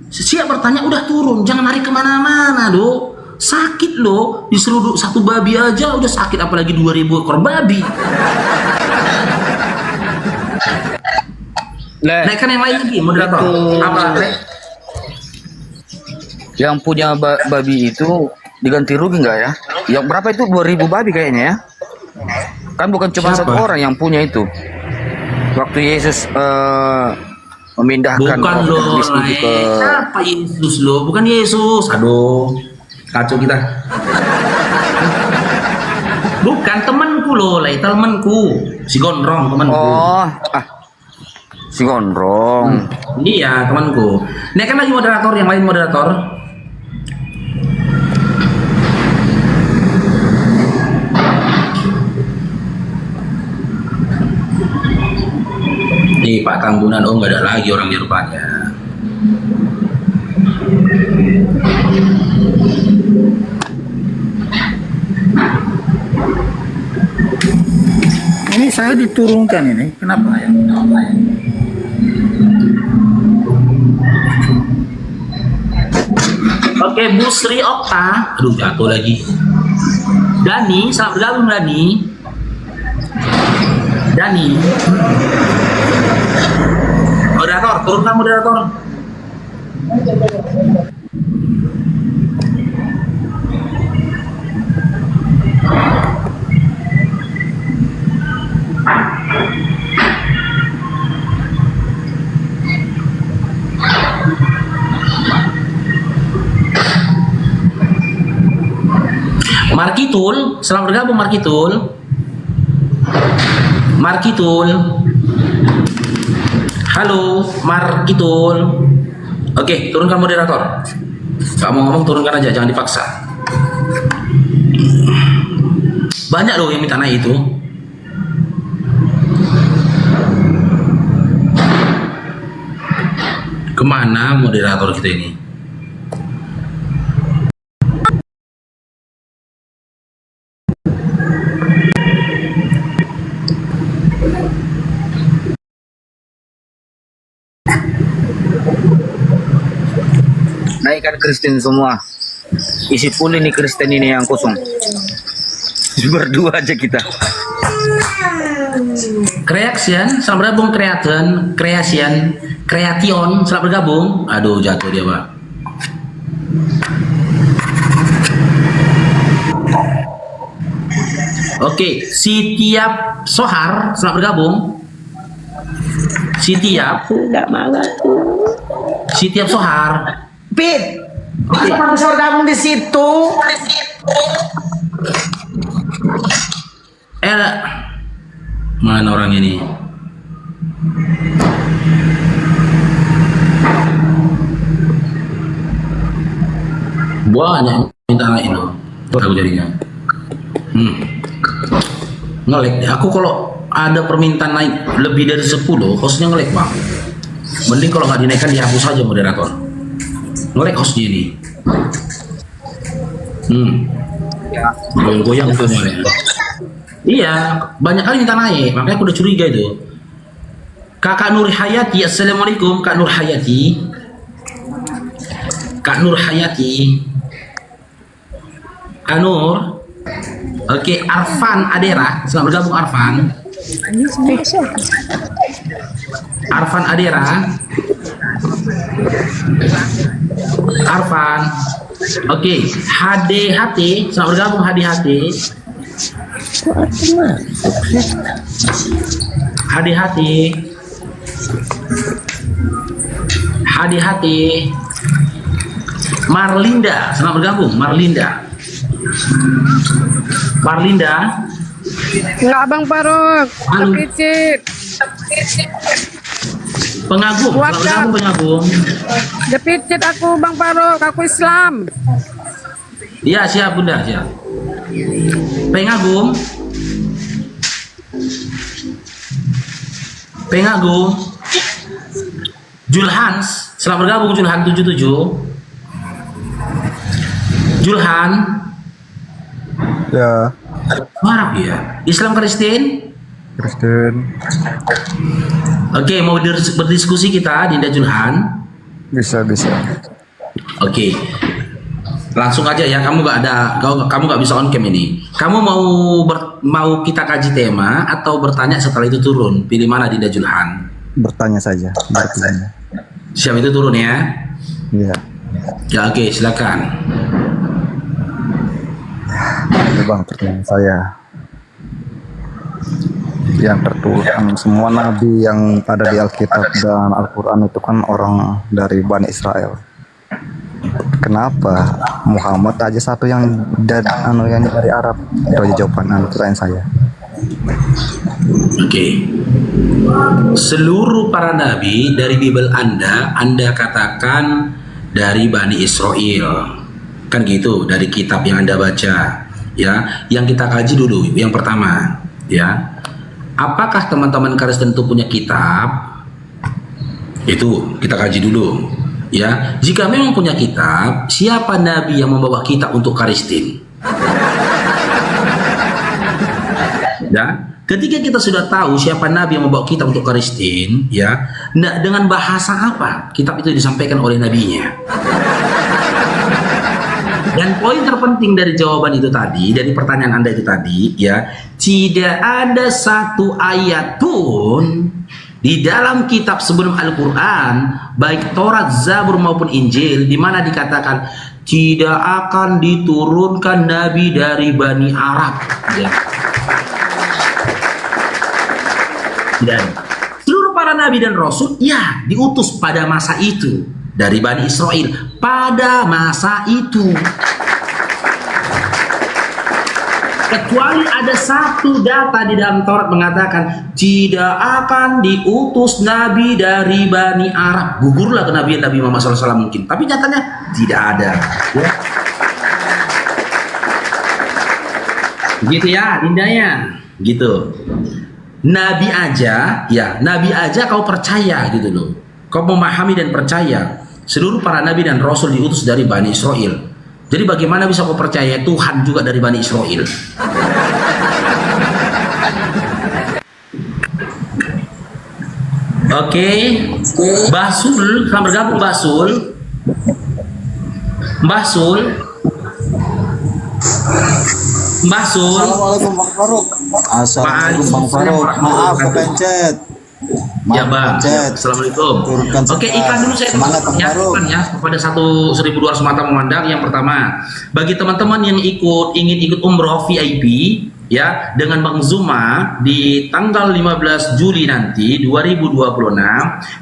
[SPEAKER 12] Siap bertanya udah turun, jangan lari kemana-mana dong. Sakit loh, diseruduk 1 babi aja udah sakit, apalagi 2000 ekor babi. Naikkan yang lain lagi, moderator. Apa?
[SPEAKER 7] Yang punya babi itu diganti rugi nggak ya? Yang berapa itu 2000 babi kayaknya ya? Kan bukan cuma
[SPEAKER 12] Siapa?
[SPEAKER 7] 1 orang yang punya itu. Waktu Yesus memindahkan
[SPEAKER 12] Bukan loh,
[SPEAKER 7] itu ke
[SPEAKER 12] siapa Yesus loh? Bukan Yesus. Aduh, kacau kita. Bukan temanku loh, temanku. Si Gondrong temanku.
[SPEAKER 7] Oh, si Gondrong.
[SPEAKER 12] Iya, temanku. Naikkan lagi moderator, yang lain moderator. Oke, Pak Tambunan, oh nggak ada lagi orangnya rupanya.
[SPEAKER 15] Ini saya diturunkan ini, kenapa ya?
[SPEAKER 12] Oke, Bu Sri Okta, aduh jatuh lagi. Dani, selamat bergabung Dani. Dani. Moderator, turunkan moderator. Markitul, selamat bergabung Markitul. Markitul. Halo, Markitul. Oke, turunkan moderator. Gak mau ngomong, turunkan aja, jangan dipaksa. Banyak loh yang minta naik itu. Kemana moderator kita ini?
[SPEAKER 7] Naikkan Kristen semua. Isi full ini Kristen ini yang kosong. Berdua aja kita.
[SPEAKER 12] Creation, selamat bergabung Creation, selamat bergabung. Aduh, jatuh dia, Pak. Oke, Sitiap Sohar, selamat bergabung. Sitiap Sohar.
[SPEAKER 9] Pit, kenapa bisa bergabung di situ?
[SPEAKER 12] Mana orang ini? Banyak minta naik itu. Aku jadinya. Ngelek. Aku kalau ada permintaan naik lebih dari 10, hostnya ngelek, Bang. Mending kalau nggak dinaikkan dihapus saja moderator. Ngelek hostnya ini. Goyang-goyang tuh ya. Iya, banyak kali minta naik, makanya aku udah curiga itu. Kakak Nur Hayati, assalamualaikum Kak Nur Hayati. Kak Nur Hayati. Kak Nur. Oke, Arfan Adera, selamat bergabung Arfan. Arfan Adera. Arfan. Oke, HDHT, selamat bergabung HDHT. HDHT. HDHT. Marlinda, selamat bergabung Marlinda. Marlinda.
[SPEAKER 16] Enggak Bang Faruk. Kecil.
[SPEAKER 12] Pengagum, selamat bergabung Pengagum.
[SPEAKER 16] Depicit aku Bang Faruk, aku Islam.
[SPEAKER 12] Iya siap Bunda, siap. Pengagum. Pengagum. Julhans, selamat bergabung Julhan 77. Julhan.
[SPEAKER 17] Ya.
[SPEAKER 12] Marah ya. Islam Kristen. Oke, mau berdiskusi kita Dinda Julhan?
[SPEAKER 17] Bisa.
[SPEAKER 12] Oke. Langsung aja ya, kamu nggak bisa on cam ini. Kamu mau kita kaji tema atau bertanya setelah itu turun? Pilih mana Dinda Julhan?
[SPEAKER 17] Bertanya saja.
[SPEAKER 12] Siap, itu turun ya?
[SPEAKER 17] Iya.
[SPEAKER 12] Ya oke, silakan.
[SPEAKER 17] Ini Bang, pertanyaan saya. Yang tertulis semua nabi yang ada di Alkitab dan Al-Quran itu kan orang dari Bani Israel. Kenapa Muhammad aja satu yang dari Arab? Itu aja jawaban pertanyaan saya.
[SPEAKER 12] Oke. Seluruh para nabi dari Bible Anda katakan dari Bani Israel. Kan gitu, dari kitab yang Anda baca. Ya, yang kita kaji dulu yang pertama, ya. Apakah teman-teman Kristen itu punya kitab Itu kita kaji dulu. Ya, jika memang punya kitab, siapa nabi yang membawa kitab untuk Karistin? Ya, ketika kita sudah tahu siapa nabi yang membawa kitab untuk Karistin, ya, dengan bahasa apa kitab itu disampaikan oleh nabinya? Dan poin terpenting dari jawaban itu tadi, dari pertanyaan Anda itu tadi, ya, tidak ada satu ayat pun di dalam kitab sebelum Al-Quran, baik Taurat, Zabur maupun Injil, di mana dikatakan tidak akan diturunkan nabi dari Bani Arab. Ya. Tidak ada. Seluruh para nabi dan rasul, ya, diutus pada masa itu dari Bani Israel pada masa itu. Kecuali ada satu data di dalam Taurat mengatakan tidak akan diutus nabi dari Bani Arab. Gugurlah kenabian Nabi Muhammad SAW mungkin, tapi nyatanya tidak ada. Ya. Gitu ya, indahnya, gitu. Nabi aja, ya, nabi aja kau percaya gitu loh. Kau memahami dan percaya seluruh para nabi dan rasul diutus dari Bani Israel. Jadi bagaimana bisa kau percaya Tuhan juga dari Bani Israel? Oke, Basul, selamat bergabung Basul.
[SPEAKER 17] Assalamualaikum Bang Faruk. Assalamualaikum Bang Faruk. Maaf kepencet.
[SPEAKER 12] Ya Bang, Assalamualaikum. Oke, iklan dulu saya iklan ya kepada 1.200 mata memandang. Yang pertama, bagi teman-teman yang ingin ikut umroh VIP ya dengan Bang Zuma di tanggal 15 Juli nanti 2026,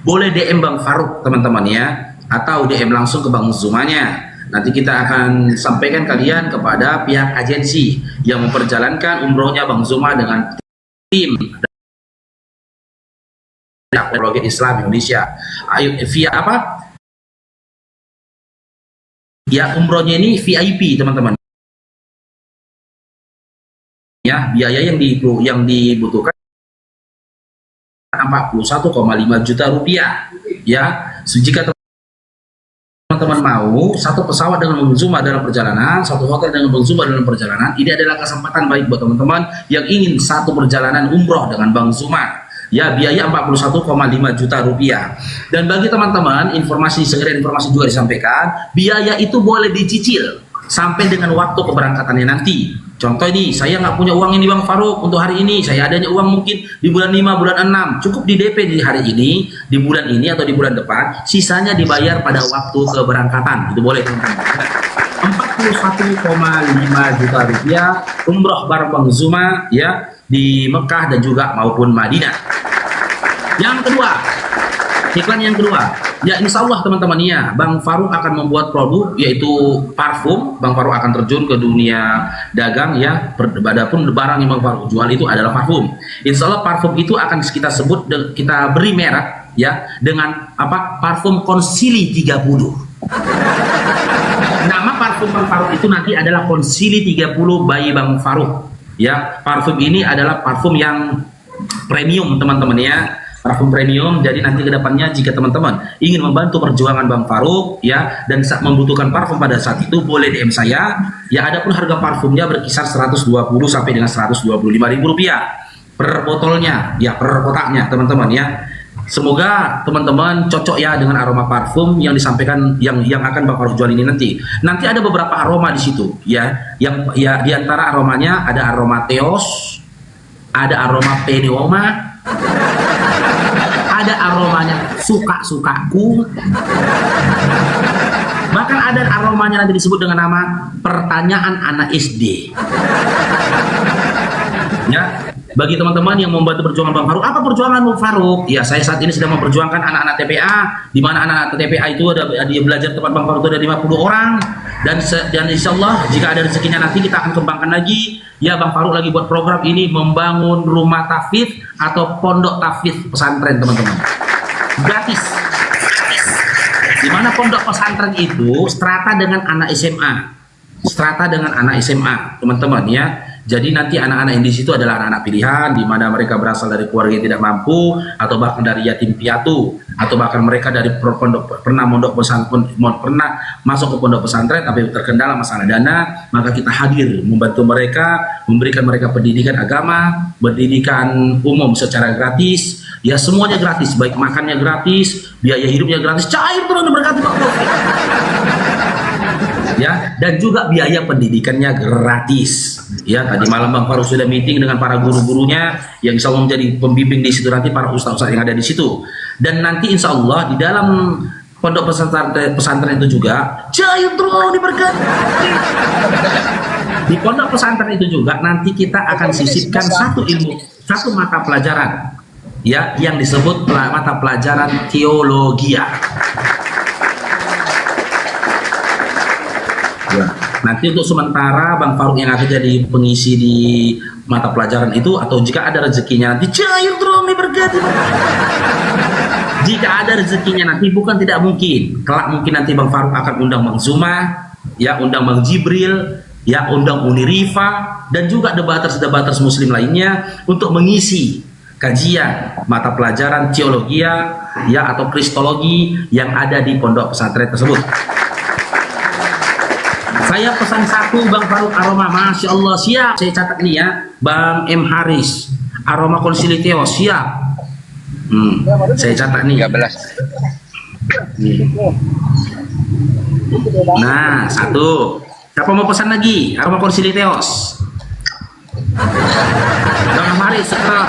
[SPEAKER 12] boleh DM Bang Faruk teman-teman ya, atau DM langsung ke Bang Zumanya. Nanti kita akan sampaikan kalian kepada pihak agensi yang memperjalankan umrohnya Bang Zuma dengan tim Program Islam Indonesia. Ayo via apa? Ya, umrohnya ini VIP teman-teman. Ya, biaya yang dibutuhkan 41,5 juta rupiah. Ya, jika teman-teman mau satu pesawat dengan Bang Zuma dalam perjalanan, satu hotel dengan Bang Zuma dalam perjalanan, ini adalah kesempatan baik buat teman-teman yang ingin satu perjalanan umroh dengan Bang Zuma. Ya, biaya 41,5 juta rupiah. Dan bagi teman-teman, sekedar informasi juga disampaikan, biaya itu boleh dicicil sampai dengan waktu keberangkatannya nanti. Contoh ini, saya nggak punya uang ini Bang Faruk untuk hari ini, saya adanya uang mungkin di bulan 5, bulan 6, cukup di DP di hari ini, di bulan ini atau di bulan depan, sisanya dibayar pada waktu keberangkatan. Itu boleh teman-teman. 41,5 juta rupiah umroh bareng Bang Zuma ya di Mekah dan juga maupun Madinah. Yang kedua, iklan yang kedua, ya insya Allah teman-teman ya, Bang Faruk akan membuat produk yaitu parfum. Bang Faruk akan terjun ke dunia dagang ya, adapun barang yang Bang Faruk jual itu adalah parfum. Insya Allah parfum itu akan kita sebut, kita beri merek ya dengan apa? Parfum Konsili 30. Nama parfum Bang Faruk itu nanti adalah Konsili 30 by Bang Faruk. Ya, parfum ini adalah parfum yang premium teman-teman ya. Parfum premium, jadi nanti kedepannya jika teman-teman ingin membantu perjuangan Bang Faruk ya dan membutuhkan parfum pada saat itu, boleh DM saya ya. Adapun harga parfumnya berkisar 120 sampai dengan 125.000 rupiah per botolnya ya, per kotaknya teman-teman ya. Semoga teman-teman cocok ya dengan aroma parfum yang disampaikan yang akan Bang Faruk jual ini nanti. Nanti ada beberapa aroma di situ ya, yang ya diantara aromanya ada aroma teos, ada aroma peneoma, ada aromanya suka-sukaku, bahkan ada aromanya nanti disebut dengan nama pertanyaan anak SD. Ya, bagi teman-teman yang membantu perjuangan Bang Faruk, apa perjuangan Bang Faruk? Ya, saya saat ini sedang memperjuangkan anak-anak TPA, di mana anak-anak TPA itu dia belajar tempat Bang Faruk itu ada 50 orang, dan insya Allah jika ada rezekinya nanti kita akan kembangkan lagi. Ya, Bang Faruk lagi buat program ini membangun rumah tahfidz atau pondok tahfidz pesantren teman-teman, gratis. Di mana pondok pesantren itu strata dengan anak SMA, teman-teman ya. Jadi nanti anak-anak yang di situ adalah anak-anak pilihan, di mana mereka berasal dari keluarga yang tidak mampu, atau bahkan dari yatim piatu, atau bahkan mereka dari pernah masuk ke pondok pesantren tapi terkendala masalah dana, maka kita hadir membantu mereka, memberikan mereka pendidikan agama, pendidikan umum secara gratis, ya semuanya gratis, baik makannya gratis, biaya hidupnya gratis, cair terus berkati Pak Prof. Ya, dan juga biaya pendidikannya gratis. Ya, tadi malam Bang Faruk sudah meeting dengan para guru-gurunya yang insya Allah menjadi pembimbing di situ, nanti para ustaz-ustaz yang ada di situ. Dan nanti insya Allah di dalam pondok pesantren itu juga cair terus diberkati. Di pondok pesantren itu juga nanti kita akan sisipkan satu mata pelajaran, ya, yang disebut mata pelajaran teologia. Ya, nanti untuk sementara Bang Faruk yang akan jadi pengisi di mata pelajaran itu, atau jika ada rezekinya nanti cair terus diberkati. Jika ada rezekinya nanti, bukan tidak mungkin, kelak mungkin nanti Bang Faruk akan undang Bang Zuma, ya, undang Bang Jibril, ya, undang Uni Rifa, dan juga debaters muslim lainnya untuk mengisi kajian mata pelajaran teologia, ya, atau kristologi yang ada di pondok pesantren tersebut. Saya pesan satu Bang Faruk aroma, Masya Allah, siap. Saya catat nih ya, Bang M. Haris, aroma konsiliteo, siap. Saya catat nih. 13. Nah, satu. Siapa mau pesan lagi? Aroma konsiliteos. Bang M. Haris, sekarang.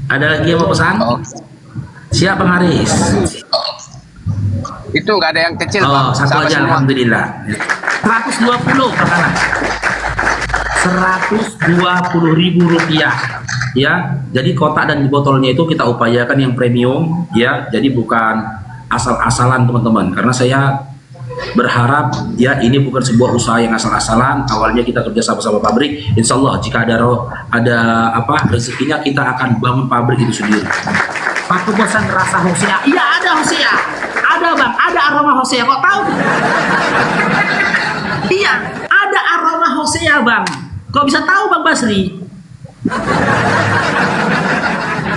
[SPEAKER 12] Ada lagi yang mau pesan? Siap Bang Haris.
[SPEAKER 9] Itu nggak ada yang kecil,
[SPEAKER 12] Bang. Satu
[SPEAKER 9] sama
[SPEAKER 12] aja,
[SPEAKER 9] semua.
[SPEAKER 12] alhamdulillah. 120 perkara. 120.000 rupiah, ya. Jadi kotak dan botolnya itu kita upayakan yang premium, ya. Jadi bukan asal-asalan teman-teman. Karena saya berharap, ya, ini bukan sebuah usaha yang asal-asalan. Awalnya kita kerja sama-sama pabrik. Insya Allah jika ada rezekinya, kita akan bangun pabrik itu sendiri. Aku bosan rasa Hosea. Iya, ada Hosea. Ada Bang, ada aroma Hosea, kok tahu? Iya, ada aroma Hosea Bang. Kok bisa tahu Bang Basri?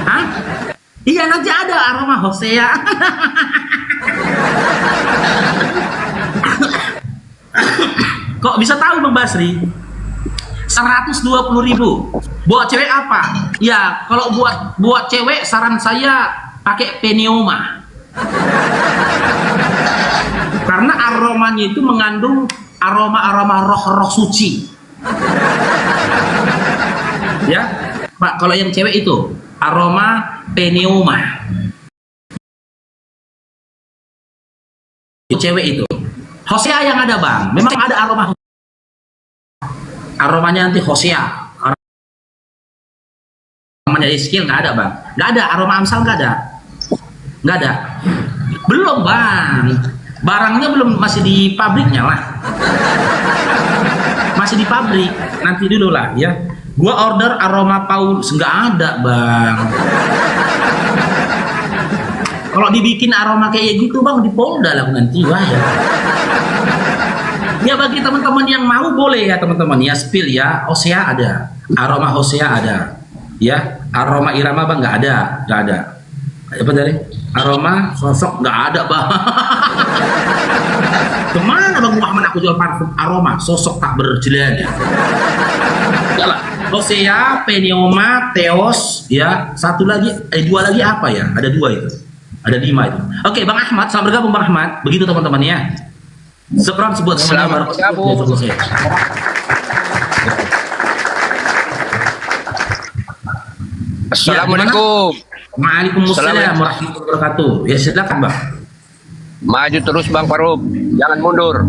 [SPEAKER 12] Hah? Iya, nanti ada aroma Hosea. Kok bisa tahu Bang Basri? 120.000. Buat cewek apa? Ya, kalau buat cewek saran saya pakai pneuma. Karena aromanya itu mengandung aroma roh-roh suci. Ya, Pak, kalau yang cewek itu aroma pneuma. Itu cewek itu. Hosea yang ada Bang, memang ada aromanya nanti Hosea. Aromanya Iskil nggak ada Bang, nggak ada. Aroma Amsal nggak ada. Belum Bang, barangnya belum, masih di pabriknya lah. Masih di pabrik, nanti dulu lah ya. Gua order aroma Paulus, nggak ada Bang. Kalau dibikin aroma kayak gitu Bang, di Polda lah nanti wah ya. Ya bagi teman-teman yang mau boleh ya teman-teman ya, spill ya. Hosea ada, aroma Hosea ada, ya. Aroma Irama Bang nggak ada. Apa tadi? Aroma sosok nggak ada Bang. Kemana Bang Muhammad aku jual parfum aroma sosok tak berjalan ya. Hosea, pneuma, Theos, ya. Satu lagi, dua lagi apa ya? Ada 2 itu. Ada 5 itu. Oke, Bang Ahmad, selamat bergabung Bang Ahmad. Begitu teman-teman ya. Sekarang sebut
[SPEAKER 9] Selamat bergabung. Assalamualaikum.
[SPEAKER 12] Waalaikumsalam warahmatullahi wabarakatuh. Ya silakan Bang.
[SPEAKER 9] Maju terus Bang Faruk, jangan mundur.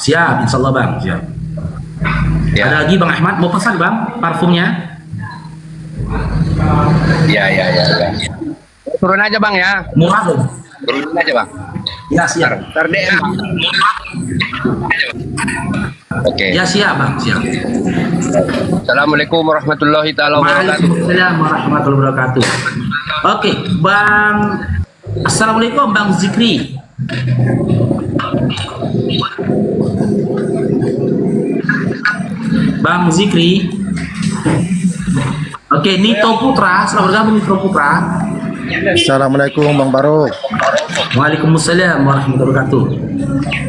[SPEAKER 12] Siap, insyaallah Bang. Siap.
[SPEAKER 9] Ya.
[SPEAKER 12] Ada lagi Bang Ahmad mau pesan Bang parfumnya?
[SPEAKER 9] Ya. Turun aja Bang ya.
[SPEAKER 12] Murah loh.
[SPEAKER 9] Turun aja Bang.
[SPEAKER 12] Ya siap.
[SPEAKER 9] Terdem. Oke.
[SPEAKER 12] Ya siap Bang, siap.
[SPEAKER 9] Assalamualaikum warahmatullahi taala wabarakatuh.
[SPEAKER 12] Waalaikumsalam warahmatullahi wabarakatuh. Oke, Bang. Assalamualaikum Bang Zikri. Bang Zikri. Oke, Nito Putra, selamat bergabung Nito Putra.
[SPEAKER 17] Assalamualaikum Bang Barok.
[SPEAKER 12] Waalaikumsalam warahmatullahi wabarakatuh.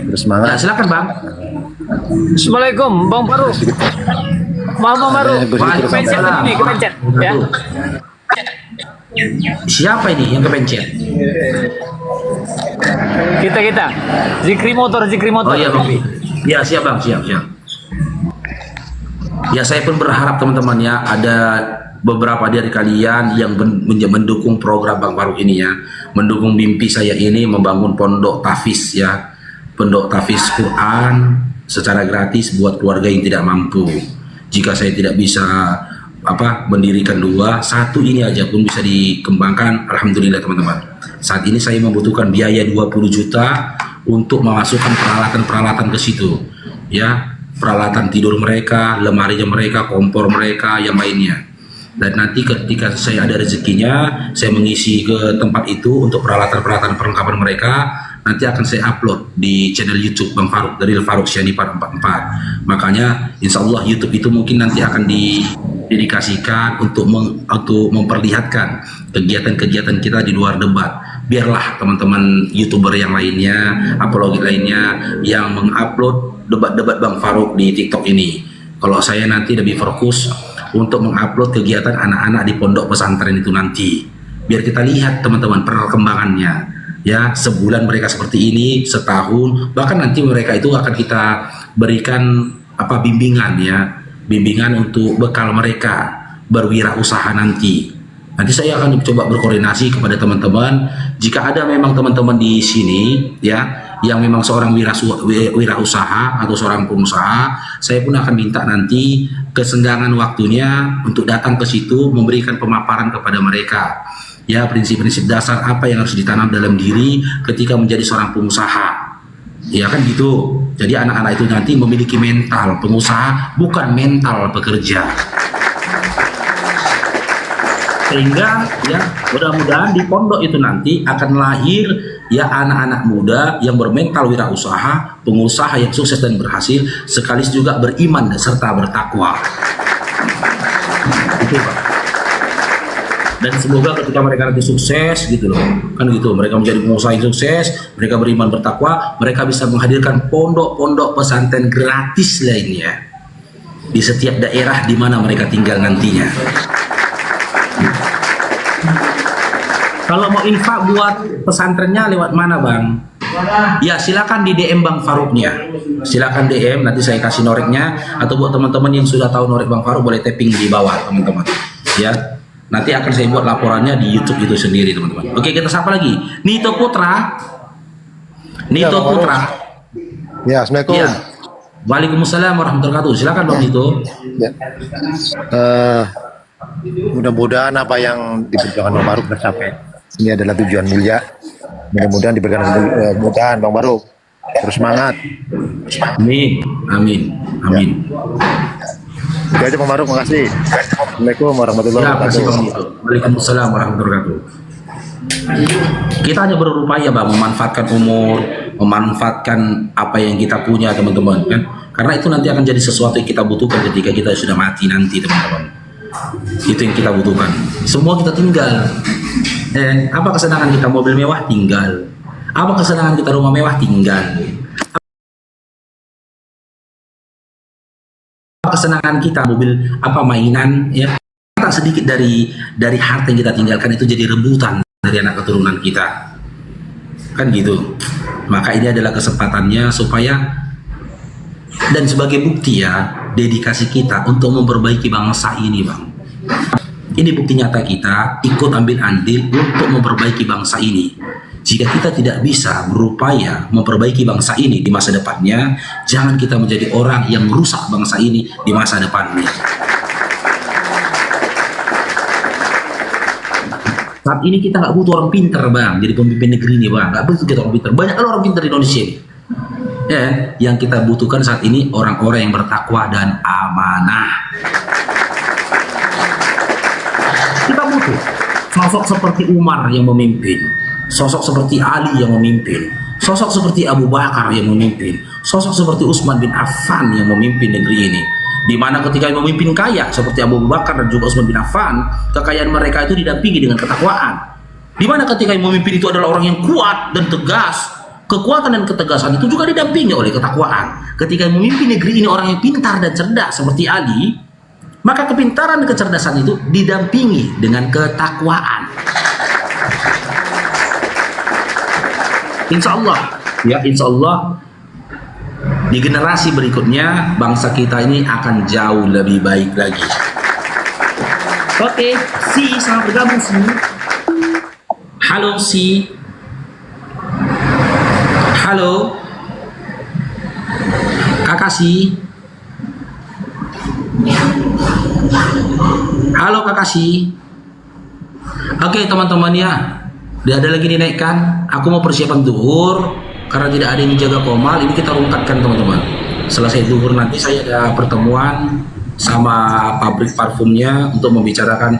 [SPEAKER 17] Bersemangat.
[SPEAKER 12] Ya, silakan Bang.
[SPEAKER 11] Assalamualaikum Bang Faru. Maaf Bang Faru. Kepencet ini, kepencet. Ya.
[SPEAKER 12] Siapa ini yang kepencet?
[SPEAKER 11] Kita. Zikri motor.
[SPEAKER 12] Oh iya Bang. Ya siap Bang, siap. Ya saya pun berharap teman-teman ya ada beberapa dari kalian yang mendukung program Bang Faruk ini ya, mendukung mimpi saya ini membangun pondok tahfiz ya, pondok tahfiz Quran secara gratis buat keluarga yang tidak mampu. Jika saya tidak bisa mendirikan satu ini aja pun bisa dikembangkan, alhamdulillah teman-teman. Saat ini saya membutuhkan biaya 20 juta untuk memasukkan peralatan-peralatan ke situ ya, peralatan tidur mereka, lemarinya mereka, kompor mereka, yang lainnya. Dan nanti ketika saya ada rezekinya, saya mengisi ke tempat itu untuk peralatan-peralatan perlengkapan mereka, nanti akan saya upload di channel YouTube Bang Faruk, dari Faruk Syani 444. Makanya insya Allah YouTube itu mungkin nanti akan didedikasikan untuk memperlihatkan kegiatan-kegiatan kita di luar debat. Biarlah teman-teman YouTuber yang lainnya, apologi lainnya yang mengupload debat-debat Bang Faruk di TikTok ini. Kalau saya nanti lebih fokus untuk mengupload kegiatan anak-anak di pondok pesantren itu nanti. Biar kita lihat teman-teman perkembangannya. Ya, sebulan mereka seperti ini, setahun, bahkan nanti mereka itu akan kita berikan bimbingan ya, bimbingan untuk bekal mereka berwirausaha nanti. Nanti saya akan coba berkoordinasi kepada teman-teman. Jika ada memang teman-teman di sini ya yang memang seorang wirausaha atau seorang pengusaha, saya pun akan minta nanti kesenggangan waktunya untuk datang ke situ memberikan pemaparan kepada mereka. Ya, prinsip-prinsip dasar apa yang harus ditanam dalam diri ketika menjadi seorang pengusaha. Ya kan gitu. Jadi anak-anak itu nanti memiliki mental pengusaha, bukan mental pekerja. Sehingga ya mudah-mudahan di pondok itu nanti akan lahir ya anak-anak muda yang bermental wirausaha, pengusaha yang sukses dan berhasil, sekaligus juga beriman serta bertakwa. Itu Pak. Dan semoga ketika mereka nanti sukses gitu loh, kan gitu, mereka menjadi pengusaha yang sukses, mereka beriman bertakwa, mereka bisa menghadirkan pondok-pondok pesantren gratis lainnya di setiap daerah di mana mereka tinggal nantinya. Kalau mau infak buat pesantrennya lewat mana Bang? Ya silakan di DM Bang Faruknya. Silakan DM, nanti saya kasih noreknya. Atau buat teman-teman yang sudah tahu norek Bang Faruk boleh tapping di bawah teman-teman. Ya, nanti akan saya buat laporannya di YouTube itu sendiri teman-teman. Oke, kita sapa lagi. Nito Putra. Nito Putra.
[SPEAKER 17] Ya, assalamualaikum.
[SPEAKER 12] Ya. Waalaikumsalam warahmatullahi wabarakatuh. Silakan Bang Nito.
[SPEAKER 17] Ya. Mudah-mudahan apa yang diperjuangkan Bang Baruk tercapai. Ini adalah tujuan mulia. Mudah-mudahan diberikan kemudahan Bang Baruk. Terus semangat.
[SPEAKER 12] Amin. Amin. Amin.
[SPEAKER 17] Itu aja Bang Baruk, makasih. Assalamualaikum warahmatullahi wabarakatuh.
[SPEAKER 12] Waalaikumsalam warahmatullahi wabarakatuh. Kita hanya berupaya Bang memanfaatkan umur, memanfaatkan apa yang kita punya teman-teman kan. Karena itu nanti akan jadi sesuatu yang kita butuhkan ketika kita sudah mati nanti teman-teman. Itu yang kita butuhkan. Semua kita tinggal. Apa kesenangan kita mobil mewah? Tinggal. Apa kesenangan kita rumah mewah? Tinggal. Apa kesenangan kita mobil mainan ya? Tak sedikit dari harta yang kita tinggalkan itu jadi rebutan dari anak keturunan kita. Kan gitu. Maka ini adalah kesempatannya supaya dan sebagai bukti ya dedikasi kita untuk memperbaiki bangsa ini Bang. Ini bukti nyata kita ikut ambil andil untuk memperbaiki bangsa ini. Jika kita tidak bisa berupaya memperbaiki bangsa ini di masa depannya, jangan kita menjadi orang yang merusak bangsa ini di masa depannya. Saat ini kita nggak butuh orang pinter Bang, jadi pemimpin negeri ini Bang. Nggak butuh kita orang pinter. Banyak orang pinter di Indonesia ini. Ya, yang kita butuhkan saat ini orang-orang yang bertakwa dan amanah. Kita butuh sosok seperti Umar yang memimpin, sosok seperti Ali yang memimpin, sosok seperti Abu Bakar yang memimpin, sosok seperti Utsman bin Affan yang memimpin negeri ini. Di mana ketika memimpin kaya seperti Abu Bakar dan juga Utsman bin Affan, kekayaan mereka itu didampingi dengan ketakwaan. Di mana ketika yang memimpin itu adalah orang yang kuat dan tegas, kekuatan dan ketegasan itu juga didampingi oleh ketakwaan. Ketika yang memimpin negeri ini orang yang pintar dan cerdas seperti Ali, maka kepintaran dan kecerdasan itu didampingi dengan ketakwaan. Insya Allah, ya insya Allah di generasi berikutnya bangsa kita ini akan jauh lebih baik lagi. Oke, Si, selamat bergabung Si. Halo Si. Halo. Kakak Si. Halo Kakak Si. Oke teman-teman ya, tidak ada lagi dinaikkan. Aku mau persiapan zuhur. Karena tidak ada yang jaga komal, ini kita rungkatkan teman-teman. Selesai zuhur nanti saya ada pertemuan sama pabrik parfumnya untuk membicarakan